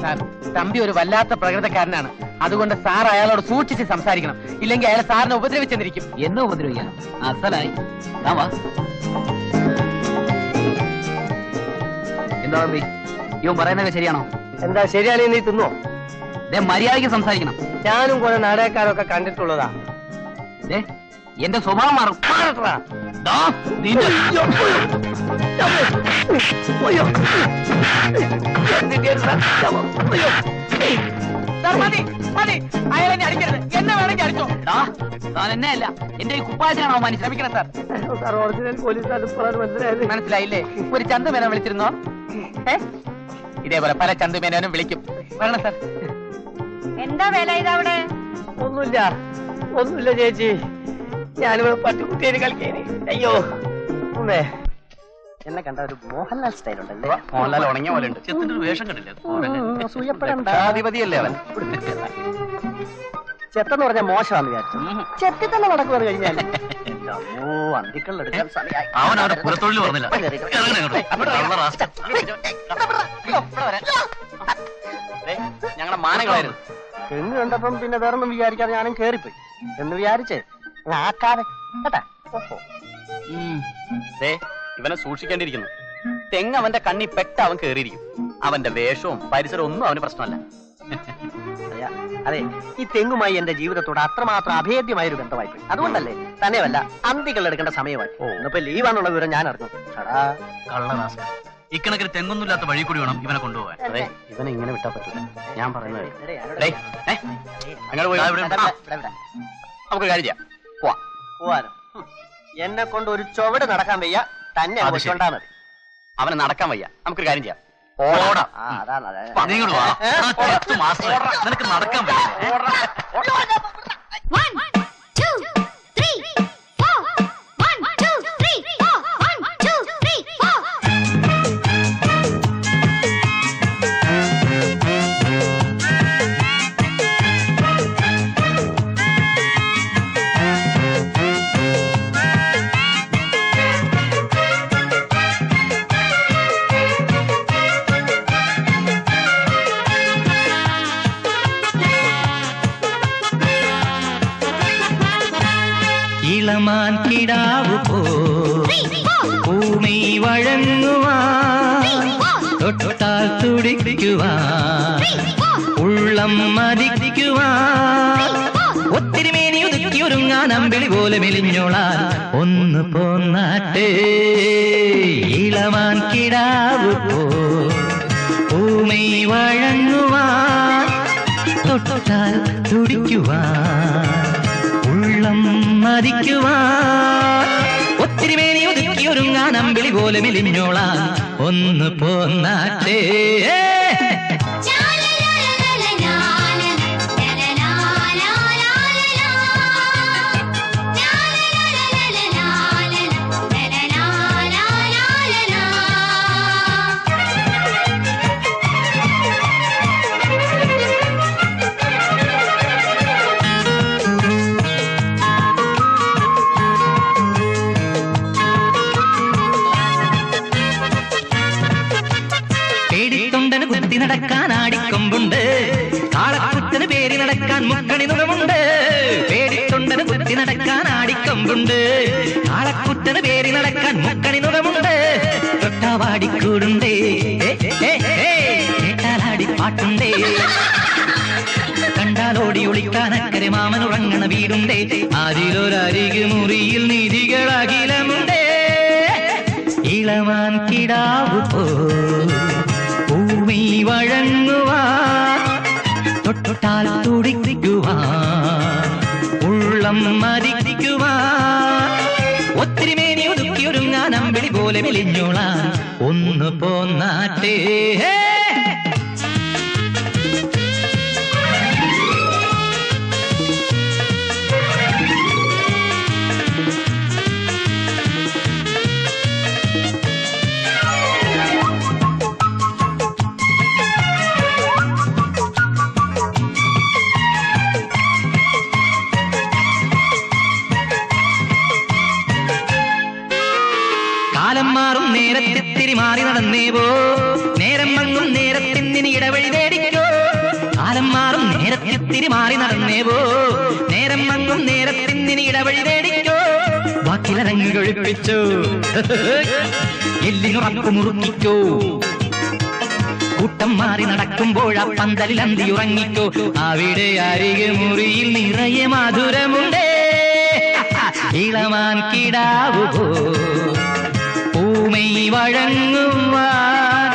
Speaker 3: Sir, Thampi ഒരു വല്ലാത്ത പ്രകൃതക്കാരനാണ്. അതുകൊണ്ട് സാർ അയാളോട് സൂക്ഷിച്ച് സംസാരിക്കണം. ഇല്ലെങ്കിൽ അയാൾ സാറിനെ ഉപദ്രവിച്ചെന്നിരിക്കും.
Speaker 5: എന്നെ ഉപദ്രവിക്കണം? അസലായി. എന്താ തമ്പി, ഇവൻ പറയുന്നത് ശരിയാണോ?
Speaker 2: എന്താ ശരിയാണെങ്കിൽ നീ തിന്നോ?
Speaker 5: മര്യാദയ്ക്ക് സംസാരിക്കണം.
Speaker 2: ഞാനും കുറെ നാടകക്കാരൊക്കെ കണ്ടിട്ടുള്ളതാ.
Speaker 5: എന്റെ സ്വഭാവം മാറും.
Speaker 3: അയാളെന്നെ അടിക്കരുത്, എന്നെ വേണമെങ്കിൽ അടിച്ചോ.
Speaker 5: താൻ എന്നെ അല്ല, എന്റെ ഈ കുപ്പായത്തിനാണ് അവമാനിച്ചത്.
Speaker 3: ശ്രമിക്കണം സാർ.
Speaker 2: ഒറിജിനൽ പോലീസ്
Speaker 3: മനസ്സിലായില്ലേ? ഒരു ചന്തുമേനോൻ വിളിച്ചിരുന്നോ? ഇതേപോലെ പല ചന്തുമേനോനും വിളിക്കും. വരണം സാർ.
Speaker 10: എന്താ വേല ഇതവിടെ?
Speaker 2: ഒന്നുമില്ല ചേച്ചി, ഞാനിവിടെ പട്ടിക്കുട്ടിയെ കളിക്കേനി. അയ്യോ, എന്നെ കണ്ട ഒരു മോഹൻലാൽ സ്റ്റൈൽ ഉണ്ടല്ലേ?
Speaker 6: മോഹൻലാൽ ഉണങ്ങിയ പോലെ ഉണ്ട്. ചെത്തിന്റെ ഒരു വേഷം കണ്ടില്ലേ?
Speaker 2: സൂയപ്പെടേണ്ടാധിപതിയല്ലേ അവൻ. ചെത്തെന്ന് പറഞ്ഞാൽ മോശമാണെന്ന് വിചാരിച്ചു. ചെത്തി തന്നെ നടക്കുമെന്ന് കഴിഞ്ഞാൽ അന്തിക്കളെടുക്കാൻ സമയമായി.
Speaker 6: അവൻ അവിടെ പുറത്തൊഴിൽ പറഞ്ഞില്ല.
Speaker 5: ഞങ്ങളുടെ മാനങ്ങളായിരുന്നു.
Speaker 2: തെങ്ങ് കണ്ടപ്പം പിന്നെ വേറൊന്നും വിചാരിക്കാതെ ഞാനും കേറിപ്പോയി എന്ന് വിചാരിച്ച് ആക്കാതെ കേട്ടാ.
Speaker 5: ഇവനെ സൂക്ഷിക്കേണ്ടിയിരിക്കുന്നു. തെങ്ങ് അവന്റെ കണ്ണി പെട്ട അവൻ കേറിയിരിക്കും. അവന്റെ വേഷവും പരിസരവും ഒന്നും അവന് പ്രശ്നമല്ല.
Speaker 2: അതെ, ഈ തെങ്ങുമായി എന്റെ ജീവിതത്തോട് അത്രമാത്രം അഭേദ്യമായ ഒരു ബന്ധമായി പോയി. അതുകൊണ്ടല്ലേ തന്നെയല്ല അന്തികൾ എടുക്കേണ്ട സമയമായി. ഇന്നിപ്പോ ലീവാണുള്ള വിവരം ഞാൻ അറിഞ്ഞു.
Speaker 6: കള്ളനാശ ഇക്കണക്കിന് തെങ്ങൊന്നുമില്ലാത്ത വഴി കൂടി വേണം ഇവനെ കൊണ്ടുപോകാൻ.
Speaker 5: അതെ, ഇവനെ ഇങ്ങനെ വിട്ടാ പറ്റില്ല. ഞാൻ പറയുന്നത്
Speaker 2: നമുക്ക് കാര്യം ചെയ്യാം. പോവാനോ? എന്നെ കൊണ്ട് ഒരു ചുവട് നടക്കാൻ വയ്യ, തന്നെ കൊണ്ടാ മതി.
Speaker 5: അവനെ നടക്കാൻ വയ്യ, നമുക്കൊരു കാര്യം ചെയ്യാം.
Speaker 6: നിനക്ക് നടക്കാൻ പറ്റില്ല.
Speaker 9: ഇളമാൻ കിടാവ് പോ ഭൂമി വഴങ്ങുവാൻ തൊട്ടാൽ തുടിക്കുവാൻ ഉള്ളം മതിക്കുവാൻ ഒത്തിരി മേനി ഒതുക്കിയൊരുങ്ങാൻ അമ്പിളി പോലെ മെലിഞ്ഞോളാൻ ഒന്ന് പോന്നാട്ടെ. ഇളമാൻ കിടാവ് പോ ഭൂമി വഴങ്ങുവാൻ തൊട്ടാൽ തുടിക്കുവാൻ ഉള്ളം മതിക്കുവാൻ ഒത്തിരി മേനി ഒതുക്കിയൊരുങ്ങാൻ അമ്പിളി പോലെ മെലിഞ്ഞോളാൻ ഒന്ന് പോന്നാട്ടെ. പേടിത്തൊണ്ടന് കുത്തി നടക്കാൻ ആടിക്കൊമ്പുണ്ട്, കാളക്കുത്തന് പേരി നടക്കാൻ മുക്കണി നുകമുണ്ട്. പേടിത്തൊണ്ടന് കുത്തി നടക്കാൻ ആടിക്കൊമ്പുണ്ട്, കാളക്കുത്തന് പേരി നടക്കാൻ മുക്കണി നുകമുണ്ട്. തൊട്ടാവാടിക്കൂടുണ്ടേ, കേട്ടാലാടിപ്പാട്ടുണ്ടേ, കണ്ടാലോടി ഒളിക്കാൻ അക്കരെ മാമനുറങ്ങണ വീടുണ്ടേ. അതിലൊരരികു മുറിയിൽ നിധികളകിലമുണ്ടേ. ഇളമാൻ കിടാവ് പോ ഭൂമി വഴങ്ങുവാൻ തൊട്ടാൽ തുടിക്കുവാൻ ഉള്ളം മതിക്കുവാൻ ഒത്തിരി മേനി ഒതുക്കിയൊരുങ്ങാൻ അമ്പിളി പോലെ മെലിഞ്ഞോളാൻ ഒന്ന് പോന്നാട്ടെ. കാലം മാറും നേരത്തിരി മാറി നടന്നേവോ, നേരം മങ്ങും നേരത്തിനി ഇടവഴി നേടിക്കോ. കാലം മാറും നേരത്തിരി മാറി നടന്നേവോ, നേരം മങ്ങും നേരത്തിനി ഇടവഴി നേടിക്കോ. വാക്കിലരങ്ങ് കൊഴിപ്പിച്ചോ, എല്ലിനുറപ്പ് മുറുക്കിക്കോ. കൂട്ടം മാറി നടക്കുമ്പോൾ ആ പന്തലിൽ അന്തി ഉറങ്ങിക്കോ. അവിടെ അരികെ മുറിയിൽ നിറയെ മധുരമുണ്ടേ. ഇളമാൻ കിടാവ് പോ ഭൂമി വഴങ്ങുവാൻ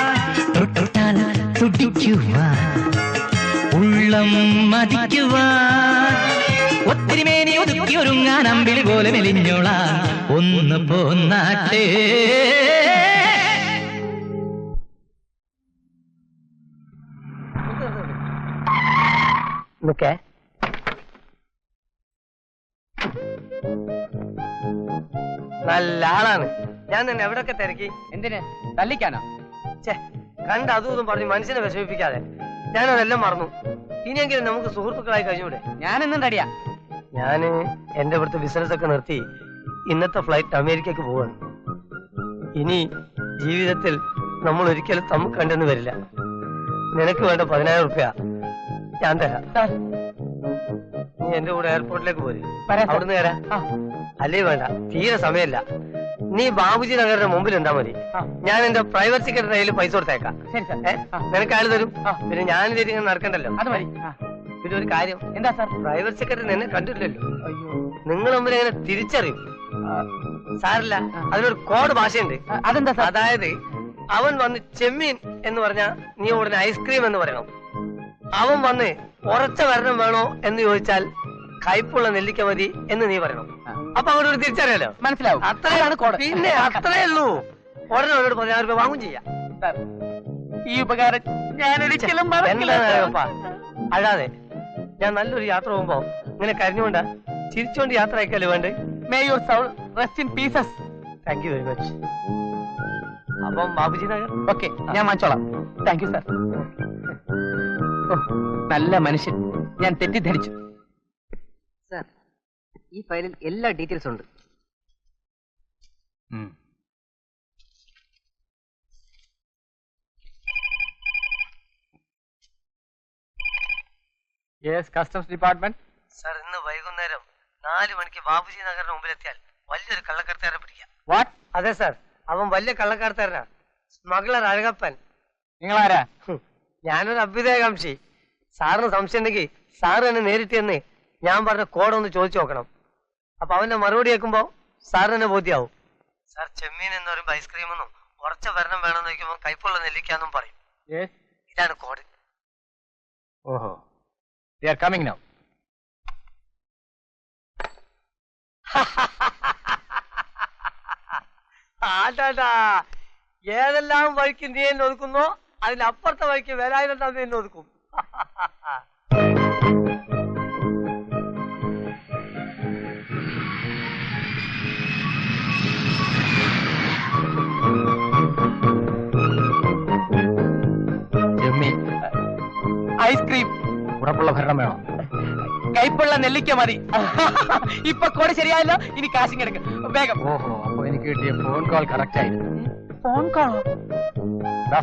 Speaker 9: തൊട്ടാൽ തുടിക്കുവാൻ ഉള്ളം മതിക്കുവാൻ ഒത്തിരി മേനി ഒതുക്കിയൊരുങ്ങാൻ അമ്പിളി പോലെ മെലിഞ്ഞോളാൻ ഒന്ന് പോന്നാട്ടെ.
Speaker 2: നല്ല ആളാണ്. ഞാൻ തന്നെ എവിടൊക്കെ തിരക്കി.
Speaker 3: എന്തിന്? തല്ലിക്കാനോ?
Speaker 2: കണ്ട അതും ഇതും പറഞ്ഞ് മനുഷ്യനെ വിഷമിപ്പിക്കാതെ. ഞാനതെല്ലാം മറന്നു. ഇനിയെങ്കിലും നമുക്ക് സുഹൃത്തുക്കളായി കഴിഞ്ഞൂടെ?
Speaker 3: ഞാനെന്നും റെഡിയാ.
Speaker 2: ഞാന് എന്റെ ഇവിടുത്തെ ബിസിനസ് ഒക്കെ നിർത്തി ഇന്നത്തെ ഫ്ലൈറ്റ് അമേരിക്കക്ക് പോവാണ്. ഇനി ജീവിതത്തിൽ നമ്മൾ ഒരിക്കലും തമ്മിൽ കണ്ടെന്ന് വരില്ല. നിനക്ക് വേണ്ട 10,000 റുപ്യ ഞാൻ തരാം. നീ എന്റെ കൂടെ എയർപോർട്ടിലേക്ക് പോര്. അവിടുന്ന് തരാം. അല്ലേ വേണ്ട, തീരെ സമയമില്ല. നീ ബാബുജി നഗറിന്റെ മുമ്പിൽ ഉണ്ടാ മതി. ഞാൻ എന്റെ പ്രൈവറ്റ് സെക്രട്ടറി കയ്യിൽ പൈസ കൊടുത്തേക്കാം. നിനക്ക് അയാൾ തരും. പിന്നെ ഞാൻ തിരിഞ്ഞ് നടക്കണ്ടല്ലോ.
Speaker 3: അത് മതി.
Speaker 2: പിന്നെ ഒരു കാര്യം
Speaker 3: എന്താ സാർ?
Speaker 2: പ്രൈവറ്റ് സെക്രട്ടറി എന്നെ കണ്ടിട്ടില്ലല്ലോ. നിങ്ങൾ തമ്മിൽ എങ്ങനെ തിരിച്ചറിയും? സാറില്ല, അതിനൊരു കോഡ് ഭാഷയുണ്ട്.
Speaker 3: അതെന്താ സാർ?
Speaker 2: അതായത് അവൻ വന്ന് ചെമ്മീൻ എന്ന് പറഞ്ഞാ നീ ഉടനെ ഐസ്ക്രീം എന്ന് പറയണം. അവൻ വന്ന് ഉറച്ച വരണം വേണോ എന്ന് ചോദിച്ചാൽ കയ്പുള്ള നെല്ലിക്ക മതി എന്ന് നീ പറയണം. അപ്പൊ അങ്ങോട്ട് ഒരു തിരിച്ചറിയാലോ,
Speaker 3: മനസ്സിലാവും.
Speaker 2: അത്രയാണ് കോഡ്. പിന്നെ അത്രേ ഉള്ളൂ. ഉടനെ അവരോട് 10,000 രൂപ വാങ്ങും ചെയ്യാം.
Speaker 3: ഈ ഉപകാരം ഞാൻ ഒരിക്കലും
Speaker 2: അല്ലാതെ ഞാൻ നല്ലൊരു യാത്ര പോകുമ്പോ ഇങ്ങനെ കരഞ്ഞുകൊണ്ടാ ചിരിച്ചുകൊണ്ട് യാത്ര അയക്കല്ലേ വേണ്ടേ?
Speaker 3: May your soul rest in pieces.
Speaker 2: Thank you very much. അപ്പം ബാബുജി നഗർ
Speaker 3: ഓക്കെ, ഞാൻ വാങ്ങിച്ചോളാം. Thank you sir. നല്ല മനുഷ്യൻ, ഞാൻ തെറ്റിദ്ധരിച്ചു.
Speaker 2: സാർ, ഈ ഫയലിൽ എല്ലാ ഡീറ്റെയിൽസ് ഉണ്ട്.
Speaker 3: Yes, customs department.
Speaker 2: സാർ, ഇന്ന് വൈകുന്നേരം 4 മണിക്ക് ബാബുജി നഗറിന് മുമ്പിലെത്തിയാൽ വലിയൊരു കള്ളക്കടത്തുകാരനെ പിടിക്കാം.
Speaker 3: വാട്ട്?
Speaker 2: അതെ സാർ, അവൻ വലിയ കള്ളക്കടത്തുകാരനാ. സ്മഗ്ലർ അഴകപ്പൻ.
Speaker 3: നിങ്ങളാരാ?
Speaker 2: ഞാനൊരു അഭ്യുദയകാംക്ഷി. സാറിന് സംശയം ഉണ്ടെങ്കിൽ സാറ് എന്നെ നേരിട്ട് എന്ന് ഞാൻ പറഞ്ഞ കോഡൊന്ന് ചോദിച്ചു നോക്കണം. അപ്പൊ അവന്റെ മറുപടി കേൾക്കുമ്പോ സാറിന് തന്നെ ബോധ്യാവും. സാർ, ചെമ്മീൻ എന്ന് പറയുമ്പോ ഐസ്ക്രീം എന്നും ഉറച്ച ഭരണം വേണമെന്ന് ചോദിക്കുമ്പോൾ കൈപ്പുള്ള നെല്ലിക്കാന്നും പറയും. ഇതാണ് കോഡ്.
Speaker 3: ഓഹോ, they are coming now.
Speaker 2: ആടാ, ഏതെല്ലാം വഴിക്ക് നീ എന്നെ ഒതുക്കുന്നോ അതിനപ്പുറത്തെ വഴിക്ക് വേലായുധം നീ എന്നെ ഒതുക്കും.
Speaker 3: ഐസ്ക്രീം ഉറപ്പുള്ള ഭരണം വേണം, കൈപ്പുള്ള നെല്ലിക്ക മതി. ഇപ്പൊ കോഡ് ശരിയായല്ലോ, ഇനി കാശിങ് എടുക്കും വേഗം. ഓഹോ, അപ്പൊ എനിക്ക് കിട്ടിയ ഫോൺ കോൾ കറക്റ്റ് ആയിരുന്നു. ഫോൺ കോളോ?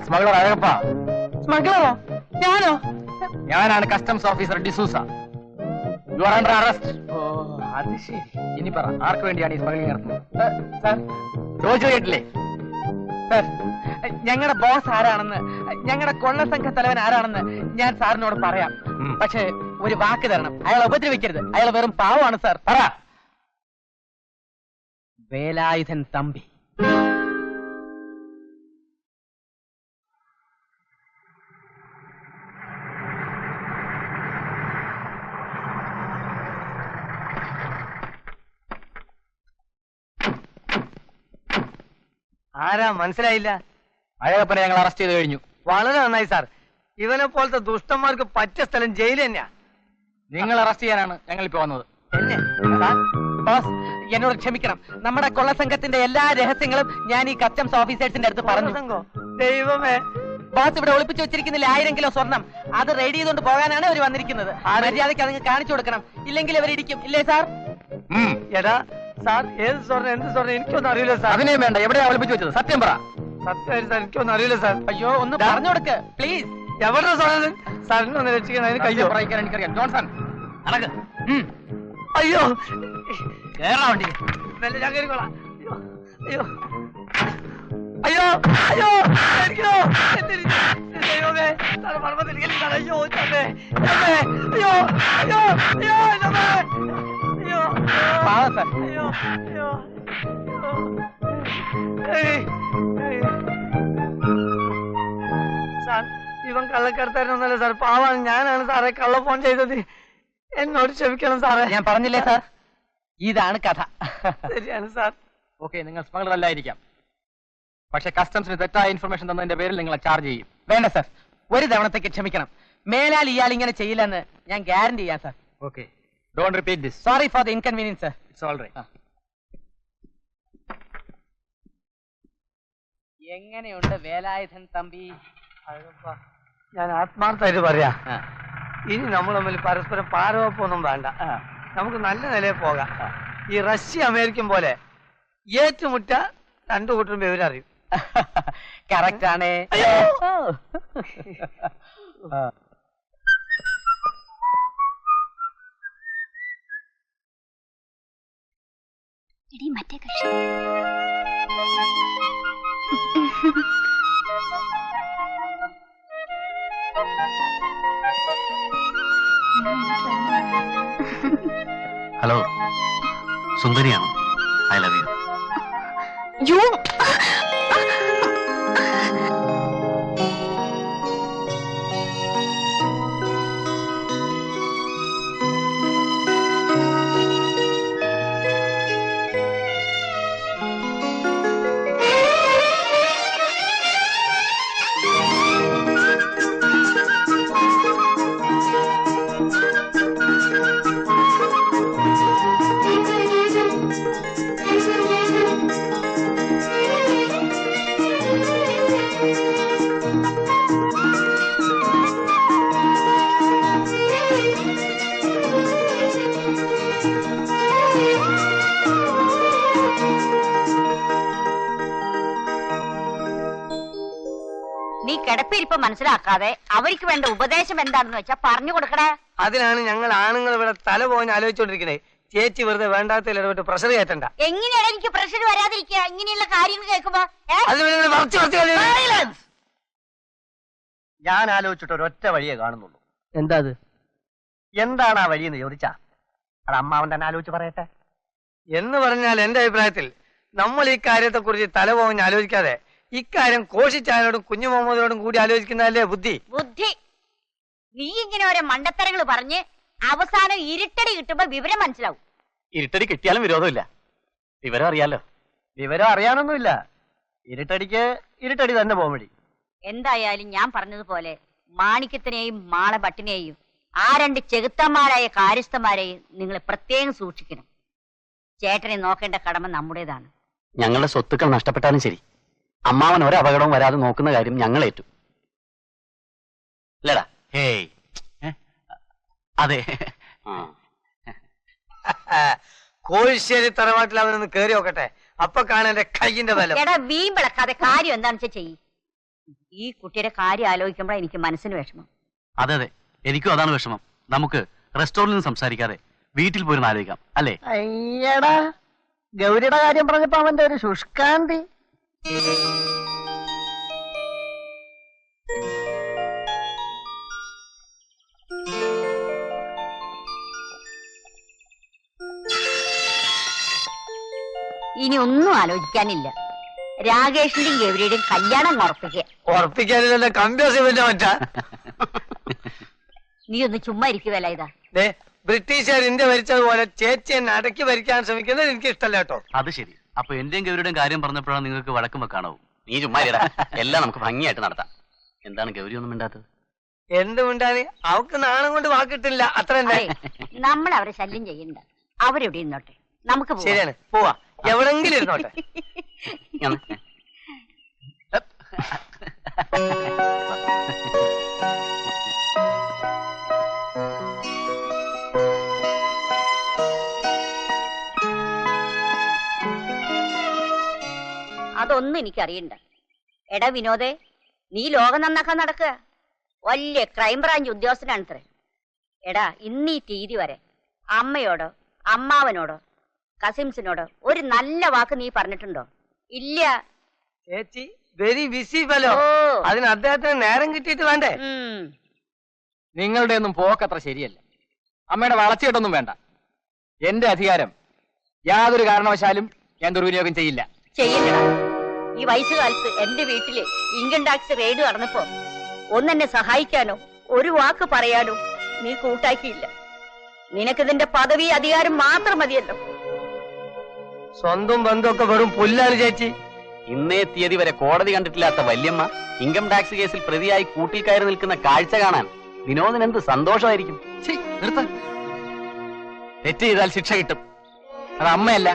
Speaker 3: സ്മഗ്ലർ അഴകപ്പ. സ്മഗ്ലറോ? ഞാനോ? ഞാനാണ് customs officer D'Souza. You are under arrest. ഓ, അത് ശരി. ഇനി പറ, ആർക്ക് വേണ്ടിയാണ് ഈ സ്മഗ്ലിംഗ് നടത്തുന്നത്? സാർ, ചോദിച്ചു കേട്ടില്ലേ? സാർ, ഞങ്ങളുടെ ബോസ് ആരാണെന്ന്, ഞങ്ങളുടെ കൊള്ള സംഘ തലവൻ ആരാണെന്ന് ഞാൻ സാറിനോട് പറയാം. പക്ഷെ ഒരു വാക്ക് തരണം, അയാളെ ഉപദ്രവിക്കരുത്. അയാൾ വെറും പാവമാണ് സാർ. പറ. വേലായുധൻ തമ്പി.
Speaker 2: ആരാ മനസ്സിലായില്ല?
Speaker 3: അഴകപ്പനെ ഞങ്ങൾ അറസ്റ്റ് ചെയ്ത് കഴിഞ്ഞു.
Speaker 2: വളരെ നന്നായി സാർ. ഇവനെ പോലത്തെ ദുഷ്ടന്മാർക്ക് പറ്റിയ സ്ഥലം ജയിൽ തന്നെയാ.
Speaker 3: നിങ്ങൾ അറസ്റ്റ് ചെയ്യാനാണ് ഞങ്ങൾ ഇപ്പൊ വന്നത്.
Speaker 2: എന്നെ?
Speaker 3: ബോസ്, എന്നോട് ക്ഷമിക്കണം. നമ്മുടെ കൊള്ള സംഘത്തിന്റെ എല്ലാ രഹസ്യങ്ങളും ഞാൻ ഈ കസ്റ്റംസ് ഓഫീസേഴ്സിന്റെ അടുത്ത് പറഞ്ഞു.
Speaker 2: ദൈവമേ,
Speaker 3: ബോസ് ഇവിടെ ഒളിപ്പിച്ചു വെച്ചിരിക്കുന്നില്ല 1000 കിലോ സ്വർണം. അത് റെഡി ചെയ്തുകൊണ്ട് പോകാനാണ് അവർ വന്നിരിക്കുന്നത്. മര്യാദയ്ക്ക് അത് കാണിച്ചു കൊടുക്കണം, ഇല്ലെങ്കിൽ അവർ ഇടിക്കും. ഇല്ലേ സാർ?
Speaker 2: എടാ സാർ, ഏത് സ്വർണ്ണം എന്ത് സ്വർണ്ണം എനിക്കൊന്നും അറിയില്ല സാർ.
Speaker 3: അതിനെയും വേണ്ട, എവിടെയാ ഒളിപ്പിച്ചു വെച്ചത്? സത്യം പറ.
Speaker 2: സത്യമായിട്ട് സാർ, എനിക്കൊന്നും അറിയില്ല സാർ.
Speaker 3: അയ്യോ, ഒന്ന് പറഞ്ഞു കൊടുക്ക് പ്ലീസ്.
Speaker 2: എവിടെ സ്വർണ്ണം? സാറിനെ ഒന്ന് രക്ഷിക്കണം, അതിന് കയ്യോ
Speaker 3: പറയിക്കാൻ എനിക്കറിയാം. ജോൺസൺ നടക്ക്.
Speaker 2: അയ്യോ,
Speaker 3: കേരള വണ്ടി
Speaker 2: ഞാൻ കയറിക്കോളാം. അയ്യോ അയ്യോ അയ്യോ, എനിക്കോ ദൈവമേ, സാറ് പറമ്പത്തിരിക്കലില്ല. അയ്യോ ചമ്മേ, ചമ്മേ, അയ്യോ അയ്യോ അയ്യോ ചമ്മേ, അയ്യോ
Speaker 3: പാവം സാർ.
Speaker 2: അയ്യോ അയ്യോ സാർ, ഇവൻ കള്ളക്കടത്താരനൊന്നല്ല സാർ, പാവാണ്. ഞാനാണ് സാറേ കള്ള ഫോൺ ചെയ്തത്. എന്നോട് ക്ഷമിക്കണം സാറേ.
Speaker 3: ഞാൻ പറഞ്ഞില്ലേ സാർ, ഇതാണ് കഥ.
Speaker 2: ശരിയാണ് സാർ.
Speaker 3: ഓക്കെ, നിങ്ങൾ സ്മഗ്ലർ അല്ലായിരിക്കാം, പക്ഷെ കസ്റ്റംസിന് തെറ്റായ ഇൻഫർമേഷൻ തന്നതിന്റെ പേരിൽ നിങ്ങളെ ചാർജ് ചെയ്യും. വേണ്ട സാർ, ഒരു തവണത്തേക്ക് ക്ഷമിക്കണം. മേലാൽ ഇയാൾ ഇങ്ങനെ ചെയ്യില്ലെന്ന് ഞാൻ ഗ്യാരണ്ടി ചെയ്യാം sir.
Speaker 6: Okay, don't repeat this.
Speaker 3: Sorry for the inconvenience sir.
Speaker 6: It's all right.
Speaker 3: എങ്ങനെയുണ്ട് വേലായുധൻ തമ്പി?
Speaker 2: ഞാൻ ആത്മാർത്ഥമായിട്ട് പറയാ, ഇനി നമ്മൾ തമ്മിൽ പരസ്പരം പാരവപ്പൊന്നും വേണ്ട. നമുക്ക് നല്ല നിലയിൽ പോകാം. ഈ റഷ്യ അമേരിക്കൻ പോലെ ഏറ്റുമുട്ട രണ്ടു കൂട്ടരും വിവരറിയും.
Speaker 3: കറക്റ്റ് ആണ്.
Speaker 4: മറ്റേ കക്ഷി
Speaker 6: ഹലോ, സുന്ദരിയാണോ? I love you.
Speaker 10: നീ കിടപ്പിരിപ്പ് മനസ്സിലാക്കാതെ അവർക്ക് വേണ്ട ഉപദേശം എന്താണെന്ന് വെച്ചാ പറഞ്ഞു കൊടുക്കടേ.
Speaker 2: അതിനാണ് ഞങ്ങൾ ആണുങ്ങൾ ഇവിടെ തല പോകാൻ ആലോചിച്ചോണ്ടിരിക്കണേ. ചേച്ചി വെറുതെ വേണ്ടാത്ത ഇടപെട്ട് പ്രഷർ കയറ്റണ്ട.
Speaker 10: എങ്ങനെയാണ് എനിക്ക് പ്രഷർ വരാതിരിക്കുക ഇങ്ങനെയുള്ള കാര്യങ്ങൾ കേൾക്കുമ്പോ?
Speaker 1: ഞാൻ ആലോചിച്ചിട്ട് ഒരൊറ്റ വഴിയെ കാണുന്നുള്ളൂ.
Speaker 2: എന്താ അത്?
Speaker 1: എന്താണ് ആ വഴിയെന്ന് ചോദിച്ചാ അത് അമ്മാവൻ തന്നെ ആലോചിച്ച് പറയട്ടെ.
Speaker 2: എന്ന് പറഞ്ഞാൽ എന്റെ അഭിപ്രായത്തിൽ നമ്മൾ ഈ കാര്യത്തെ കുറിച്ച് തല പോകാൻ ആലോചിക്കാതെ ഇക്കാര്യം കോശിച്ചായനോടും കുഞ്ഞു മുഹമ്മദിനോടും കൂടി ആലോചിക്കുന്നതല്ലേ ബുദ്ധി.
Speaker 10: ബുദ്ധി? നീ ഇങ്ങനെ ഓരോ മണ്ടത്തരങ്ങൾ പറഞ്ഞ് അവസാനം ഇരുട്ടടി കിട്ടുമ്പോ വിവരം മനസ്സിലാവും.
Speaker 6: ഇരുട്ടടി കിട്ടിയാലും വിരോധമില്ല. വിവരം അറിയാലോ.
Speaker 1: വിവരം അറിയാനൊന്നുമില്ല. ഇരുട്ടടിക്ക് ഇരുട്ടടി തന്നെ പോവടി.
Speaker 10: എന്തായാലും ഞാൻ പറഞ്ഞതുപോലെ മാണിക്യത്തിനെയും മാളഭട്ടിനെയും ആ രണ്ട് ചെകുത്തന്മാരായ കാര്യസ്ഥന്മാരെയും നിങ്ങൾ പ്രത്യേകം സൂക്ഷിക്കണം. ചേട്ടനെ നോക്കേണ്ട കടമ നമ്മുടേതാണ്.
Speaker 5: ഞങ്ങളുടെ സ്വത്തുക്കൾ നഷ്ടപ്പെട്ടാലും ശരി, അമ്മാവൻ ഒരപകടവും വരാതെ നോക്കുന്ന കാര്യം ഞങ്ങൾ ഏറ്റു. അല്ലേടാ?
Speaker 6: ഹേയ്, അതെ.
Speaker 2: കോഴിശ്ശേരി തറവാട്ടിൽ അവനൊന്ന് കേറി നോക്കട്ടെ. അപ്പൊ കാണാൻ എന്റെ കൈയിന്റെ ബലം.
Speaker 10: എടാ വീമ്പിളക്കാതെ കാര്യം എന്താണെന്ന് വെച്ചാ ചെയ്യ്. ഈ കുട്ടിയുടെ കാര്യം ആലോചിക്കുമ്പോഴാ എനിക്ക് മനസ്സിന് വിഷമം.
Speaker 6: അതെ അതെ, എനിക്കും അതാണ് വിഷമം. നമുക്ക് റെസ്റ്റോറന്റിൽ സംസാരിക്കാതെ വീട്ടിൽ പോയിരുന്ന് ആലോചിക്കാം, അല്ലേ?
Speaker 2: അയ്യടാ, ഗൗരിയുടെ കാര്യം പറഞ്ഞപ്പോ അവന്റെ ഒരു ശുഷ്കാന്തി.
Speaker 10: ഇനി ഒന്നും ആലോചിക്കാനില്ല. രാകേഷിന്റെയും ഗൗരിയുടെയും കല്യാണം
Speaker 2: ഉറപ്പിക്കാനില്ല. കമ്പ്യൂസിന്റെ മറ്റാ.
Speaker 10: നീ ഒന്ന് ചുമ്മാ ഇരിക്കുവല്ല. ഇതാ
Speaker 2: ബ്രിട്ടീഷുകാർ ഇന്ത്യ ഭരിച്ചതുപോലെ ചേച്ചി എന്നെ അടക്കി ഭരിക്കാൻ ശ്രമിക്കുന്നത് എനിക്ക് ഇഷ്ടമല്ല കേട്ടോ.
Speaker 6: അത് ശരി. അപ്പൊ എന്റെയും ഗൗരിയുടെയും കാര്യം പറഞ്ഞപ്പോഴാണ് നിങ്ങൾക്ക് വഴക്കം വെക്കാണോ?
Speaker 5: നീ ചുമ്മാ ഇരടാ. എല്ലാം നമുക്ക് ഭംഗിയായിട്ട് നടത്താം. എന്താണ് ഗൗരി ഒന്നും മിണ്ടാത്തത്?
Speaker 2: എന്ത് മിണ്ടാന്? അവക്ക് നാണം കൊണ്ട് വാക്കിട്ടില്ല, അത്ര തന്നെ.
Speaker 10: നമ്മൾ അവരെ ശല്യം ചെയ്യണ്ട. അവരെവിടെ ഇരുന്നോട്ടെ, നമുക്ക് പോവാം.
Speaker 2: ശരിയാണ്, പോവാ. എവിടെങ്കിലും ഇരുന്നോട്ടെ.
Speaker 10: അതൊന്നും എനിക്കറിയണ്ട. എടാ വിനോദേ, നീ ലോകം നന്നാക്കാൻ നടക്കുക. വലിയ ക്രൈംബ്രാഞ്ച് ഉദ്യോഗസ്ഥനാണത്രേ. എടാ ഇന്നീ തീയതി വരെ അമ്മയോടോ അമ്മാവനോടോ കസിൻസിനോടോ ഒരു നല്ല വാക്ക് നീ പറഞ്ഞിട്ടുണ്ടോ? ഇല്ല.
Speaker 2: ചേച്ചി വെരി ബിസി ഫെലോ. അതിന് അദ്ദേഹത്തിന് നേരം കിട്ടിയിട്ട് വേണ്ടേ?
Speaker 11: നിങ്ങളുടെ ഒന്നും പോക്കത്ര ശരിയല്ല. അമ്മയുടെ വളച്ചിട്ടൊന്നും വേണ്ട. എന്റെ അധികാരം യാതൊരു കാരണവശാലും ഞാൻ ദുർവിനിയോഗം ചെയ്യില്ല.
Speaker 10: ചെയ്യില്ലടാ. ഈ വയസ്സുകാലത്ത് എന്റെ വീട്ടില് ഇൻകം ടാക്സ് റെയ്ഡ് നടന്നപ്പോ ഒന്നെന്നെ സഹായിക്കാനോ ഒരു വാക്ക് പറയാനോ നീ കൂട്ടാക്കിയില്ല. നിനക്കിതിന്റെ പദവി അധികാരം മാത്രം മതിയല്ലോ.
Speaker 2: സ്വന്തം ബന്ധമൊക്കെ വെറും പുല്ലാണ് ചേച്ചി.
Speaker 5: ഇന്നേ തീയതി വരെ കോടതി കണ്ടിട്ടില്ലാത്ത വല്യമ്മ ഇൻകം ടാക്സ് കേസിൽ പ്രതിയായി കൂട്ടിൽ കയറി നിൽക്കുന്ന കാഴ്ച കാണാൻ വിനോദിന് എന്ത് സന്തോഷമായിരിക്കും.
Speaker 11: തെറ്റ് ചെയ്താൽ ശിക്ഷ കിട്ടും. അത് അമ്മയല്ല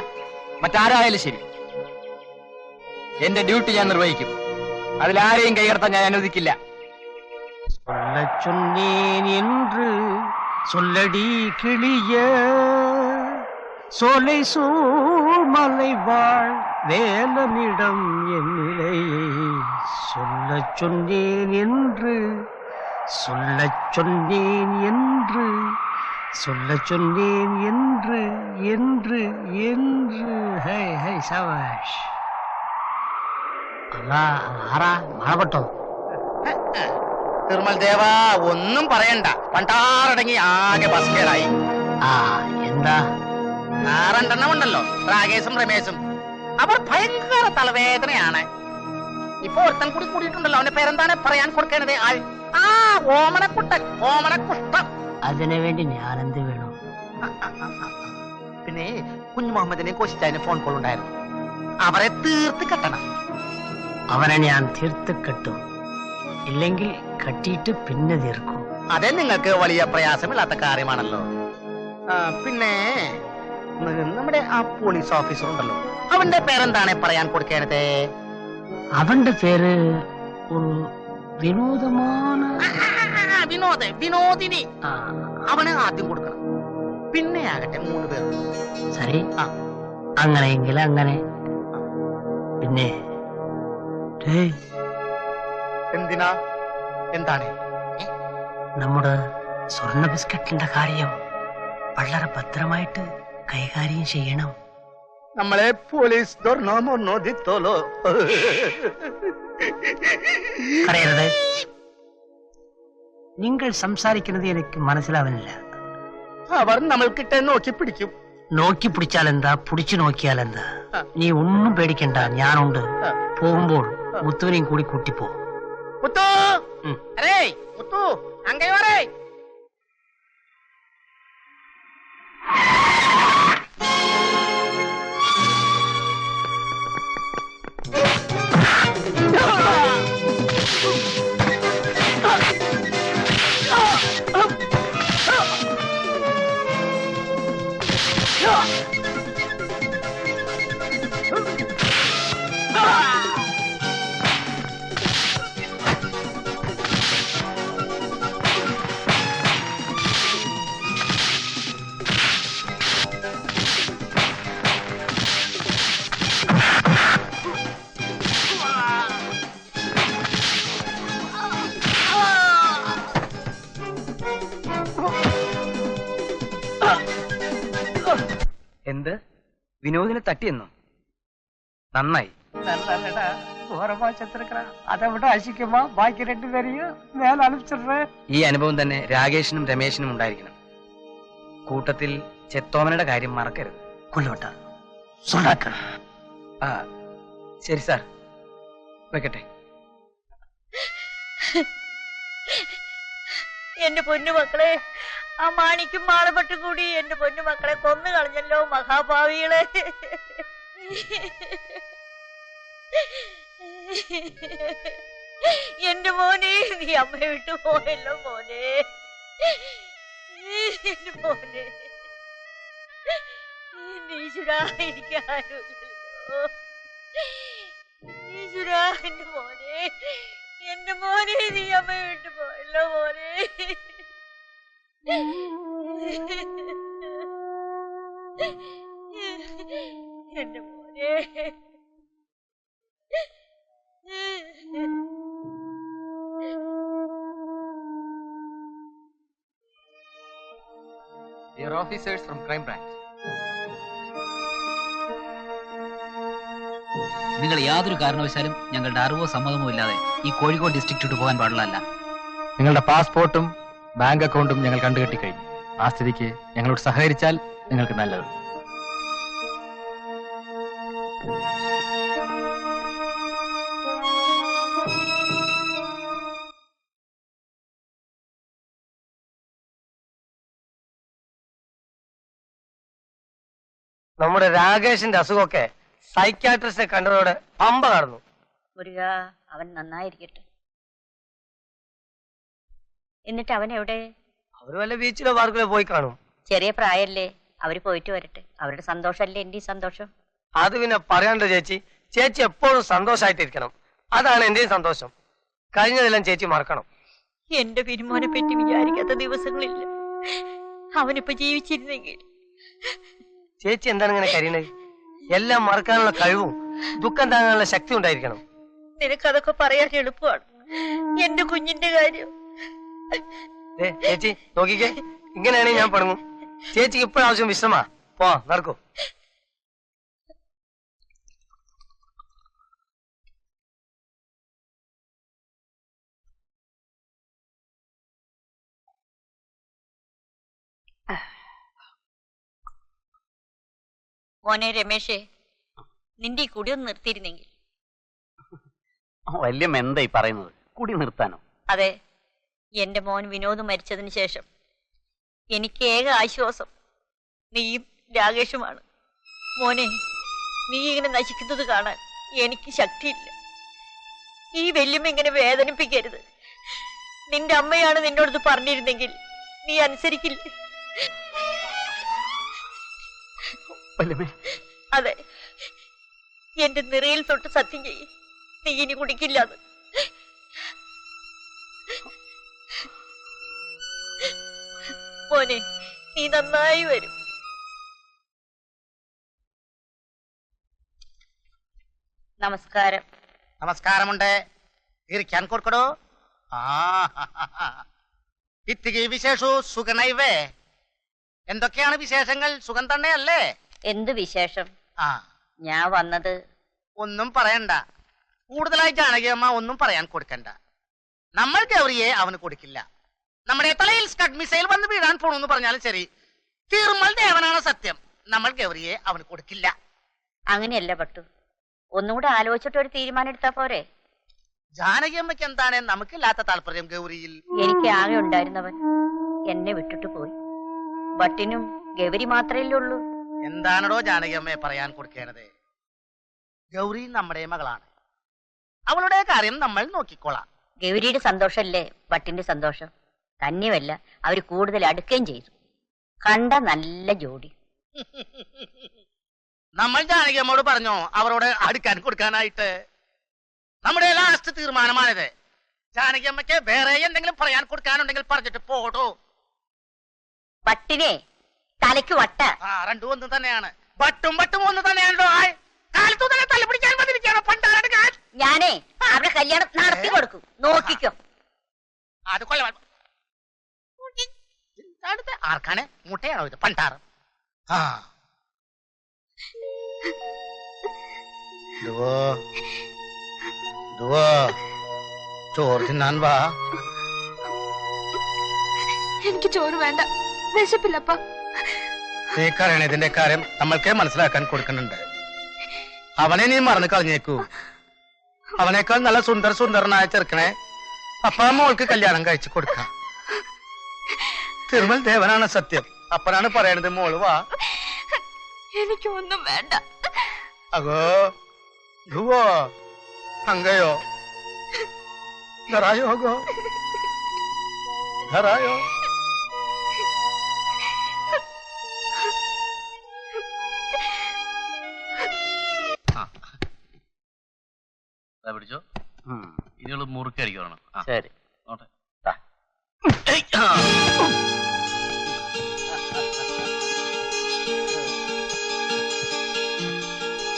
Speaker 11: മറ്റാരായാലും ശരി. എന്റെ ഡ്യൂട്ടി ഞാൻ നിർവഹിക്കും. അതിലാരെയും കൈകടത്താൻ ഞാൻ അനുവദിക്കില്ല.
Speaker 2: என்று சொல்லடி கிளிய சோலை சூழ்மலை வாழ் வேலனிடம் என் நிலையை சொல்லச் சொன்னேன் என்று சொல்லச் சொன்னேன் என்று சொல்லச் சொன்னேன் என்று என்று என்று ഹൈ ഹൈ സവാഷ്. ആരാ മാറപ്പെട്ടോ?
Speaker 3: തിരുമൽ ദേവ, ഒന്നും പറയണ്ട. പണ്ടാറടങ്ങി ആകെ ബസ്കേടായി.
Speaker 2: എന്താ
Speaker 3: രണ്ടെണ്ണം ഉണ്ടല്ലോ, രാകേഷും രമേശും. അവർ ഭയങ്കര തലവേദനയാണ്. ഇപ്പൊ ഒരുത്തൻ കൂടി കൂടിയിട്ടുണ്ടല്ലോ, അവന്റെ പേരെന്താണ് പറയാൻ കൊടുക്കേണ്ടത്? ആൾ ആ ഓമനക്കുട്ടൻ, ഓമനക്കുട്ടൻ.
Speaker 2: അതിനു വേണ്ടി ഞാൻ എന്ത് വേണം?
Speaker 3: പിന്നെ കുഞ്ഞു മുഹമ്മദിനെ കോശിച്ചതിന് ഫോൺ കോൾ ഉണ്ടായിരുന്നു. അവരെ തീർത്ത് കെട്ടണം.
Speaker 2: അവനെ ഞാൻ തീർത്ത് കെട്ടും, ഇല്ലെങ്കിൽ കെട്ടിയിട്ട് പിന്നെ തീർക്കും.
Speaker 3: അതെ, നിങ്ങൾക്ക് വലിയ പ്രയാസമില്ലാത്ത കാര്യമാണല്ലോ. പിന്നെ നമ്മുടെ ആ പോലീസ് ഓഫീസർ ഉണ്ടല്ലോ, അവന്റെ പേരെന്താണ് പറയാൻ കൊടുക്കേണ്ടത്?
Speaker 2: അവന്റെ പേര് ഒരു വിനോദമാണ്.
Speaker 3: വിനോദിനി. അവന് ആദ്യം കൊടുക്കണം, പിന്നെ ആകട്ടെ 3 പേർ.
Speaker 2: ശരി, അങ്ങനെയെങ്കിൽ അങ്ങനെ. പിന്നെ
Speaker 3: എന്തിനാ? എന്താണ്?
Speaker 2: നമ്മുടെ സ്വർണ്ണ ബിസ്ക്കറ്റിന്റെ കാര്യം വളരെ ഭദ്രമായിട്ട് കൈകാര്യം ചെയ്യണം.
Speaker 3: നമ്മളെ പോലീസ്
Speaker 2: അറിയരുത്. നിങ്ങൾ സംസാരിക്കുന്നത് എനിക്ക് മനസ്സിലാവുന്നില്ല.
Speaker 3: അവർ നമ്മൾക്കിട്ട് നോക്കി പിടിക്കും.
Speaker 2: നോക്കി പിടിച്ചാൽ എന്താ, പിടിച്ചു നോക്കിയാൽ എന്താ? നീ ഒന്നും പേടിക്കണ്ട, ഞാനുണ്ട്. പോകുമ്പോൾ മുത്തുവിനെയും കൂടി കൂട്ടിപ്പോ.
Speaker 3: മുത്തു, അരേ മുത്തു, അങ്ങയോ രേ.
Speaker 11: എന്ത്? വിനോദിനെ തട്ടിയെന്നോ? നന്നായി.
Speaker 2: അതെവിടെ ആശിക്കുമ്പോ ബാക്കി 2 പേരെയും ഞാൻ അനുസരിച്ചേ.
Speaker 11: ഈ അനുഭവം തന്നെ രാകേഷിനും രമേശിനും ഉണ്ടായിരിക്കണം. കൂട്ടത്തിൽ ചെത്തോമനയുടെ കാര്യം മറക്കരുത്.
Speaker 2: കൊല്ലോട്ട സുണ്ടാക്ക.
Speaker 11: ആ ശരി സാർ, വെക്കട്ടെ.
Speaker 10: എന്റെ പൊന്നുമക്കളെ, ആ മാണിക്കും മാളപ്പെട്ടും കൂടി എന്റെ പൊന്നുമക്കളെ കൊന്നു കളഞ്ഞല്ലോ മഹാഭാവികളെ. എന്റെ മോനെ, നീ അമ്മയെ വിട്ടു പോയല്ലോ മോനെ. എന്റെ മോനെ, ഈശ്വരാ, എനിക്ക് ആരുമില്ലല്ലോ. ഈശ്വരാ, എന്റെ മോനെ, എന്റെ മോനെ, നീ അമ്മയെ വിട്ടു പോയല്ലോ മോനെ. എന്റെ മോനെ.
Speaker 11: Dear officers from crime branch,
Speaker 12: നിങ്ങൾ യാതൊരു കാരണവശാലും ഞങ്ങളുടെ അറിവോ സമ്മതമോ ഇല്ലാതെ ഈ കോഴിക്കോട് ഡിസ്ട്രിക്റ്റ് വിട്ടു പോകാൻ പാടുള്ളതല്ല.
Speaker 11: നിങ്ങളുടെ പാസ്പോർട്ടും ബാങ്ക് അക്കൗണ്ടും ഞങ്ങൾ കണ്ടുകെട്ടി കഴിഞ്ഞു. ആ സ്ഥിതിക്ക് ഞങ്ങളോട് സഹകരിച്ചാൽ നിങ്ങൾക്ക് നല്ലത്.
Speaker 2: നമ്മുടെ രാകേഷിന്റെ അസുഖമൊക്കെ സൈക്യാട്രിസ്റ്റിനെ കണ്ടതോടെ പമ്പ കടന്നു.
Speaker 10: മുരുക, അവൻ നന്നായിരിക്കട്ടെ. എന്നിട്ട് അവൻ എവിടെ?
Speaker 2: അവര് വല്ല ബീച്ചിലോ പാർക്കിലോ പോയി കാണും.
Speaker 10: ചെറിയ പ്രായല്ലേ, അവര് പോയിട്ട് വരട്ടെ. അവരുടെ സന്തോഷല്ലേ എന്റെ സന്തോഷം.
Speaker 2: അത് പിന്നെ പറയാണ്ടോ ചേച്ചി? ചേച്ചി എപ്പോഴും സന്തോഷമായിട്ടിരിക്കണം, അതാണ് എന്റെയും സന്തോഷം. കഴിഞ്ഞതെല്ലാം ചേച്ചി മറക്കണം.
Speaker 10: എന്റെ പിരിമോനെ പറ്റി വിചാരിക്കാത്ത ദിവസങ്ങളില്ല. അവനിപ്പോ ജീവിച്ചിരുന്നെങ്കിൽ.
Speaker 2: ചേച്ചി എന്താണ് ഇങ്ങനെ കരീണത്? എല്ലാം മറക്കാനുള്ള കഴിവും ദുഃഖം താങ്ങാനുള്ള ശക്തി ഉണ്ടായിരിക്കണം.
Speaker 10: നിനക്കതൊക്കെ പറയാൻ എളുപ്പമാണ്, എന്റെ കുഞ്ഞിന്റെ കാര്യം.
Speaker 2: ചേച്ചി നോക്കിക്കേ, ഇങ്ങനെയാണെങ്കിൽ ഞാൻ പടങ്ങും. ചേച്ചിക്ക് ഇപ്പോഴാവശ്യം വിശ്രമാ. പോ, നടക്കൂ.
Speaker 10: മോനെ രമേശേ, നിന്റെ ഈ കുടിയൊന്ന് നിർത്തിയിരുന്നെങ്കിൽ.
Speaker 5: വല്യമ്മ എന്തായി പറയുന്നത്? കുടി നിർത്താനോ?
Speaker 10: അതെ, എന്റെ മോൻ വിനോദ് മരിച്ചതിന് ശേഷം എനിക്ക് ഏക ആശ്വാസം നീയും രാകേഷുമാണ്. മോനെ, നീ ഇങ്ങനെ നശിക്കുന്നത് കാണാൻ എനിക്ക് ശക്തിയില്ല. ഈ വല്യമ്മ ഇങ്ങനെ വേദനിപ്പിക്കരുത്. നിന്റെ അമ്മയാണ് നിന്നോടത് പറഞ്ഞിരുന്നെങ്കിൽ നീ അനുസരിക്കില്ലേ? അതെ, എന്റെ നിറയിൽ തൊട്ട് സത്യം ചെയ്യ്, നീ ഇനി കുടിക്കില്ലാന്ന്. മോനെ, നീ നന്നായി വരും. നമസ്കാരം.
Speaker 7: നമസ്കാരമുണ്ട്. ഇരിക്കാൻ കൊടുക്കടോ. ഇത്തിരി വിശേഷു സുഖനൈവേ. എന്തൊക്കെയാണ് വിശേഷങ്ങൾ? സുഖം തന്നെയല്ലേ?
Speaker 10: എന്ത് വിശേഷം?
Speaker 7: ആ,
Speaker 10: ഞാൻ വന്നത്
Speaker 7: ഒന്നും പറയണ്ട. കൂടുതലായി ജാനകിയമ്മ ഒന്നും പറയാൻ കൊടുക്കണ്ട. നമ്മൾ ഗൗരിയെ അവന് കൊടുക്കില്ല. നമ്മുടെ തലയിൽ സ്കഡ് മിസൈൽ വന്ന് വീഴാൻ പോണെന്ന് പറഞ്ഞാലും ശരി, തീർമൽ ദേവനാണ് സത്യം. നമ്മൾ ഗൗരിയെ അവന് കൊടുക്കില്ല.
Speaker 10: അങ്ങനെയല്ല പട്ടു, ഒന്നുകൂടെ ആലോചിച്ചിട്ട് ഒരു തീരുമാനം എടുത്താ പോരെ?
Speaker 7: ജാനകിയമ്മയ്ക്ക് എന്താണ് നമുക്കില്ലാത്ത താല്പര്യം ഗൗരിയിൽ?
Speaker 10: എനിക്ക് ആകെ ഉണ്ടായിരുന്നവൻ എന്നെ വിട്ടിട്ട് പോയി. ഭട്ടിനും ഗൗരി മാത്രമല്ലേ ഉള്ളൂ.
Speaker 7: എന്താണോ ജാനകിയമ്മയെ പറയാൻ കൊടുക്കേണ്ടത്? ഗൗരി നമ്മുടെ മകളാണ്. അവളുടെ കാര്യം നമ്മൾ നോക്കിക്കോളാം.
Speaker 10: ഗൗരിയുടെ സന്തോഷല്ലേ ഭട്ടിന്റെ സന്തോഷം. തന്നെയുമല്ല, അവര് കൂടുതൽ അടുക്കുകയും ചെയ്തു. കണ്ട നല്ല ജോഡി.
Speaker 7: നമ്മൾ ജാനകിയമ്മോട് പറഞ്ഞോ അവരോട് അടുക്കാൻ കൊടുക്കാനായിട്ട്? നമ്മുടെ ലാസ്റ്റ് തീരുമാനമാണിത്. ജാനകിയമ്മയ്ക്ക് വേറെ എന്തെങ്കിലും പറയാൻ കൊടുക്കാനുണ്ടെങ്കിൽ പറഞ്ഞിട്ട് പോടോ.
Speaker 10: ഭട്ടിനെ തലയ്ക്ക് വട്ട.
Speaker 7: രണ്ടും ഒന്ന് തന്നെയാണ്. ബട്ടും ഒന്ന് തന്നെയാണോ? കാലത്തു തന്നെ തല പിടിക്കാൻ വന്നിരിക്കുകയാണോ പണ്ടാണ്?
Speaker 10: ഞാനേ അവരുടെ കല്യാണം നടത്തി കൊടുക്കും, നോക്കിക്കോ.
Speaker 7: അത് കൊല്ലം. ആർക്കാണ്? മുട്ടയാണോ ഇത്? പണ്ടാറ്. ചോറ് തിന്നാൻ വാ.
Speaker 13: എനിക്ക് ചോറ് വേണ്ട, വിശപ്പില്ലപ്പ.
Speaker 7: നീ കരയണതിന്റെ കാര്യം നമ്മൾക്ക് മനസ്സിലാക്കാൻ കൊടുക്കുന്നുണ്ട്. അവനെ നീ മറന്നു കളഞ്ഞേക്കൂ. അവനേക്കാൾ നല്ല സുന്ദരനായ ചെറുക്കനെ അപ്പ മോൾക്ക് കല്യാണം കഴിച്ചു കൊടുക്കാം. തിരുമൽ ദേവനാണ് സത്യം. അപ്പനാണ് പറയണത്. മോള് വാ.
Speaker 13: എനിക്കൊന്നും വേണ്ട.
Speaker 7: അഗോ ധുവോ ഹങ്കയോ ധരായോ അഗോ ധരായോ.
Speaker 6: പിടിച്ചോ. ഇനിയുള്ള മുറുക്കടിക്കണം.
Speaker 5: ശരി.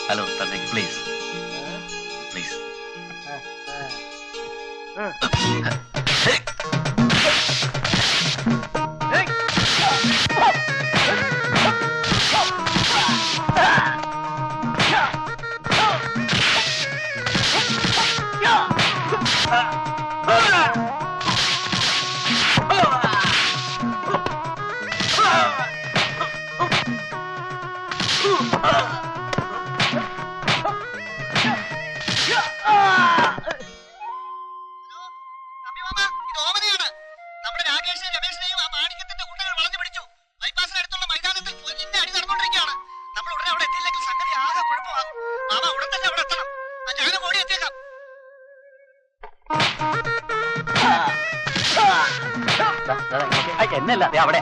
Speaker 6: Hello please please.
Speaker 5: എന്നല്ല അവിടെ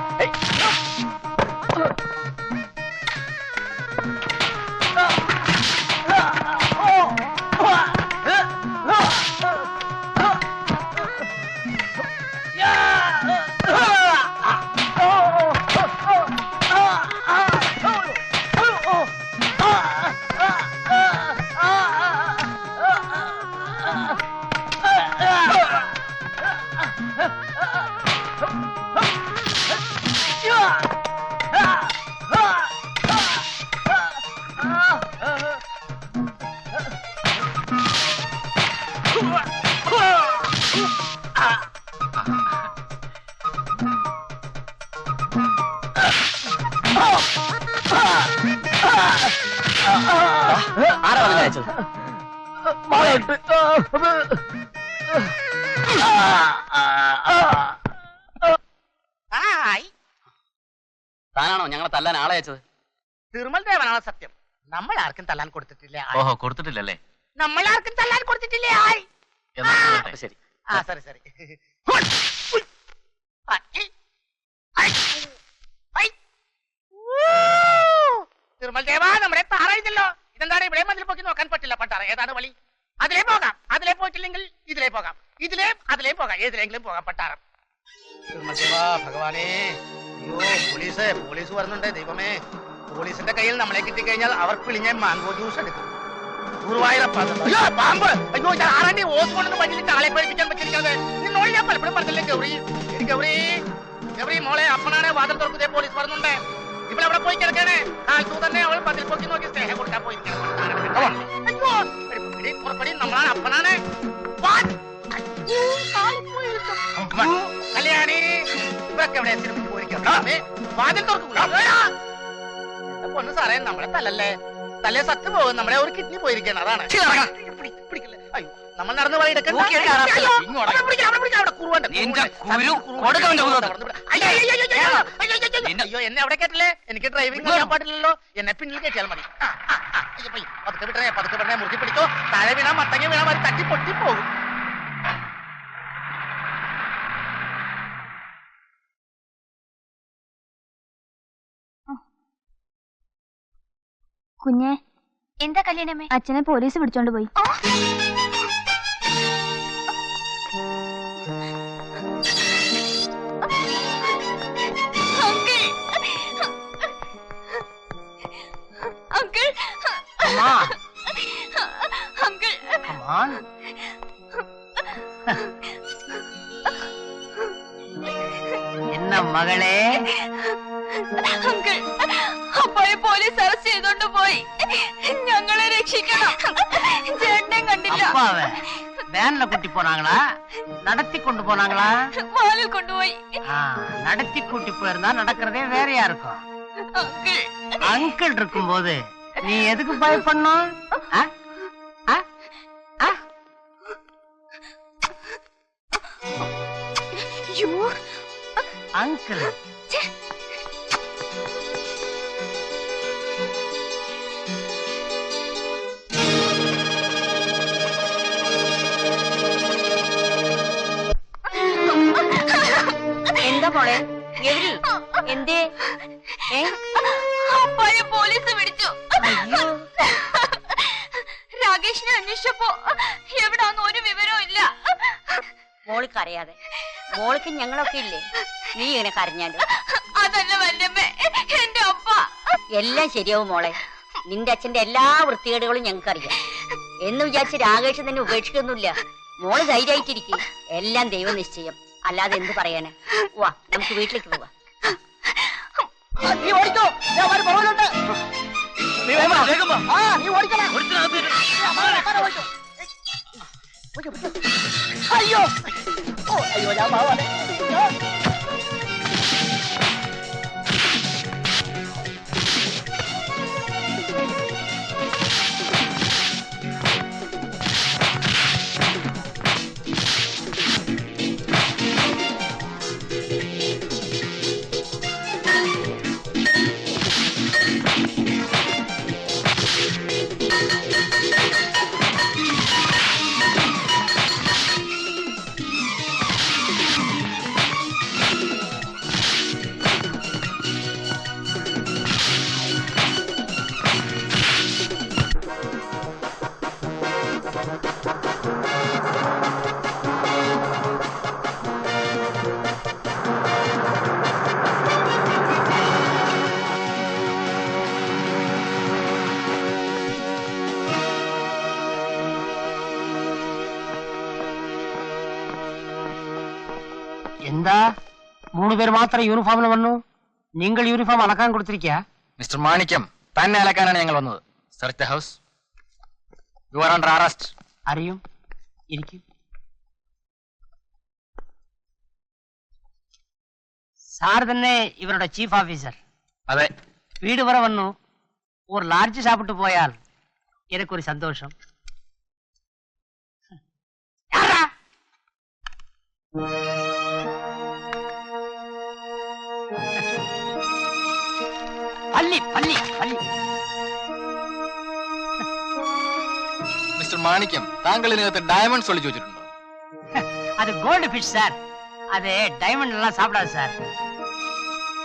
Speaker 2: Yeah!
Speaker 5: താനാണോ ഞങ്ങളെ തല്ലാൻ ആളെ അയച്ചത്?
Speaker 3: തിരുമൽ ദേവനാണ് സത്യം. നമ്മൾ ആർക്കും തല്ലാൻ കൊടുത്തിട്ടില്ല.
Speaker 6: ഓഹോ, കൊടുത്തിട്ടില്ലല്ലേ?
Speaker 3: നമ്മൾ ആർക്കും തല്ലാൻ കൊടുത്തിട്ടില്ലേ?
Speaker 5: ശരി.
Speaker 3: ആ സരി സരി. തിരുമൽ ദേവ, നമ്മുടെ താറായില്ലോ. ഇതെന്താണ് ഇവിടെ മതിൽ പൊക്കി നോക്കാൻ പറ്റില്ല പട്ടാറ. ഏതാണ് വഴി? അതിലേ പോകാം. അതിലേ പോയിട്ടില്ലെങ്കിൽ ഇതിലേ പോകാം. അതിലേ പോകാം. ഏതിലെങ്കിലും പോകാം പട്ടാറം. തിരുമൽ ദേവ, ഭഗവാനേ, അയ്യോ പോലീസ് വരുന്നുണ്ട്. ദൈവമേ, പോലീസിന്റെ കയ്യിൽ നമ്മളെ കിട്ടിക്കഴിഞ്ഞാൽ അവർ പിളിഞ്ഞ മാംഗോ ജ്യൂസ് എടുക്കും. പാമ്പ്! അയ്യോ, ഞാൻ ആറാണ്ടി ഓസ് കൊണ്ടൊന്ന് വണ്ടിയിട്ട് ആളെ പഠിപ്പിക്കാൻ പറ്റിയിരിക്കുന്നത്. നിന്നോട് ഞാൻ പലപ്പോഴും പറഞ്ഞില്ലേ ഗൗരി? ഗൗരി മോളെ, അപ്പനാണ് വാദം തുറക്കുന്നേ. പോലീസ് വരുന്നുണ്ട്. ഇവളവിടെ പോയി കിടക്കാണ്. കാലത്തു തന്നെ അവൾ പതിൽ പൊക്കി നോക്കി സ്നേഹം കൊടുക്കാൻ പോയിരിക്കണം. നമ്മളാണ് അപ്പനാണ്. കല്യാണി, ഇവരൊക്കെ എവിടെ പോയിരിക്കാം. വാതിൽ തുറക്കുക. പൊന്നു സാറേ, നമ്മളെ തലല്ലേ, തലേ സത്ത് പോകും. നമ്മളെ ഒരു കിഡ്നി പോയിരിക്കണം. അതാണ്. അയ്യോ, നമ്മൾ നടന്നു പോയി അയ്യോ, എന്നെ അവിടെ കേട്ടില്ലേ? എനിക്ക് ഡ്രൈവിംഗ് ചെയ്യാൻ പാടില്ലല്ലോ. എന്നെ പിന്നിൽ കയറ്റിയാൽ മതി. പതുക്കെ വിടണേ മുറുക്കി പിടിക്കോ. താഴെ വീണാ മത്തങ്ങ വീണാ മതി, തട്ടി പൊട്ടിപ്പോകും.
Speaker 4: കുഞ്ഞെ,
Speaker 13: എന്താ കല്യാണമേ?
Speaker 4: അച്ഛനെ പോലീസ് പിടിച്ചോണ്ട് പോയി.
Speaker 3: എന്നാ മകളെ,
Speaker 13: അപ്പായെ പോലീസ് അറസ്റ്റ് ചെയ്തോണ്ട് പോയി. ഞങ്ങളെ രക്ഷിക്കണം. ചേട്ടനെ കണ്ടില്ല.
Speaker 3: வேன்ல கூட்டி போனாங்களா, நடத்தி கொண்டு போனாங்களா?
Speaker 13: மாலில் கொண்டு போய்.
Speaker 3: நடத்தி கூட்டி போயிருந்தா நடக்கிறதே வேறையா இருக்கும். அங்கிள் இருக்கும்போது நீ எதுக்கு பயப்படணும்? அங்கிள்
Speaker 10: എന്താ മോളെ? എന്തേ?
Speaker 13: അപ്പായെ പോലീസ് പിടിച്ചു. രാകേഷിനെ അന്വേഷിച്ചപ്പോ എവിടാന്ന് ഒരു വിവരവും ഇല്ല.
Speaker 10: മോൾക്ക് അറിയാതെ, മോൾക്ക് ഞങ്ങളൊക്കെ ഇല്ലേ? നീ ഇങ്ങനെ കരഞ്ഞാലും
Speaker 13: അതല്ല വല്ലമ്മേ, എന്റെ അപ്പ.
Speaker 10: എല്ലാം ശരിയാവും മോളെ. നിന്റെ അച്ഛന്റെ എല്ലാ വൃത്തികേടുകളും ഞങ്ങൾക്കറിയാം. എന്ന് വിചാരിച്ച് രാകേഷ് തന്നെ ഉപേക്ഷിക്കൊന്നുമില്ല. മോള് ധൈര്യമായിട്ടിരിക്കും. എല്ലാം ദൈവം നിശ്ചയം, അല്ലാതെ എന്ത് പറയാനാ. വാ, നമുക്ക് വീട്ടിലേക്ക് പോവാ.
Speaker 2: നീ ഓടിക്കോ, ഞാൻ ഒരു പുറകിലുണ്ട്. നീ ഓടിക്കണം. അയ്യോ, അയ്യോ, ഞാൻ പാവാണ്.
Speaker 3: എന്താ 3 പേര് മാത്രം യൂണിഫോമിൽ വന്നു? നിങ്ങൾ യൂണിഫോം അലക്കാൻ കൊടുത്തിരിക്കുക?
Speaker 11: മിസ്റ്റർ മാണിക്യം, തന്നെ അലക്കാനാണ് ഞങ്ങൾ വന്നത്. Search the house. U are under arrest.
Speaker 3: അറിയും. ഇരിക്കും. സാർ തന്നെ ഇവരുടെ ചീഫ് ഓഫീസർ?
Speaker 11: അതെ.
Speaker 3: വീട് വരെ വന്നു. ഒരു ലാർജ് സാപ്പിട്ട് പോയാൽ എനിക്കൊരു സന്തോഷം.
Speaker 2: പല്ലി പല്ലി പല്ലി.
Speaker 11: മിസ്റ്റർ മാണിക്യം, താങ്കൾ ഇതിനകത്ത് ഡയമണ്ട്സ് ഒളിച്ചു വെച്ചിട്ടുണ്ടോ?
Speaker 7: அது கோல்டு ஃபிஷ் சார். அது டைமண்ட் எல்லாம் சாப்பிடாது சார்.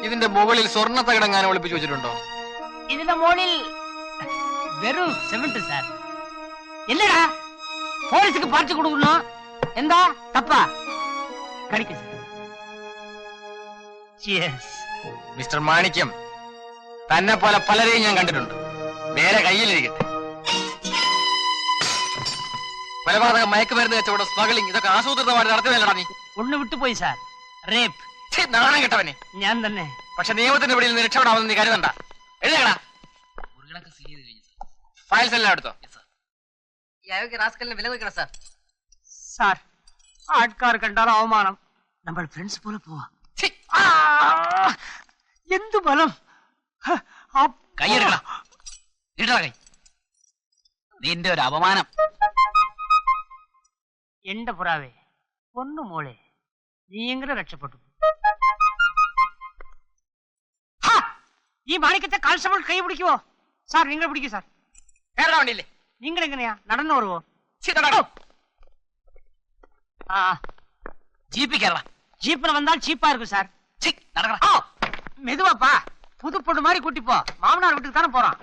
Speaker 11: ഇതിന്റെ മുകളിൽ സ്വർണ്ണ തകിടങ്ങാനും ഒളിപ്പിച്ചു വെച്ചിട്ടുണ്ടോ?
Speaker 7: இதுல மோளில் வெறும் சிமெண்ட் சார். இல்லடா, போலீஸுக்கு பார்த்து கொடுக்கணும். എന്താ തപ്പാ കടിക്ക് സാർ. യെസ്.
Speaker 11: മിസ്റ്റർ മാണിക്യം, തന്നെ പോലെ പലരെയും ഞാൻ കണ്ടിട്ടുണ്ട്. നേരെ കയ്യിലിരിക്കട്ടെ. കൊലപാതകം, മയക്കുമരുന്ന് കച്ചവടം, സ്മഗ്ലിംഗ്, ഇതൊക്കെ ആസൂത്രിതമായിട്ട് നടത്തുന്നില്ലടാ നീ.
Speaker 7: ഒന്ന് വിട്ടുപോയി സാർ. റേപ്പ്.
Speaker 11: നാണം കെട്ടവനെ.
Speaker 7: ഞാൻ തന്നെ.
Speaker 11: പക്ഷെ നിയമത്തിന്റെ പിടിയിൽ നിന്ന് രക്ഷപ്പെടാമെന്ന് നീ കരുതണ്ട. എഴുതേടാ. ഫയൽസ് എല്ലാം എടുത്തോ.
Speaker 3: വില വെക്കണം സാർ.
Speaker 7: സാർ, ആൾക്കാർ കണ്ടാൽ അവമാനം. നമ്മൾ ഫ്രണ്ട്സ് പോലെ പോവാ. എന്തു ബലം.
Speaker 12: കൈയെടുക്കണം. ഇടടാ കൈ. നിന്റെ ഒരു അപമാനം.
Speaker 7: എന്റെ പുറാവേ, പൊന്നു മോളെ, നീ എങ്ങനെ രക്ഷപ്പെട്ടു? ഈ മാണിക്കത്തെ കാൺസ്റ്റബിൾ കൈ പിടിക്കുവോ? സാർ, നിങ്ങൾ പിടിക്കൂ സാർ.
Speaker 11: കേരള വണ്ടിയില്ലേ?
Speaker 7: നിങ്ങൾ എങ്ങനെയാ നടന്നു വരുവോ? ആ,
Speaker 12: ജീപ്പിൽ കയറണം.
Speaker 7: ജീപ്പിൽ വന്നാൽ ചീപ്പാ இருக்கும் சார். மெதுவாப்பா, புது பொண்ணு மாதிரி கூட்டி போ. மாமனார் வீட்டுக்கு தானே போறான்.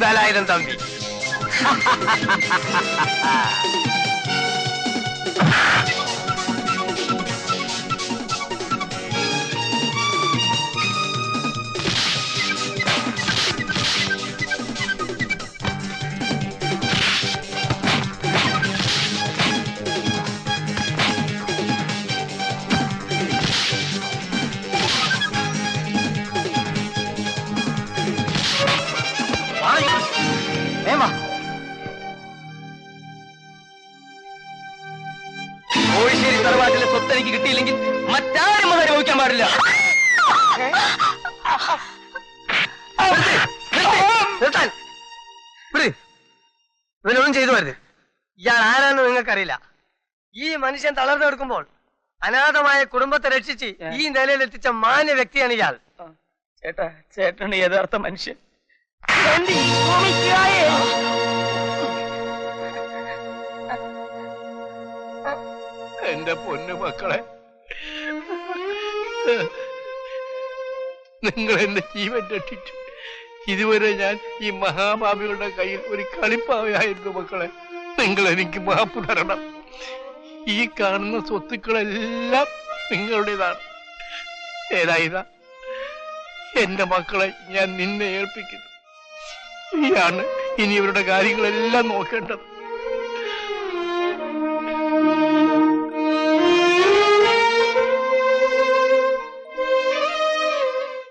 Speaker 2: വേലായുധം തമ്പി. കോഴിശ്ശേരി തറവാട്ടിലെ സ്വത്ത് എനിക്ക് കിട്ടിയില്ലെങ്കിൽ മറ്റാരും അത് അനുഭവിക്കാൻ പാടില്ല. ഇവനൊന്നും ചെയ്തു വരുത്. ഇയാൾ ആരാന്ന് നിങ്ങൾക്കറിയില്ല. ഈ മനുഷ്യൻ തളർന്നു കൊടുക്കുമ്പോൾ അനാഥമായ കുടുംബത്തെ രക്ഷിച്ച് ഈ നിലയിലെത്തിച്ച മാന്യ വ്യക്തിയാണ് ഇയാൾ. ചേട്ടാ, ചേട്ടനാണ് യഥാർത്ഥ മനുഷ്യൻ.
Speaker 1: എന്റെ പൊന്നു മക്കളെ, നിങ്ങൾ എന്റെ ജീവൻ രക്ഷിച്ചു. ഇതുവരെ ഞാൻ ഈ മഹാഭാവികളുടെ കയ്യിൽ ഒരു കളിപ്പാവയായിരുന്നു മക്കളെ. നിങ്ങൾ എനിക്ക് മാപ്പ് തരണം. ഈ കാണുന്ന സ്വത്തുക്കളെല്ലാം നിങ്ങളുടേതാണ്. ഏതായതാ എന്റെ മക്കളെ ഞാൻ നിന്നെ ഏൽപ്പിക്കുന്നു. നീയാണ് ഇനി ഇവരുടെ കാര്യങ്ങളെല്ലാം നോക്കേണ്ടത്.